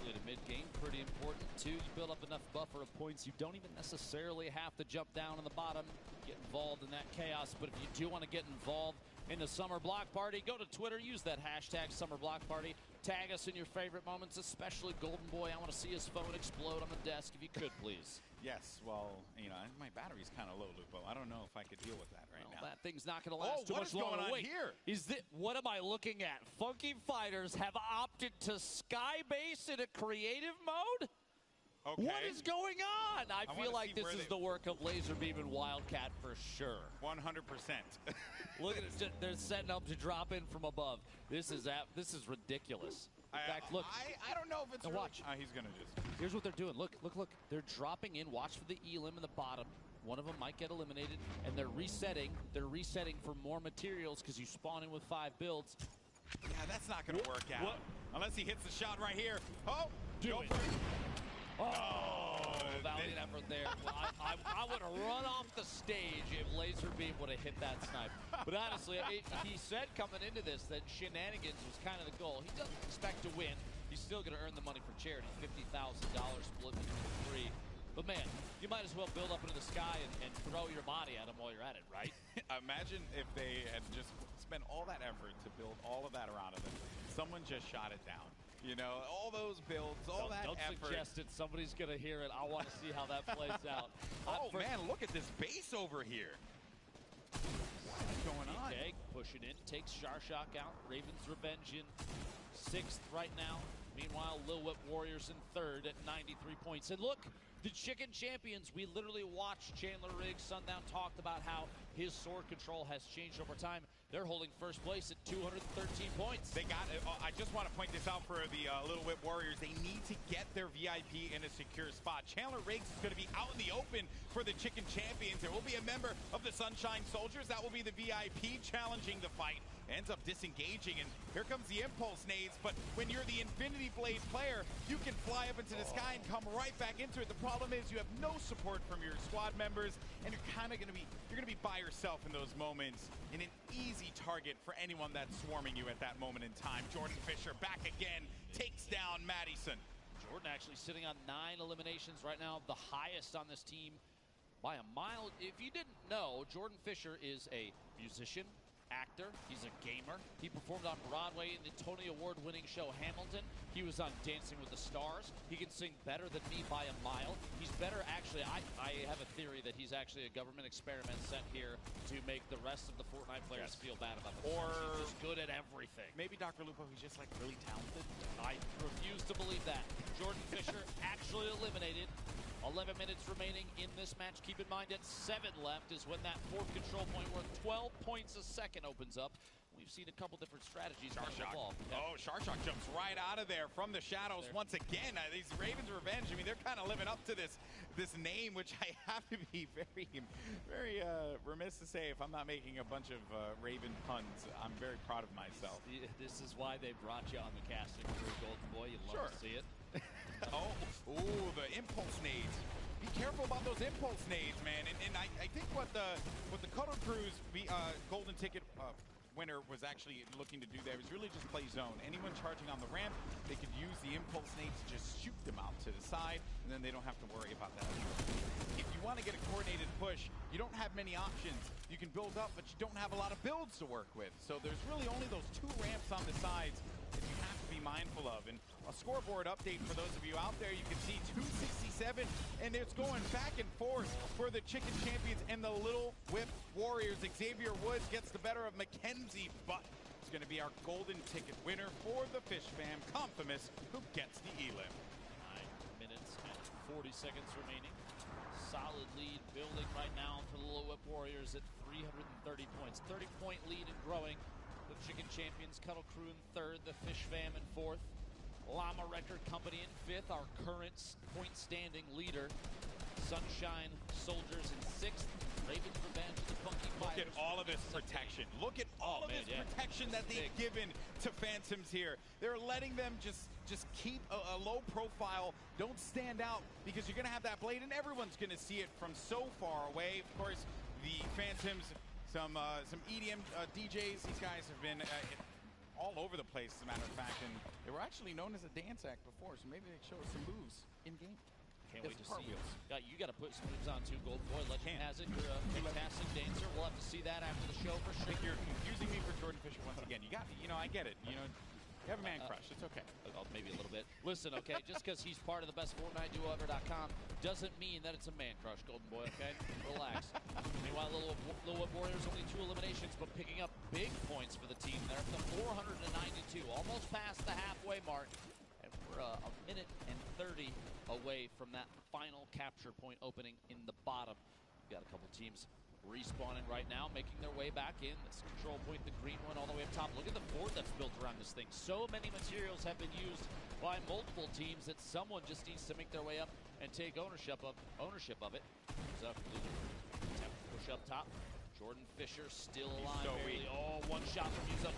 Early to mid-game, pretty important too. You build up enough buffer of points. You don't even necessarily have to jump down on the bottom, get involved in that chaos. But if you do want to get involved in the Summer Block Party, go to Twitter, use that hashtag Summer Block Party. Tag us in your favorite moments, especially Golden Boy. I want to see his phone explode on the desk, if you could, please. Yes, well, you know, my battery's kind of low, Lupo. I don't know if I could deal with that right now. That thing's not going to last too much longer. What is going on here? Is this, what am I looking at? Funky Fighters have opted to skybase in a creative mode? Okay. What is going on? I feel like this is the work of Laserbeam and Wildcat for sure. 100%. Look at it. They're setting up to drop in from above. This is ridiculous. In fact, look. I don't know if it's really... Watch. He's going to just... Here's what they're doing. Look. They're dropping in. Watch for the elim in the bottom. One of them might get eliminated. And they're resetting. They're resetting for more materials because you spawn in with 5 builds. Yeah, that's not going to work out. What? Unless he hits the shot right here. Oh, do it. Oh, valiant effort there. Well, I would have run off the stage if Laserbeam would have hit that snipe. But honestly, he said coming into this that shenanigans was kind of the goal. He doesn't expect to win. He's still going to earn the money for charity, $50,000 split between 3. But man, you might as well build up into the sky and throw your body at him while you're at it, right? Imagine if they had just spent all that effort to build all of that around it. Someone just shot it down. You know, all those builds, all that effort. Don't suggest it. Somebody's going to hear it. I want to see how that plays out. Man, look at this base over here. What's going on? Okay, pushing in. Takes Sharshock out. Raven's Revenge in 6th right now. Meanwhile, Lil Whip Warriors in 3rd at 93 points. And look, the Chicken Champions, we literally watched Chandler Riggs. Sundown talked about how his sword control has changed over time. They're holding first place at 213 points. They got it. I just want to point this out for the Little Whip Warriors. They need to get their VIP in a secure spot. Chandler Riggs is going to be out in the open for the Chicken Champions. There will be a member of the Sunshine Soldiers. That will be the VIP challenging the fight. Ends up disengaging, and here comes the impulse nades. But when you're the Infinity Blade player, you can fly up into the sky and come right back into it. The problem is you have no support from your squad members, and you're kind of going to be by yourself in those moments, and an easy target for anyone that's swarming you at that moment in time. Jordan Fisher back again, takes down Madison. Jordan actually sitting on 9 eliminations right now, the highest on this team by a mile. If you didn't know, Jordan Fisher is a musician, actor. He's a gamer. He performed on Broadway in the Tony Award-winning show Hamilton. He was on Dancing with the Stars. He can sing better than me by a mile. He's better, actually. I have a theory that he's actually a government experiment sent here to make the rest of the Fortnite players feel bad about themselves. Or he's just good at everything. Maybe Dr. Lupo, he's just like really talented. I refuse to believe that. Jordan Fisher actually eliminated. 11 minutes remaining in this match. Keep in mind at 7 left is when that fourth control point worth 12 points a second opens up. We've seen a couple different strategies. Sharshock. Oh, Sharshock jumps right out of there from the shadows once again. These Ravens Revenge, I mean, they're kind of living up to this name, which I have to be very remiss to say if I'm not making a bunch of Raven puns. I'm very proud of myself. This is why they brought you on the casting crew, Golden Boy. You'd love to see it. Oh, the impulse nades. Be careful about those impulse nades, man. And I think what the Cuddle Crew's golden ticket winner was actually looking to do there was really just play zone. Anyone charging on the ramp, they could use the impulse nades to just shoot them out to the side, and then they don't have to worry about that. If you want to get a coordinated push, you don't have many options. You can build up, but you don't have a lot of builds to work with. So there's really only those 2 ramps on the sides that you have to be mindful of. And a scoreboard update for those of you out there, you can see 267, and it's going back and forth for the Chicken Champions and the Little Whip Warriors. Xavier Woods gets the better of Mackenzie Butt. It's going to be our golden ticket winner for the Fish Fam, Confamous, who gets the elim. 9 minutes and 40 seconds remaining. Solid lead building right now for the Little Whip Warriors at 330 points. 30-point lead and growing. The Chicken Champions, Cuddle Crew in 3rd, the Fish Fam in 4th. Llama Record Company in 5th, our current point standing leader. Sunshine Soldiers in 6th. Ravens Revenge, the Funky Fighters. Look at all of this protection. Look at all of this protection that they've given to Phantoms here. They're letting them just keep a low profile. Don't stand out because you're going to have that blade and everyone's going to see it from so far away. Of course, the Phantoms, some EDM DJs. These guys have been all over the place, as a matter of fact, and they were actually known as a dance act before, so maybe they show us some moves in game. Can't wait to see you. You got to put some moves on too, Golden Boy. Legend has it. You're a fantastic dancer. We'll have to see that after the show for sure. I think you're confusing me for Jordan Fisher once again. You got, I get it. You have a man crush. It's okay. Maybe a little bit. Listen, okay, just because he's part of the best FortniteDuoEver.com doesn't mean that it's a man crush, Golden Boy, okay? Relax. Meanwhile, Little Whip Warriors only 2 eliminations, but picking up big points for the team. They're up to 492, almost past the halfway mark. And we're a minute and 30 away from that final capture point opening in the bottom. We've got a couple teams respawning right now, making their way back in. This control point, the green one, all the way up top. Look at the fort that's built around this thing. So many materials have been used by multiple teams that someone just needs to make their way up and take ownership of it. So, push up top. Jordan Fisher still alive. One shot from Muzo.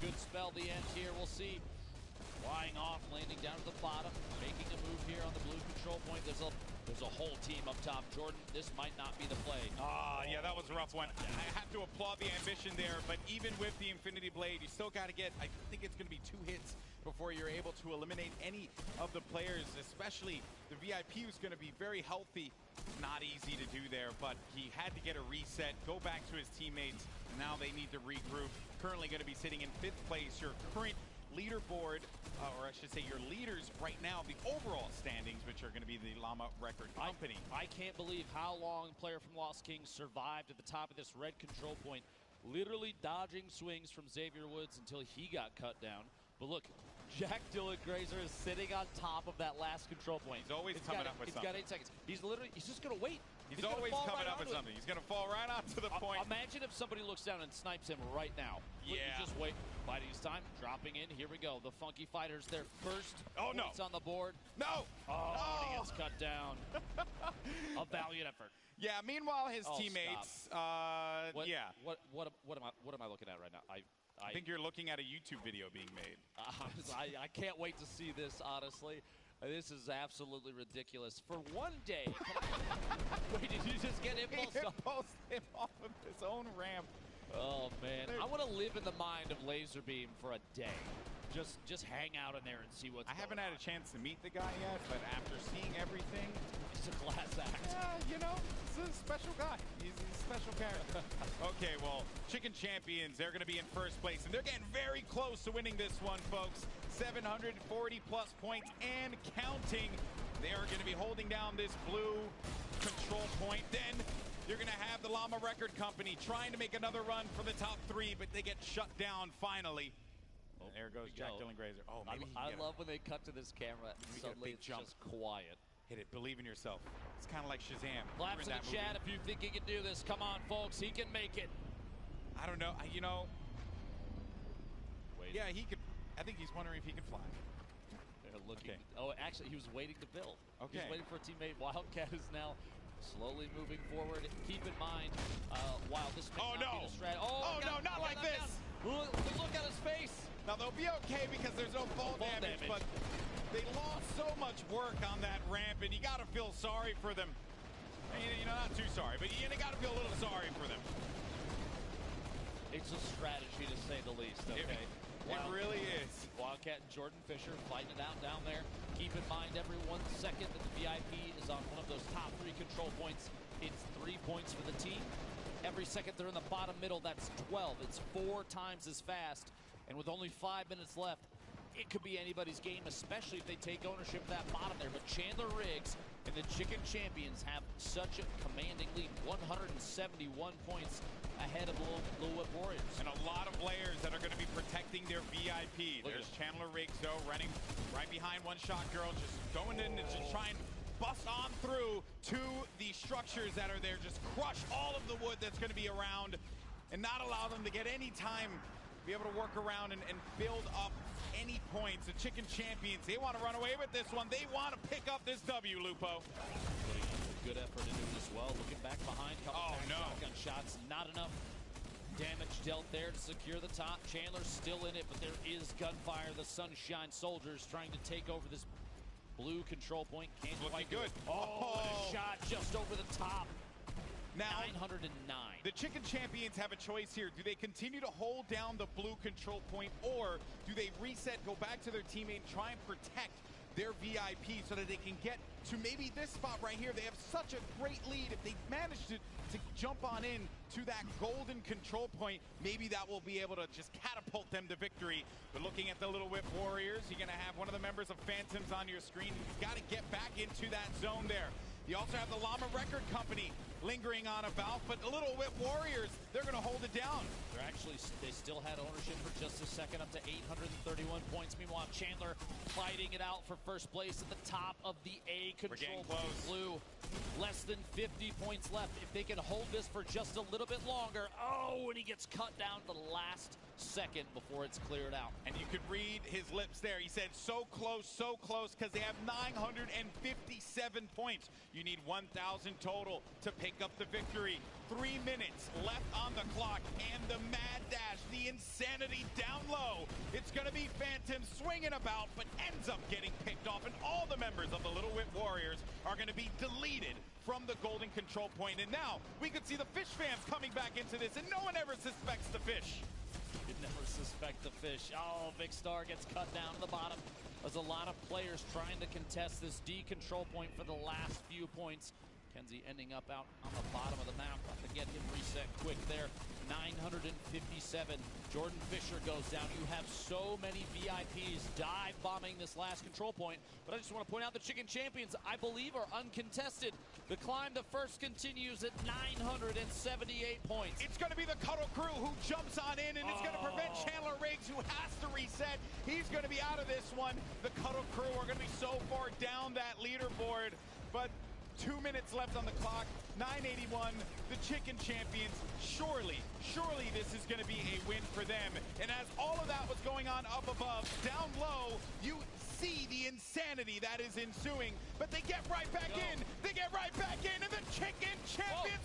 Good spell the end here. We'll see. Flying off, landing down to the bottom, making a move here on the blue control point. There's a whole team up top. Jordan, this might not be the play. Yeah, that was a rough one. I have to applaud the ambition there, but even with the Infinity Blade, you still got to get, I think it's going to be 2 hits before you're able to eliminate any of the players, especially the VIP, who's going to be very healthy. Not easy to do there, but he had to get a reset, go back to his teammates. Now they need to regroup. Currently going to be sitting in 5th place. Your current leaderboard, or I should say your leaders right now, the overall standings, which are going to be the Llama Record Company. I can't believe how long player from Lost Kings survived at the top of this red control point, literally dodging swings from Xavier Woods until he got cut down. But look, Jack Dylan Grazer is sitting on top of that last control point. He's always coming up with something. He's got 8 seconds. He's just going to wait. He's always coming up with something. He's going to fall right out to the point. Imagine if somebody looks down and snipes him right now. Yeah. You just wait. Biding his time. Dropping in. Here we go. The Funky Fighters, their first points on the board. No. He gets cut down. A valiant effort. Yeah, meanwhile, his teammates, What am I looking at right now? I think you're looking at a YouTube video being made. I can't wait to see this, honestly. This is absolutely ridiculous. For one day. Wait, did you just get impulsed him off of his own ramp? Oh, man. I want to live in the mind of Laserbeam for a day. just hang out in there and see what's I haven't had a chance to meet the guy yet, but after seeing everything, he's a class act. Yeah, you know, he's a special guy. He's a special character. Okay, well, Chicken Champions, they're going to be in first place, and they're getting very close to winning this one, folks. 740 plus points and counting. They are going to be holding down this blue control point. Then you're going to have the Llama Record Company trying to make another run for the top 3, but they get shut down finally. Oh, there goes Jack Dylan Grazer. Oh, maybe I love when they cut to this camera and suddenly it's just quiet. Hit it. Believe in yourself. It's kind of like Shazam. Claps in the chat if you think he can do this. Come on, folks. He can make it. I don't know. You know. Wait. Yeah, he could. I think he's wondering if he can fly. They're looking. Okay. Oh, actually, he was waiting to build. Okay. He's waiting for a teammate. Wildcat is now slowly moving forward. Keep in mind, while this may not be the strategy. Oh, no, not like this. Look at his face. Now, they'll be okay because there's no fall damage, but they lost so much work on that ramp, and you got to feel sorry for them. You know, not too sorry, but you got to feel a little sorry for them. It's a strategy, to say the least, okay? It really is. Wildcat and Jordan Fisher fighting it out down there. Keep in mind, every 1 second that the VIP is on one of those top 3 control points, it's 3 points for the team. Every second they're in the bottom middle, that's 12. It's 4 times as fast. And with only 5 minutes left, it could be anybody's game, especially if they take ownership of that bottom there. But Chandler Riggs and the Chicken Champions have such a commanding lead, 171 points ahead of Blue Whip Warriors. And a lot of players that are going to be protecting their VIP. There's Chandler Riggs, though, running right behind One Shot Girl, just going in to just try and bust on through to the structures that are there, just crush all of the wood that's going to be around and not allow them to get any time, be able to work around and build up any points. The Chicken Champions, they want to run away with this one. They want to pick up this W, Lupo. Putting a good effort into it as well. Looking back behind, shotgun shots, not enough damage dealt there to secure the top. Chandler's still in it, but there is gunfire. The Sunshine Soldiers trying to take over this blue control point. Can't quite good. Oh, and a shot just over the top. Now, 909. The Chicken Champions have a choice here. Do they continue to hold down the blue control point, or do they reset, go back to their teammate, and try and protect their VIP so that they can get to maybe this spot right here? They have such a great lead. If they manage to jump on in to that golden control point, maybe that will be able to just catapult them to victory. But looking at the Little Whip Warriors, you're going to have one of the members of Phantoms on your screen. You've got to get back into that zone there. You also have the Llama Record Company lingering on about, but the Little Whip Warriors, they're going to hold it down. They still had ownership for just a second, up to 831 points. Meanwhile, Chandler fighting it out for first place at the top of the A control point. Blue, less than 50 points left. If they can hold this for just a little bit longer. Oh, and he gets cut down to the last second before it's cleared out. And you could read his lips there. He said so close, because they have 957 points. You need 1,000 total to pick up the victory. 3 minutes left on the clock, and the mad dash, the insanity down low. It's going to be Phantom swinging about, but ends up getting picked off, and all the members of the Little Whip Warriors are going to be deleted from the golden control point. And now we could see the Fish fans coming back into this, and no one ever suspects the Fish. You'd never suspect the Fish. Oh, Big Star gets cut down to the bottom. There's a lot of players trying to contest this D control point for the last few points. Kenzie ending up out on the bottom of the map. Have to get him reset quick there. 957. Jordan Fisher goes down. You have so many VIPs dive bombing this last control point. But I just want to point out the Chicken Champions, I believe, are uncontested. The climb to first continues at 978 points. It's going to be the Cuddle Crew who jumps on in, and it's going to prevent Chandler Riggs, who has to reset. He's going to be out of this one. The Cuddle Crew are going to be so far down that leaderboard. But 2 minutes left on the clock, 981, the Chicken Champions. Surely this is going to be a win for them. And as all of that was going on up above, down low, you see the insanity that is ensuing. But they get right back in. They get right back in, and the Chicken Champions,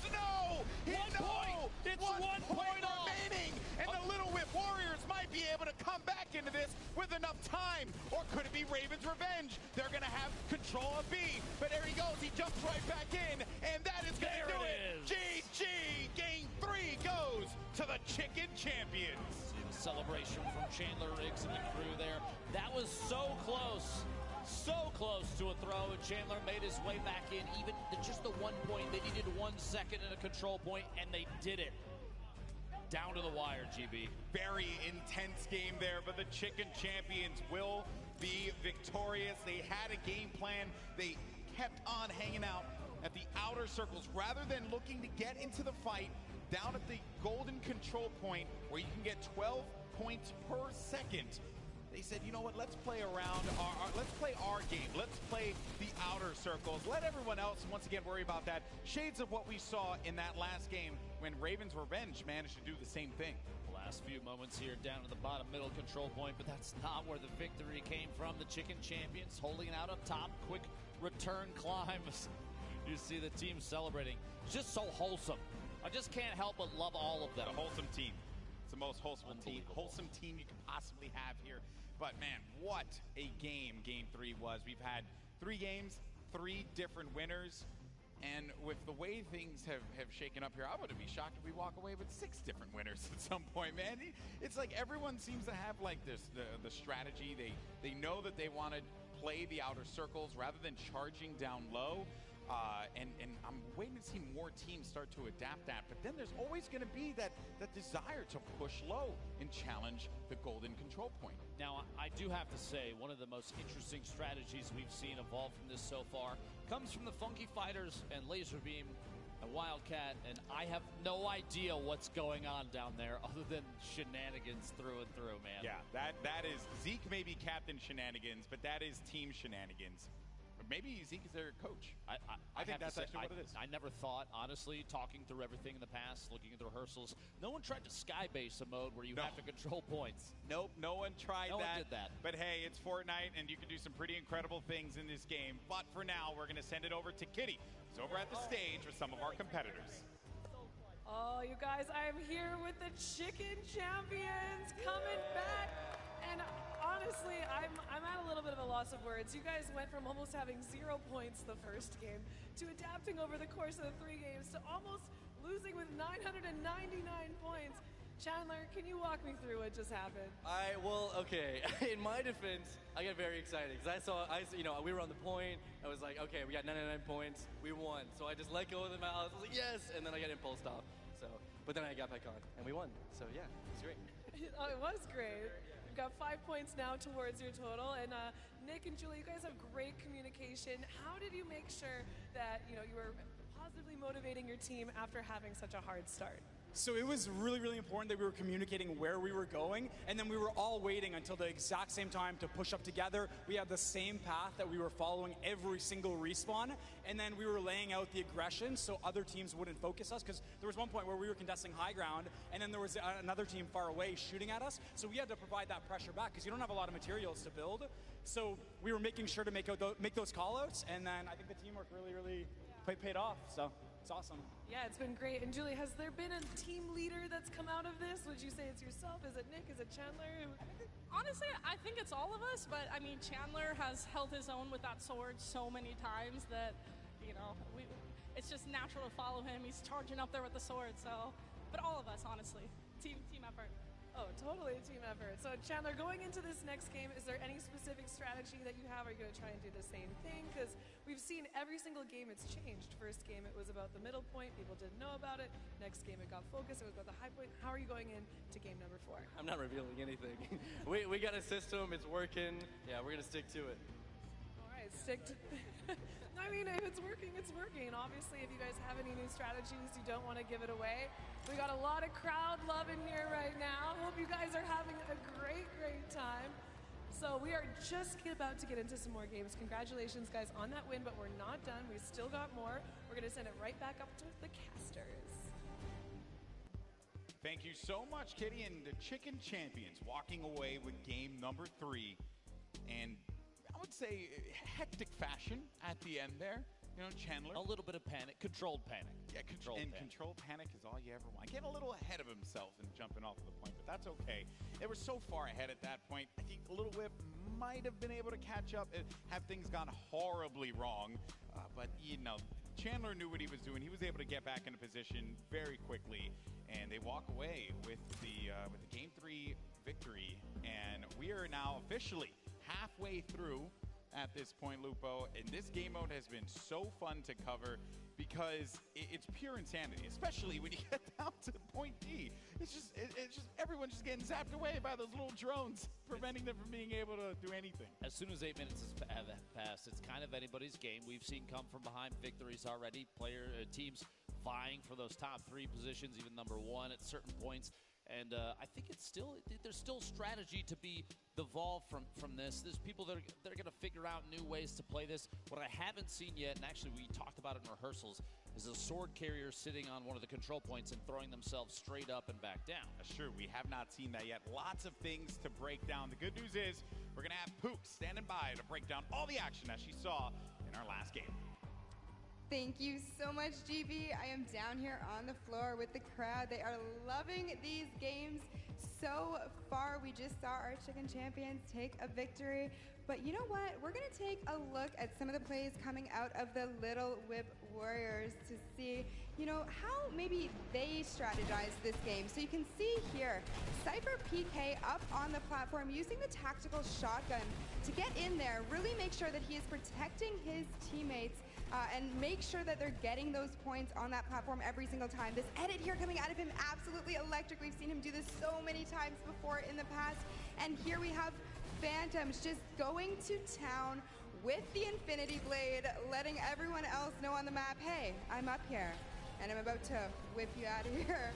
It's 1 point remaining. And the Little Whip Warriors might be able to come back into this with enough time. Or could it be Raven's Revenge? They're going to have control of B. But there he goes. He jumps right back in. And that is going to do it. GG. GG! Game 3 goes to the Chicken Champions. See the celebration from Chandler Riggs and the crew there. That was so close to a throw, and Chandler made his way back in. Even just the 1 point, they needed 1 second in a control point, and they did it. Down to the wire, GB. Very intense game there, but the Chicken Champions will be victorious. They had a game plan. They kept on hanging out at the outer circles rather than looking to get into the fight down at the golden control point where you can get 12 points per second. They said, you know what, let's play around, let's play our game. Let's play the outer circles. Let everyone else, once again, worry about that. Shades of what we saw in that last game when Raven's Revenge managed to do the same thing. Last few moments here down to the bottom middle control point, but that's not where the victory came from. The Chicken Champions holding it out up top. Quick return climbs. You see the team celebrating. Just so wholesome. I just can't help but love all of them. A wholesome team. It's the most wholesome team you could possibly have here. But man, what a game Game 3 was. We've had 3 games, 3 different winners. And with the way things have shaken up here, I wouldn't be shocked if we walk away with 6 different winners at some point, man. It's like everyone seems to have like this, the strategy. They know that they want to play the outer circles rather than charging down low. And I'm waiting to see more teams start to adapt that. But then there's always going to be that desire to push low and challenge the golden control point. Now, I do have to say, one of the most interesting strategies we've seen evolve from this so far comes from the Funky Fighters and Laserbeam and Wildcat, and I have no idea what's going on down there other than shenanigans through and through, man. Yeah, that is, Zeke may be Captain Shenanigans, but that is Team Shenanigans. Maybe Zeke is their coach. I think that's actually what it is. I never thought, honestly, talking through everything in the past, looking at the rehearsals, no one tried to skybase a mode where you have to control points. Nope, no one tried that. No one did that. But hey, it's Fortnite, and you can do some pretty incredible things in this game. But for now, we're going to send it over to Kitty, who's over at the stage with some of our competitors. Oh, you guys, I am here with the Chicken Champions coming back. And honestly, I'm at a little bit of a loss of words. You guys went from almost having 0 points the first game to adapting over the course of the 3 games to almost losing with 999 points. Chandler, can you walk me through what just happened? Well, okay. In my defense, I get very excited because we were on the point. I was like, okay, we got 99 points. We won. So I just let go of the mouse. I was like, yes. And then I got impulsed off. But then I got back on and we won. So yeah, it's great. Oh, it was great. You've got 5 points now towards your total. And Nick and Julie, you guys have great communication. How did you make sure that you were positively motivating your team after having such a hard start? So it was really, really important that we were communicating where we were going, and then we were all waiting until the exact same time to push up together. We had the same path that we were following every single respawn, and then we were laying out the aggression so other teams wouldn't focus us, because there was one point where we were contesting high ground, and then there was another team far away shooting at us, so we had to provide that pressure back, because you don't have a lot of materials to build. So we were making sure to make those call-outs, and then I think the teamwork really paid off, so it's awesome. Yeah, it's been great. And Julie, has there been a team leader that's come out of this? Would you say it's yourself? Is it Nick? Is it Chandler? Honestly, I think it's all of us, but I mean, Chandler has held his own with that sword so many times that, it's just natural to follow him. He's charging up there with the sword, so, but all of us, honestly. Team effort. Oh, totally a team effort. So Chandler, going into this next game, is there any specific strategy that you have? Are you going to try and do the same thing? Because we've seen every single game it's changed. First game, it was about the middle point. People didn't know about it. Next game, it got focused. It was about the high point. How are you going into game number 4? I'm not revealing anything. we got a system. It's working. Yeah, we're going to stick to it. All right, stick to I mean, if it's working, it's working. Obviously, if you guys have any new strategies, you don't want to give it away. We got a lot of crowd love in here right now. Hope you guys are having a great time. So we are just about to get into some more games. Congratulations, guys, on that win, but we're not done. We still got more. We're going to send it right back up to the casters. Thank you so much, Kitty, and the Chicken Champions walking away with game number 3. And I would say hectic fashion at the end there. Chandler. A little bit of panic, controlled panic. Yeah, controlled panic is all you ever want. Getting a little ahead of himself and jumping off of the point, but that's okay. They were so far ahead at that point. I think Little Whip might have been able to catch up, have things gone horribly wrong. But, Chandler knew what he was doing. He was able to get back into position very quickly, and they walk away with the Game 3 victory. And we are now officially halfway through at this point, Lupo, and this game mode has been so fun to cover because it's pure insanity, especially when you get down to point D. It's just everyone's just getting zapped away by those little drones, preventing them from being able to do anything. As soon as 8 minutes have passed, it's kind of anybody's game. We've seen come from behind victories already. Teams vying for those top 3 positions, even number 1 at certain points. And I think there's still strategy to be evolved from this. There's people that are going to figure out new ways to play this. What I haven't seen yet, and actually we talked about it in rehearsals, is a sword carrier sitting on one of the control points and throwing themselves straight up and back down. That's true. We have not seen that yet. Lots of things to break down. The good news is we're going to have Pook standing by to break down all the action that she saw in our last game. Thank you so much, GB. I am down here on the floor with the crowd. They are loving these games so far. We just saw our Chicken Champions take a victory. But you know what? We're going to take a look at some of the plays coming out of the Little Whip Warriors to see, you know, how maybe they strategize this game. So you can see here, Cypher PK up on the platform using the tactical shotgun to get in there, really make sure that he is protecting his teammates and make sure that they're getting those points on that platform every single time. This edit here coming out of him, absolutely electric. We've seen him do this so many times before in the past. And here we have Phantoms just going to town with the Infinity Blade, letting everyone else know on the map, hey, I'm up here, and I'm about to whip you out of here.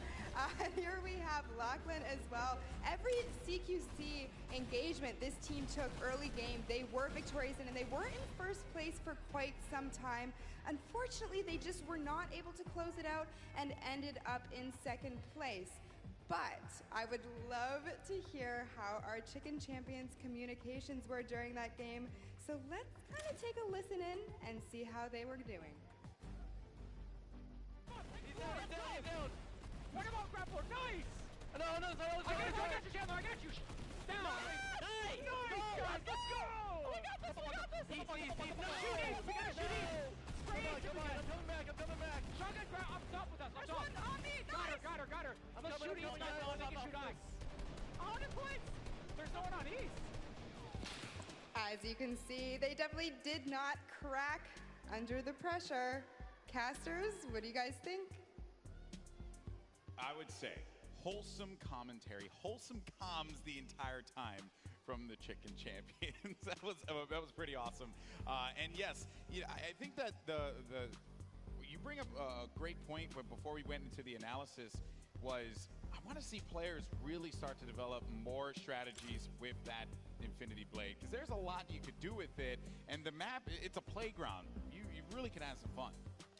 Here we have Lachlan as well. Every CQC engagement this team took early game, they were victorious in, and they were in first place for quite some time. Unfortunately, they just were not able to close it out and ended up in second place. But I would love to hear how our Chicken Champions communications were during that game. So let's kind of take a listen in and see how they were doing. He's down. Put him on grapple. Nice! No, I got you, Chandler. I got you. Down. Nice! Guys, let's go! We got this. East. Shoot east. We gotta shoot east. Spray east. I'm coming back. Shotgun grab up top with us. There's one on me. Got her. Let's shoot east. They can shoot us. 100 points. There's no one on east. As you can see, they definitely did not crack under the pressure. Casters, what do you guys think? I would say wholesome commentary, wholesome comms the entire time from the Chicken Champions. that was pretty awesome. And yes, I think that you bring up a great point. But before we went into the analysis, was I want to see players really start to develop more strategies with that Infinity Blade, because there's a lot you could do with it, and the map, it's a playground. You really can have some fun.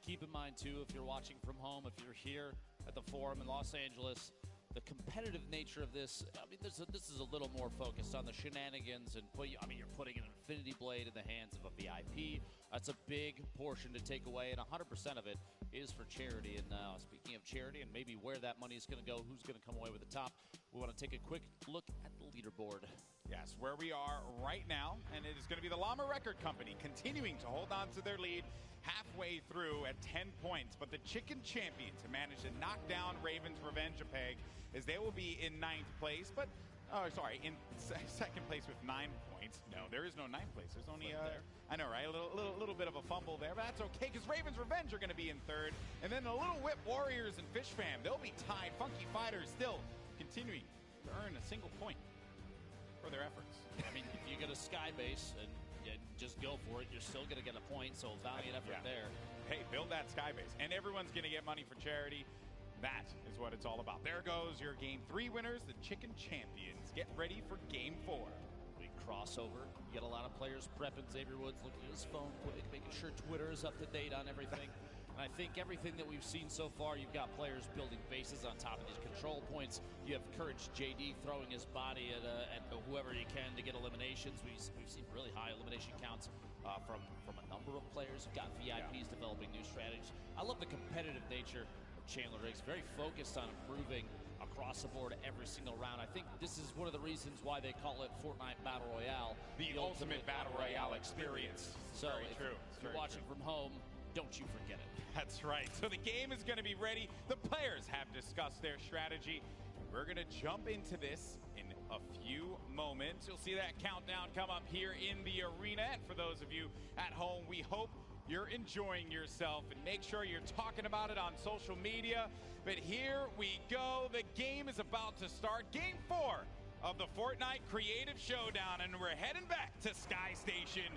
Keep in mind too, if you're watching from home, if you're here at the Forum in Los Angeles, the competitive nature of this, I mean, this is a little more focused on the shenanigans, and you're putting an Infinity Blade in the hands of a VIP. That's a big portion to take away, and 100% of it is for charity. And speaking of charity and maybe where that money is going to go, who's going to come away with the top, we want to take a quick look at the leaderboard. Yes, where we are right now, and it is going to be the Llama Record Company continuing to hold on to their lead halfway through at 10 points. But the Chicken Champions have managed to knock down Raven's Revenge a peg, as they will be in 9th place. But, in second place with 9 points. No, there is no 9th place. There's only I know, right? A little bit of a fumble there, but that's okay, because Raven's Revenge are going to be in 3rd. And then the Little Whip Warriors and Fish Fam, they'll be tied. Funky Fighters still continuing to earn a single point for their efforts. I mean, if you get a sky base and just go for it, you're still going to get a point, so valiant effort there. Hey, build that sky base, and everyone's going to get money for charity. That is what it's all about. There goes your Game 3 winners, the Chicken Champions. Get ready for Game 4. We cross over. You get a lot of players prepping. Xavier Woods looking at his phone quick, making sure Twitter is up to date on everything. And I think everything that we've seen so far, you've got players building bases on top of these control points. You have Courage JD throwing his body at whoever he can to get eliminations. We've seen really high elimination counts from a number of players. You've got VIPs developing new strategies. I love the competitive nature of Chandler Riggs. Very focused on improving across the board every single round. I think this is one of the reasons why they call it Fortnite Battle Royale. The ultimate Battle Royale experience. So if you're watching from home, Don't you forget it. That's right. So the game is going to be ready. The players have discussed their strategy. We're going to jump into this in a few moments. You'll see that countdown come up here in the arena. And for those of you at home, we hope you're enjoying yourself, and make sure you're talking about it on social media. But here we go. The game is about to start. Game 4 of the Fortnite Creative Showdown, and we're heading back to Sky Station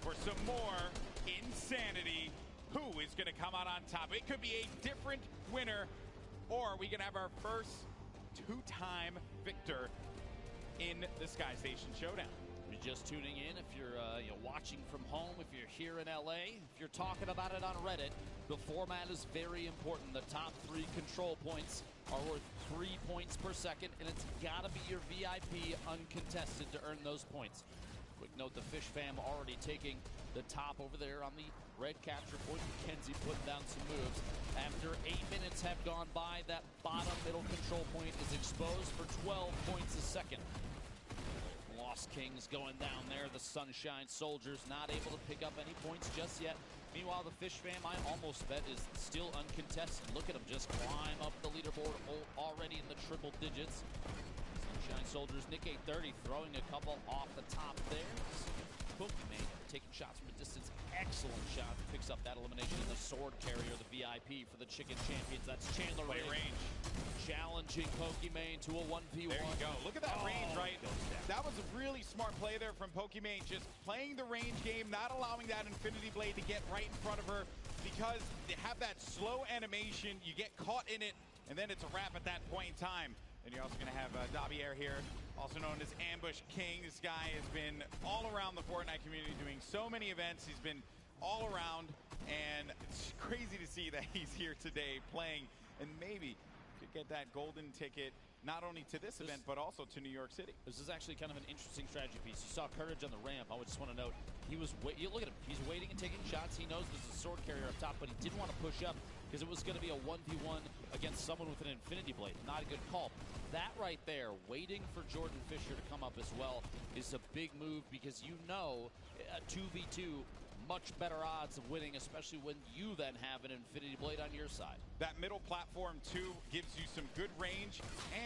for some more insanity. Who is going to come out on top? It could be a different winner, or we can have our first two-time victor in the Sky Station Showdown. If you're just tuning in, if you're watching from home, if you're here in LA, if you're talking about it on Reddit, the format is very important. The top 3 control points are worth 3 points per second, and it's got to be your VIP uncontested to earn those points. Quick note, the Fish fam already taking the top over there on the red capture point. McKenzie putting down some moves. After 8 minutes have gone by, that bottom middle control point is exposed for 12 points a second. Lost Kings going down there. The Sunshine Soldiers not able to pick up any points just yet. Meanwhile, the Fish fam, I almost bet, is still uncontested. Look at them just climb up the leaderboard already in the triple digits. Sunshine Soldiers, Nick 830 throwing a couple off the top there. Pokemon taking shots from a distance. Excellent shot. Picks up that elimination in the sword carrier, the VIP for the Chicken Champions. That's Chandler range. Challenging Pokemon to a 1v1. There you go. Look at that range, right? That was a really smart play there from Pokemon. Just playing the range game, not allowing that Infinity Blade to get right in front of her, because they have that slow animation. You get caught in it, and then it's a wrap at that point in time. And you're also going to have Dabier here, also known as Ambush King. This guy has been all around the Fortnite community doing so many events. He's been all around, and it's crazy to see that he's here today playing, and maybe could get that golden ticket not only to this event, but also to New York City. This is actually kind of an interesting strategy piece. You saw Courage on the ramp. I just want to note, he was you look at him. He's waiting and taking shots. He knows there's a sword carrier up top, but he didn't want to push up because it was going to be a 1v1 against someone with an Infinity Blade. Not a good call. That right there, waiting for Jordan Fisher to come up as well, is a big move, because you know a 2v2, much better odds of winning, especially when you then have an Infinity Blade on your side. That middle platform, too, gives you some good range,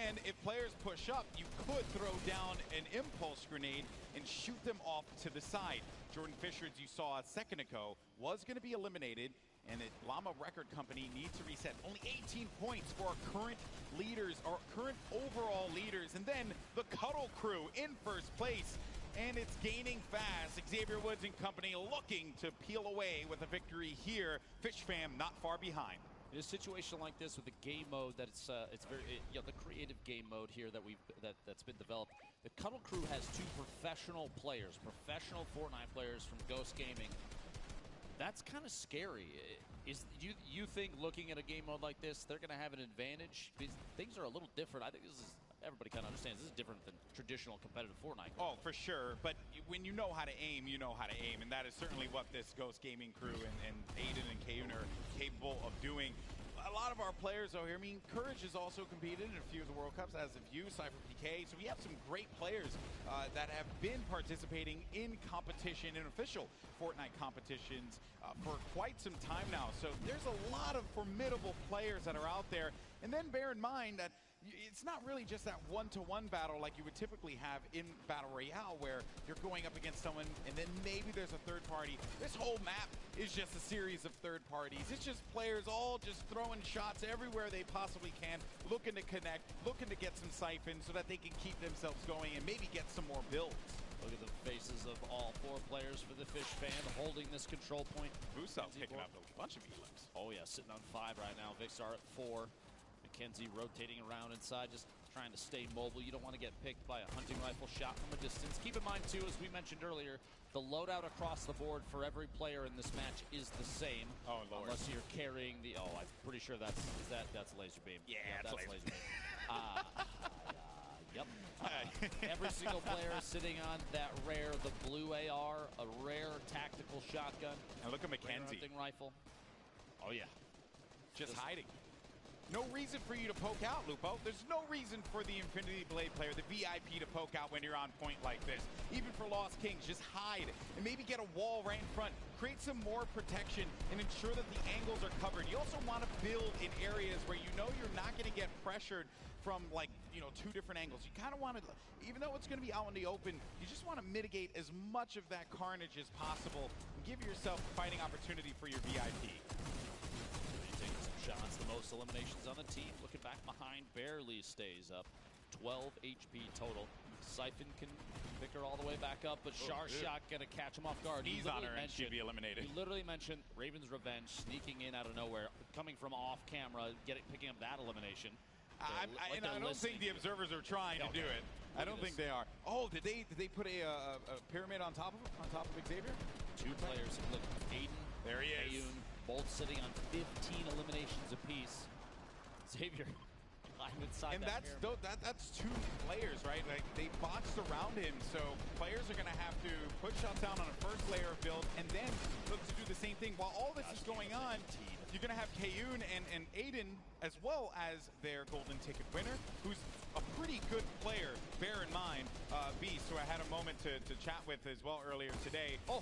and if players push up, you could throw down an impulse grenade and shoot them off to the side. Jordan Fisher, as you saw a second ago, was going to be eliminated, and the Llama Record Company needs to reset. Only 18 points for our current leaders, our current overall leaders, and then the Cuddle Crew in first place. And it's gaining fast. Xavier Woods and company looking to peel away with a victory here. Fish fam not far behind. In a situation like this with the game mode, that it's very the creative game mode here that's been developed. The Cuddle Crew has 2 professional players, professional Fortnite players from Ghost Gaming. That's kind of scary. You think looking at a game mode like this, they're going to have an advantage? Things are a little different. I think this is. Everybody kind of understands this is different than traditional competitive Fortnite. Oh, for sure. But when you know how to aim, you know how to aim. And that is certainly what this Ghost Gaming crew and Aiden and Kayun are capable of doing. A lot of our players over here, I mean, Courage has also competed in a few of the World Cups, as of you, Cypher PK. So we have some great players that have been participating in competition, in official Fortnite competitions for quite some time now. So there's a lot of formidable players that are out there. And then bear in mind that it's not really just that one-to-one battle like you would typically have in Battle Royale, where you're going up against someone and then maybe there's a third party. This whole map is just a series of third parties. It's just players all just throwing shots everywhere they possibly can, looking to connect, looking to get some siphons so that they can keep themselves going and maybe get some more builds. Look at the faces of all 4 players for the Fish fan holding this control point. Vuso picking up a bunch of elims. Oh yeah, sitting on 5 right now. Vixar at 4. McKenzie rotating around inside, just trying to stay mobile. You don't want to get picked by a hunting rifle shot from a distance. Keep in mind, too, as we mentioned earlier, the loadout across the board for every player in this match is the same. Oh, Lord. Unless you're carrying the... Oh, I'm pretty sure that's laser beam. Yeah, that's laser beam. Yep. Every single player is sitting on that rare, the blue AR, a rare tactical shotgun. And look at McKenzie. Hunting rifle. Oh, yeah. Just hiding. no reason for you to poke out, Lupo. There's no reason for the Infinity Blade player, the VIP, to poke out when you're on point like this. Even for Lost Kings, just hide and maybe get a wall right in front. Create some more protection and ensure that the angles are covered. You also want to build in areas where you know you're not going to get pressured from, like, you know, 2 different angles. You kind of want to, even though it's going to be out in the open, you just want to mitigate as much of that carnage as possible and give yourself a fighting opportunity for your VIP. Taking some shots, the most eliminations on the team. Looking back behind, barely stays up. 12 HP total. Siphon can pick her all the way back up, but Sharshot gonna catch him off guard. He's on her and she'd be eliminated. He literally mentioned Raven's Revenge sneaking in out of nowhere, coming from off camera, picking up that elimination. I don't think the observers are trying to do it. I don't think they are. Oh, did they put a pyramid on top of Xavier? 2 players. Look, Aiden, there he is. Ayun, both sitting on 15 eliminations apiece. Xavier. And that's 2 players, right? Like, they boxed around him, so players are going to have to put shots down on a first layer of build and then look to do the same thing. While all this is going on, you're going to have Kayun and Aiden, as well as their golden ticket winner, who's a pretty good player, bear in mind, Beast, who I had a moment to chat with as well earlier today. Oh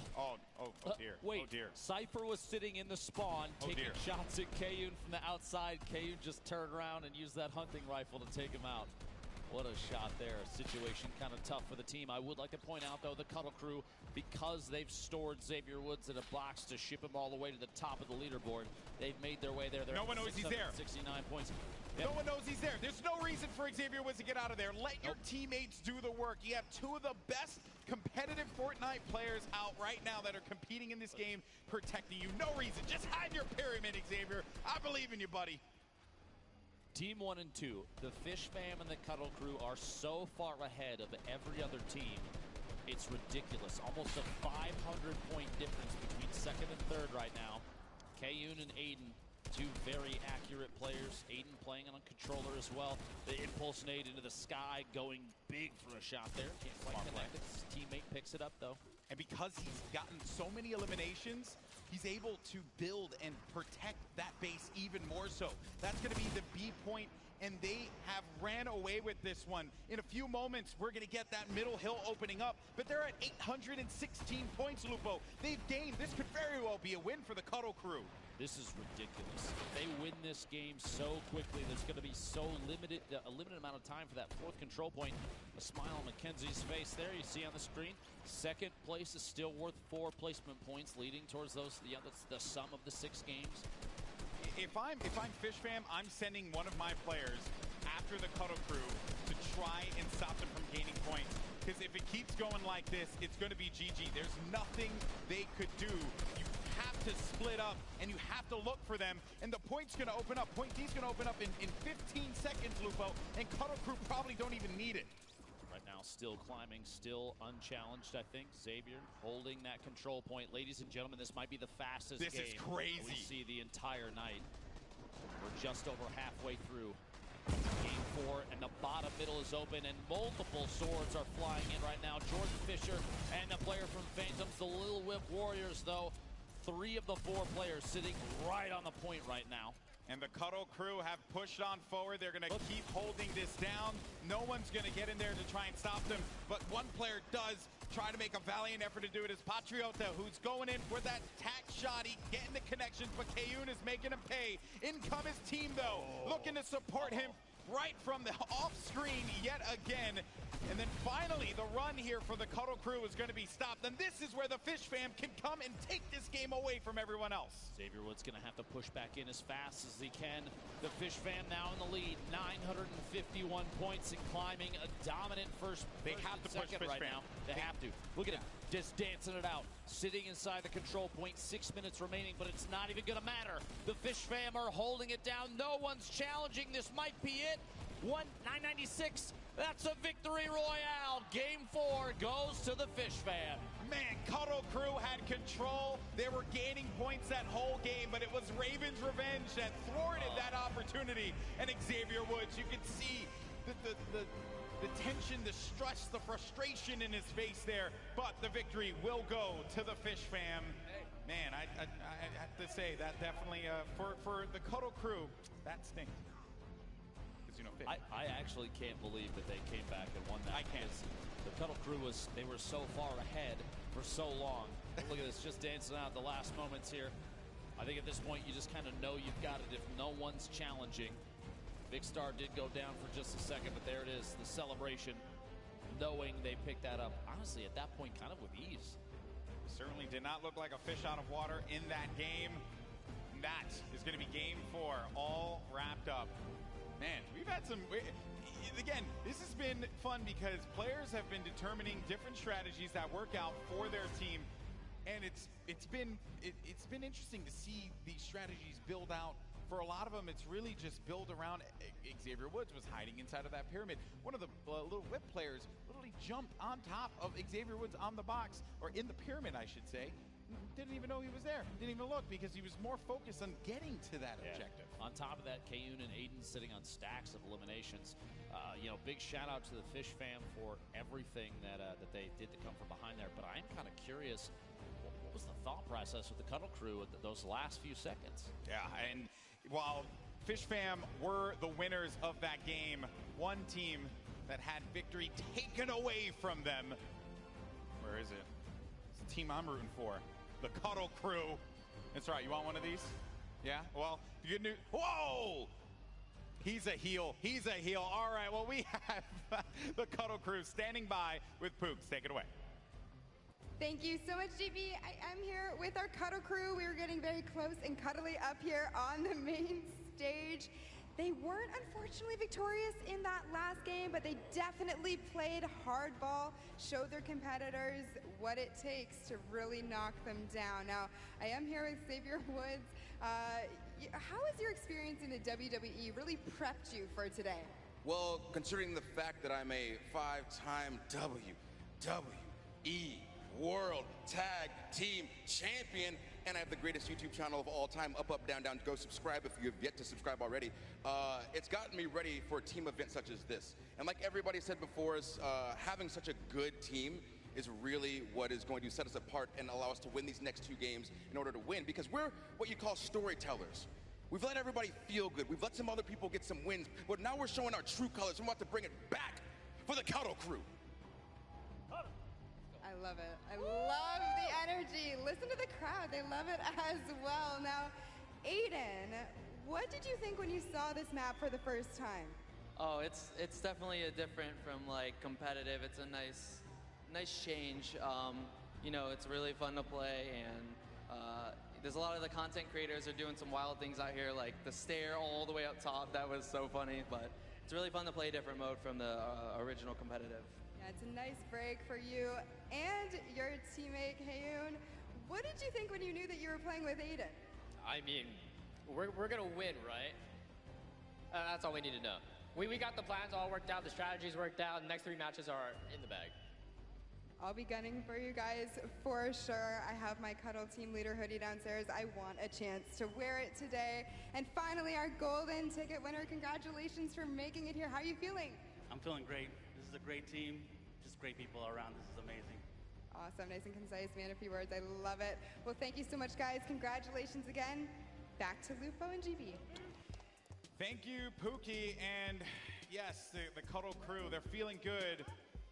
dear. Wait, oh dear. Cypher was sitting in the spawn, taking dear. shots at Kayun from the outside. Kayun just turned around and used that hunting rifle to take him out. What a shot there. Situation kind of tough for the team. I would like to point out, though, the Cuddle Crew, because they've stored Xavier Woods in a box to ship him all the way to the top of the leaderboard, they've made their way there. No one knows he's there. 69 points. No one knows he's there. There's no reason for Xavier Woods to get out of there. Let your teammates do the work. You have 2 of the best competitive Fortnite players out right now that are competing in this game, protecting you. No reason. Just hide your pyramid, Xavier. I believe in you, buddy. Team 1 and 2, the Fish Fam and the Cuddle Crew are so far ahead of every other team. It's ridiculous. Almost a 500-point difference between 2nd and 3rd right now. Kayun and Aiden, 2 very accurate players. Aiden playing on a controller as well. The impulse nade into the sky, going big for a shot there. Can't quite connect it. His teammate picks it up, though. And because he's gotten so many eliminations, he's able to build and protect that base even more so. That's going to be the B point, and they have ran away with this one. In a few moments, we're going to get that middle hill opening up, but they're at 816 points, Lupo. They've gained. This could very well be a win for the Cuddle Crew. This is ridiculous. If they win this game so quickly, there's going to be so limited, a limited amount of time for that 4th control point. A smile on Mackenzie's face there, you see on the screen. 2nd place is still worth 4 placement points, leading towards those. That's the sum of the 6 games. If I'm Fish Fam, I'm sending one of my players after the Cuddle Crew to try and stop them from gaining points. Because if it keeps going like this, it's going to be GG. There's nothing they could do. You have to split up, and you have to look for them, and the point's going to open up. Point D's going to open up in 15 seconds, Lupo, and Cuddle Crew probably don't even need it. Right now, still climbing, still unchallenged, I think. Xavier holding that control point. Ladies and gentlemen, this might be the fastest game is crazy. We see the entire night. We're just over halfway through game 4, and the bottom middle is open, and multiple swords are flying in right now. Jordan Fisher and the player from Phantoms, the Little Whip Warriors, though. 3 of the 4 players sitting right on the point right now. And the Cuddle Crew have pushed on forward. They're going to keep holding this down. No one's going to get in there to try and stop them. But one player does try to make a valiant effort to do it. Is Patriota, who's going in for that tack shot. He getting the connections, but Kayun is making him pay. In come his team, though, looking to support him right from the off-screen yet again. And then finally, the run here for the Cuddle Crew is going to be stopped. And this is where the Fish Fam can come and take this game away from everyone else. Xavier Woods going to have to push back in as fast as he can. The Fish Fam now in the lead, 951 points and climbing a dominant first. They have to push Fish right Fam. now. They have to. Look at him, just dancing it out, sitting inside the control point. 6 minutes remaining, but it's not even going to matter. The Fish Fam are holding it down. No one's challenging. This might be it. 996. That's a victory royale. Game 4 goes to the Fish Fam. Man, Cuddle Crew had control. They were gaining points that whole game, but it was Raven's Revenge that thwarted that opportunity. And Xavier Woods, you could see the tension, the stress, the frustration in his face there. But the victory will go to the Fish Fam. Man, I have to say that definitely for the Cuddle Crew, that stinks. know, fish. I actually can't believe that they came back and won that. I can't. The Cuddle Crew they were so far ahead for so long. Look at this, just dancing out the last moments here. I think at this point you just kind of know you've got it if no one's challenging. Big Star did go down for just a second, but there it is, the celebration, knowing they picked that up. Honestly, at that point, kind of with ease. Certainly did not look like a fish out of water in that game. And that is going to be game 4, all wrapped up. Man, we've had some... Again, this has been fun because players have been determining different strategies that work out for their team. And it's been interesting to see these strategies build out. For a lot of them, it's really just built around Xavier Woods was hiding inside of that pyramid. One of the little whip players literally jumped on top of Xavier Woods on the box, or in the pyramid, I should say. Didn't even know he was there. Didn't even look because he was more focused on getting to that objective. On top of that, Kayun and Aiden sitting on stacks of eliminations. Big shout out to the Fish fam for everything that they did to come from behind there. But I'm kind of curious, what was the thought process with the Cuddle Crew at those last few seconds? Yeah, and while Fish fam were the winners of that game, one team that had victory taken away from them. Where is it? It's the team I'm rooting for. The Cuddle Crew. That's right. You want one of these? Yeah? Well, good news. Whoa! He's a heel. He's a heel. All right. Well, we have the Cuddle Crew standing by with Pooks. Take it away. Thank you so much, GB. I am here with our Cuddle Crew. We were getting very close and cuddly up here on the main stage. They weren't unfortunately victorious in that last game, but they definitely played hardball, showed their competitors what it takes to really knock them down. Now, I am here with Xavier Woods. How has your experience in the WWE really prepped you for today? Well, considering the fact that I'm a 5-time WWE World Tag Team Champion, and I have the greatest YouTube channel of all time, Up, Up, Down, Down. Go subscribe if you have yet to subscribe already. It's gotten me ready for a team event such as this. And like everybody said before us, having such a good team is really what is going to set us apart and allow us to win these next 2 games in order to win, because we're what you call storytellers. We've let everybody feel good. We've let some other people get some wins, but now we're showing our true colors. We're about to bring it back for the Cuddle Crew. I love it. I love the energy. Listen to the crowd. They love it as well. Now, Aiden, what did you think when you saw this map for the first time? Oh, it's definitely a different from like competitive. It's a nice change. It's really fun to play, and there's a lot of the content creators are doing some wild things out here, like the stair all the way up top. That was so funny, but it's really fun to play a different mode from the original competitive. Yeah, it's a nice break for you and your teammate, Kayun. What did you think when you knew that you were playing with Aiden? I mean, we're going to win, right? That's all we need to know. We got the plans all worked out, the strategies worked out, the next 3 matches are in the bag. I'll be gunning for you guys for sure. I have my Cuddle Team Leader hoodie downstairs. I want a chance to wear it today. And finally, our golden ticket winner. Congratulations for making it here. How are you feeling? I'm feeling great. This is a great team, just great people around. This is amazing. Awesome, nice and concise, man, a few words. I love it. Well, thank you so much, guys. Congratulations again. Back to Lupo and GB. Thank you, Pookie. And yes, the Cuddle Crew, they're feeling good.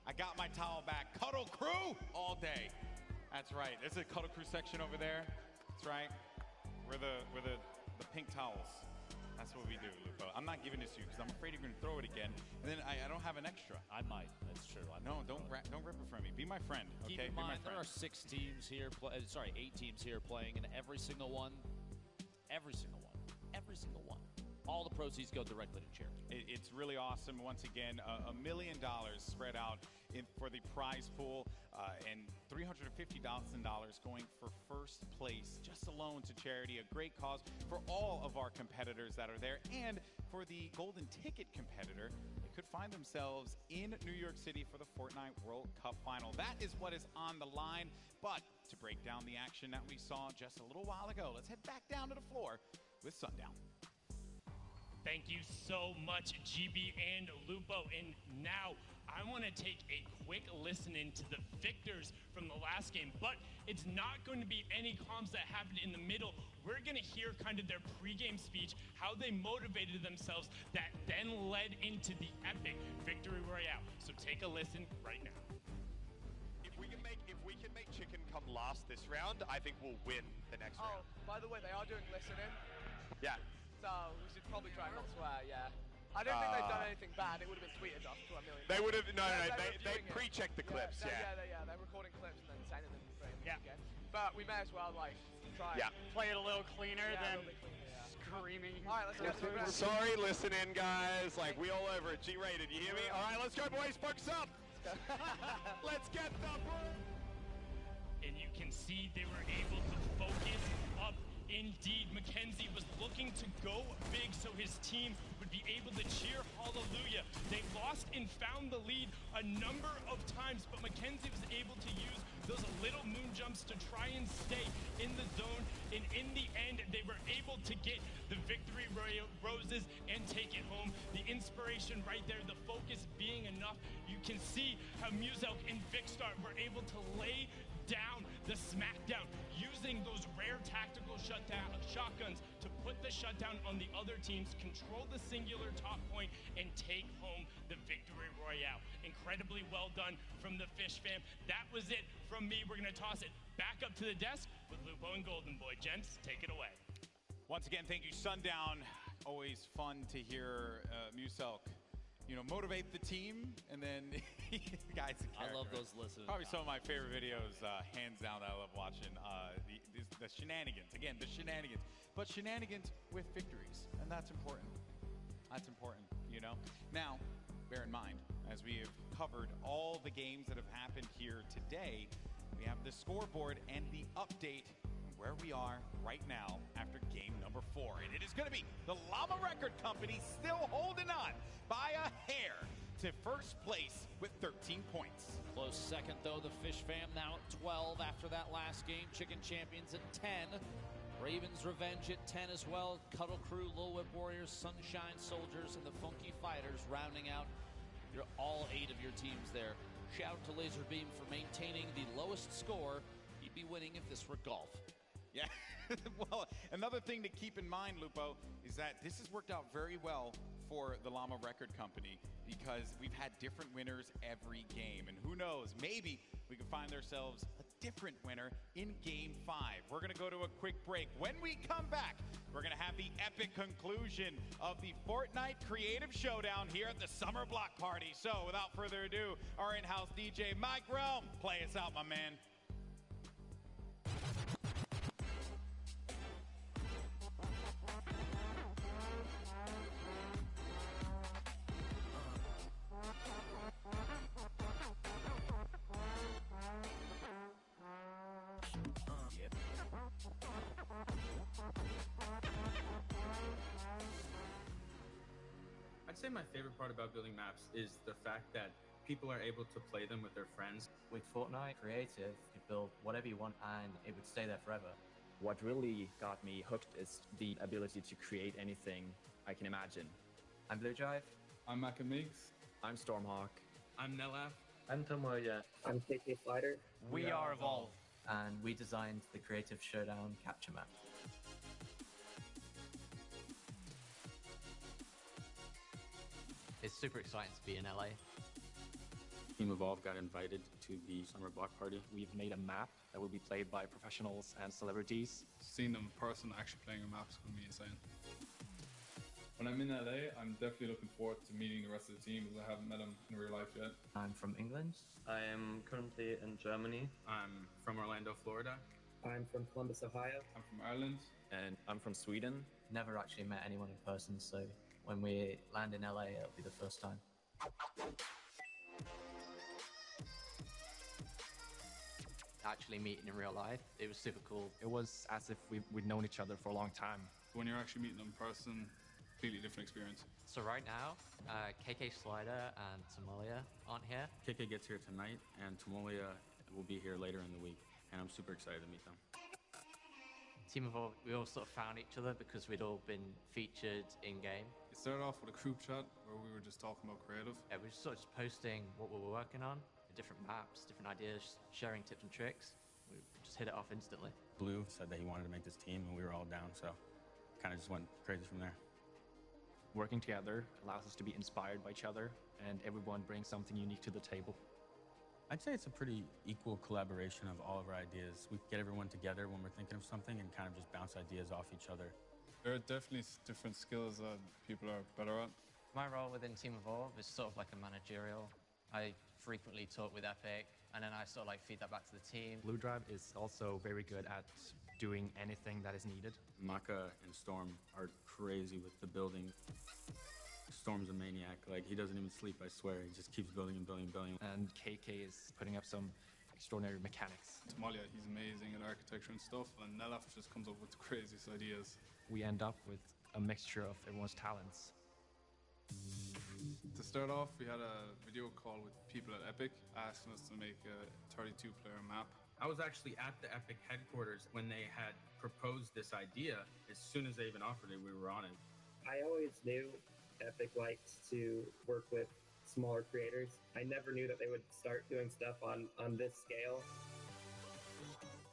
I got my towel back. Cuddle Crew all day. That's right. There's a Cuddle Crew section over there. That's right. We're the pink towels. That's what we do, Lupo. I'm not giving this to you because I'm afraid you're going to throw it again. And then I don't have an extra. I might. That's true. No, don't rip it from me. Be my friend, okay? Keep in Be my mind, friend. there are 8 teams here playing, and every single one, all the proceeds go directly to charity. It's really awesome. Once again, $1 million spread out for the prize pool, and $350,000 going for first place, just alone to charity. A great cause for all of our competitors that are there, and for the golden ticket competitor, they could find themselves in New York City for the Fortnite World Cup Final. That is what is on the line. But to break down the action that we saw just a little while ago, let's head back down to the floor with Sundown. Thank you so much, GB and Lupo. And now I want to take a quick listen into the victors from the last game, but it's not going to be any comms that happened in the middle. We're going to hear kind of their pregame speech, how they motivated themselves, that then led into the epic victory royale. So take a listen right now. If we can make Chicken come last this round, I think we'll win the next round. By the way, they are doing listening. Yeah. So we should probably try and not swear, yeah. I don't think they've done anything bad. It would have been tweeted off to a million. They would have, no, They they pre-checked the clips, yeah. They're recording clips and then sending them straight into the game. But we may as well, like, try Yeah. play it a little cleaner than screaming. All right, let's go. Sorry, listen in, guys. Like, we all over it. G-rated, you hear me? All right, let's go, boys. Focus up. Let's get the... And you can see they were able to focus up. Indeed, Mackenzie was looking to go big so his team would be able to cheer hallelujah. They lost and found the lead a number of times, but Mackenzie was able to use those little moon jumps to try and stay in the zone. And in the end, they were able to get the victory roses and take it home. The inspiration right there, the focus being enough. You can see how Muselk and Vikstart were able to lay down the smackdown using those rare tactical shotguns to put the shutdown on the other teams, control the singular top point, and take home the victory royale. Incredibly well done from the Fish fam. That was it from me. We're going to toss it back up to the desk with Lupo and Golden Boy. Gents, take it away. Once again, thank you, Sundown. Always fun to hear Muselk, you know, motivate the team, and then the guy's a character. I love those listeners. Probably some of my favorite videos, hands down, that I love watching. The shenanigans. Again, the shenanigans. But shenanigans with victories, and that's important. That's important, you know? Now, bear in mind, as we have covered all the games that have happened here today, we have the scoreboard and the update where we are right now after game number 4. And it is going to be the Llama Record Company still holding on by a hair to first place with 13 points. Close second, though, the Fish fam now at 12 after that last game. Chicken Champions at 10. Ravens Revenge at 10 as well. Cuddle Crew, Lil Whip Warriors, Sunshine Soldiers, and the Funky Fighters rounding out all 8 of your teams there. Shout out to Laserbeam for maintaining the lowest score. He'd be winning if this were golf. Yeah, well, another thing to keep in mind, Lupo, is that this has worked out very well for the Llama Record Company because we've had different winners every game. And who knows, maybe we can find ourselves a different winner in Game 5. We're going to go to a quick break. When we come back, we're going to have the epic conclusion of the Fortnite Creative Showdown here at the Summer Block Party. So, without further ado, our in-house DJ, Mike Rome, play us out, my man. I'd say my favorite part about building maps is the fact that people are able to play them with their friends. With Fortnite Creative, you could build whatever you want and it would stay there forever. What really got me hooked is the ability to create anything I can imagine. I'm Blue Drive. I'm Macamix. I'm Stormhawk. I'm Nelaf. I'm Tomoya. I'm KK Fighter. We are Evolve. And we designed the Creative Showdown capture map. It's super exciting to be in LA. Team Evolve got invited to the Summer Block Party. We've made a map that will be played by professionals and celebrities. Seeing them in person actually playing a map is going to be insane. When I'm in LA, I'm definitely looking forward to meeting the rest of the team because I haven't met them in real life yet. I'm from England. I am currently in Germany. I'm from Orlando, Florida. I'm from Columbus, Ohio. I'm from Ireland. And I'm from Sweden. Never actually met anyone in person, so when we land in LA, it'll be the first time. Actually meeting in real life, it was super cool. It was as if we'd known each other for a long time. When you're actually meeting them in person, completely different experience. So right now, KK Slider and Tomoya aren't here. KK gets here tonight, and Tomoya will be here later in the week, and I'm super excited to meet them. Team Evolve, we all sort of found each other because we'd all been featured in-game. It started off with a group chat where we were just talking about creative. Yeah, we were just sort of just posting what we were working on, the different maps, different ideas, sharing tips and tricks. We just hit it off instantly. Blue said that he wanted to make this team, and we were all down, so kind of just went crazy from there. Working together allows us to be inspired by each other, and everyone brings something unique to the table. I'd say it's a pretty equal collaboration of all of our ideas. We get everyone together when we're thinking of something and kind of just bounce ideas off each other. There are definitely different skills that people are better at. My role within Team Evolve is sort of like a managerial. I frequently talk with Epic, and then I sort of like feed that back to the team. Blue Drive is also very good at doing anything that is needed. Maka and Storm are crazy with the building. Storm's a maniac. Like, he doesn't even sleep, I swear. He just keeps building and building and building. And KK is putting up some extraordinary mechanics. Somalia, he's amazing at architecture and stuff, and Nelaf just comes up with the craziest ideas. We end up with a mixture of everyone's talents. To start off, we had a video call with people at Epic asking us to make a 32-player map. I was actually at the Epic headquarters when they had proposed this idea. As soon as they even offered it, we were on it. I always knew Epic likes to work with smaller creators. I never knew that they would start doing stuff on this scale.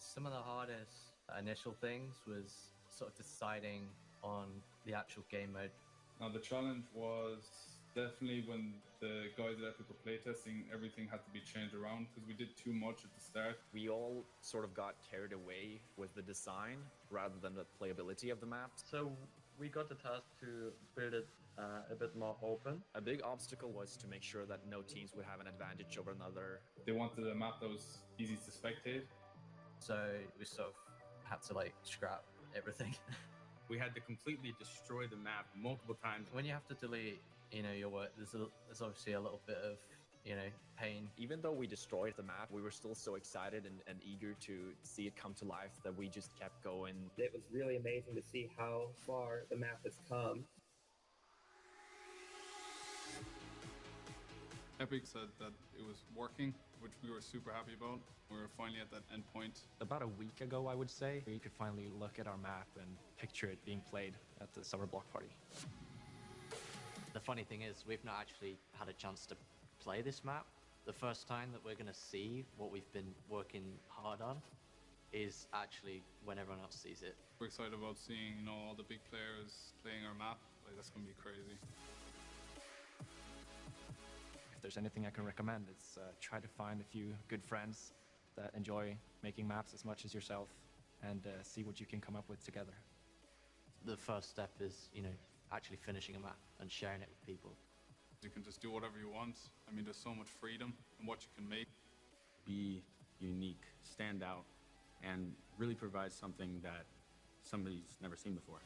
Some of the hardest initial things was sort of deciding on the actual game mode. Now, the challenge was definitely when the guys at Epic were playtesting, everything had to be changed around because we did too much at the start. We all sort of got carried away with the design rather than the playability of the map. So we got the task to build it a bit more open. A big obstacle was to make sure that no teams would have an advantage over another. They wanted a map that was easy to spectate. So we sort of had to like scrap everything. We had to completely destroy the map multiple times. When you have to delete, your work, there's obviously a little bit of, pain. Even though we destroyed the map, we were still so excited and eager to see it come to life that we just kept going. It was really amazing to see how far the map has come. Epic said that it was working, which we were super happy about. We were finally at that end point. About a week ago, I would say, we could finally look at our map and picture it being played at the summer block party. The funny thing is, we've not actually had a chance to play this map. The first time that we're going to see what we've been working hard on is actually when everyone else sees it. We're excited about seeing, all the big players playing our map. Like, that's going to be crazy. If there's anything I can recommend, it's try to find a few good friends that enjoy making maps as much as yourself and see what you can come up with together. The first step is, actually finishing a map and sharing it with people. You can just do whatever you want. I mean, there's so much freedom in what you can make. Be unique, stand out, and really provide something that somebody's never seen before.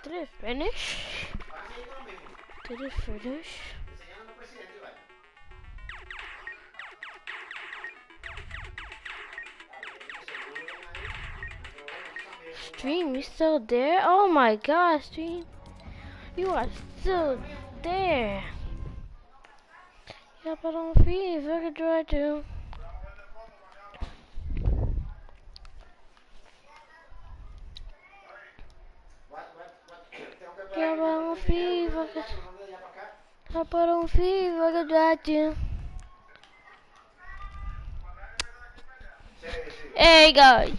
Did it finish? Did it finish? Stream, you still there? Oh my god, Stream. You are still there. Yeah, but on free if I could try to. Yeah, but on free if I could. Yeah, but on free if I could try to. Hey guys.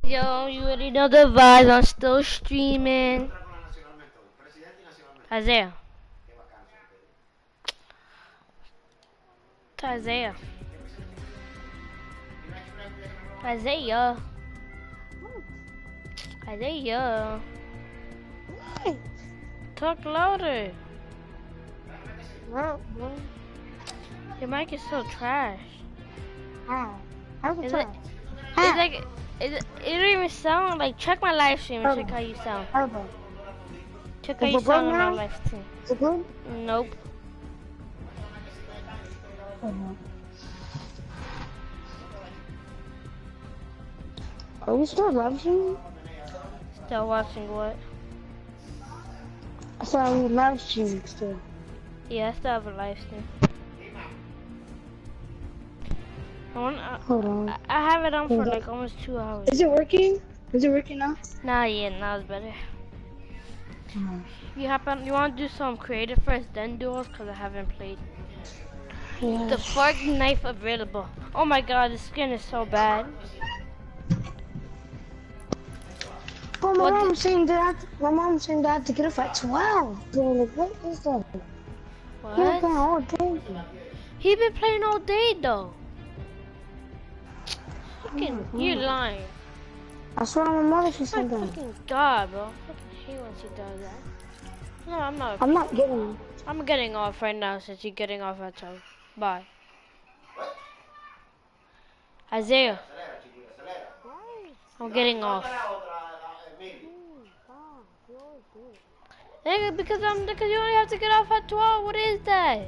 Yo, you already know the vibes. I'm still streaming. Isaiah. To Isaiah. Isaiah. Isaiah. Talk louder. Your mic is so trash. Is it? It's like it don't even sound like. Check my live stream and check how you sound. Check how you sound on my live stream. Is it good? Nope. Are you still live streaming? Still watching what? I saw you live streaming still. Yeah, I still have a live stream. Hold on. I have it on for like almost 2 hours. Is it working? Is it working now? Nah, yeah, now it's better. You want to do some creative first, then duos? Cause I haven't played. Yes. The fork knife available. Oh my god, the skin is so bad. Oh, my mom's saying that I have to get up at 12. Bro, like, what is that? What? You're playing all day. He been playing all day though. You're lying. I swear to my mother she said that. Fucking god, bro. I fucking hate when she does that. No, I'm not. I'm not getting. I'm getting off right now since you're getting off at 12. Bye. Isaiah. I'm getting off. Nigga, because you only have to get off at 12. What is that?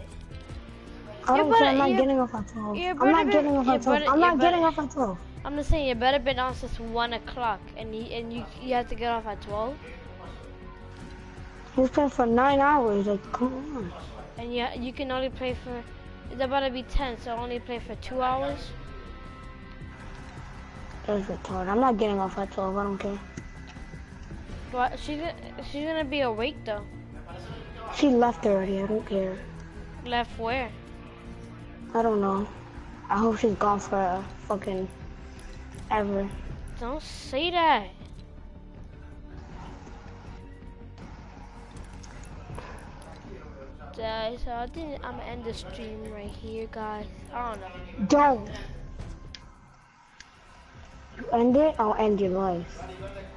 I don't care. I'm not getting off at 12. I'm not getting off at 12. I'm not getting off at 12. I'm just saying you better been on since 1 o'clock, and you have to get off at 12. He's playing for 9 hours. Like, come on. And you can only play for. It's about to be 10, so only play for 2 hours. That's retarded. I'm not getting off at 12. I don't care. But she's gonna be awake though. She left already. I don't care. Left where? I don't know. I hope she's gone for fucking ever. Don't say that. So I think I'm gonna end the stream right here, guys. I don't know. Don't. You end it, I'll end your life.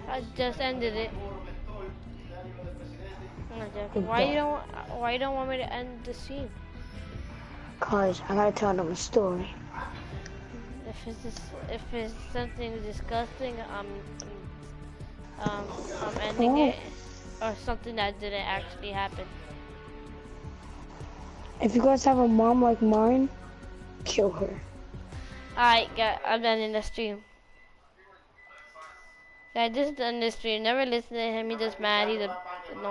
I just ended it. Why you don't want me to end the stream? Cause I gotta tell them a story. If it's something disgusting, I'm ending it, or something that didn't actually happen. If you guys have a mom like mine, kill her. Alright, I'm done in the stream. Yeah, this is done in the stream. Never listen to him. He just mad. He's a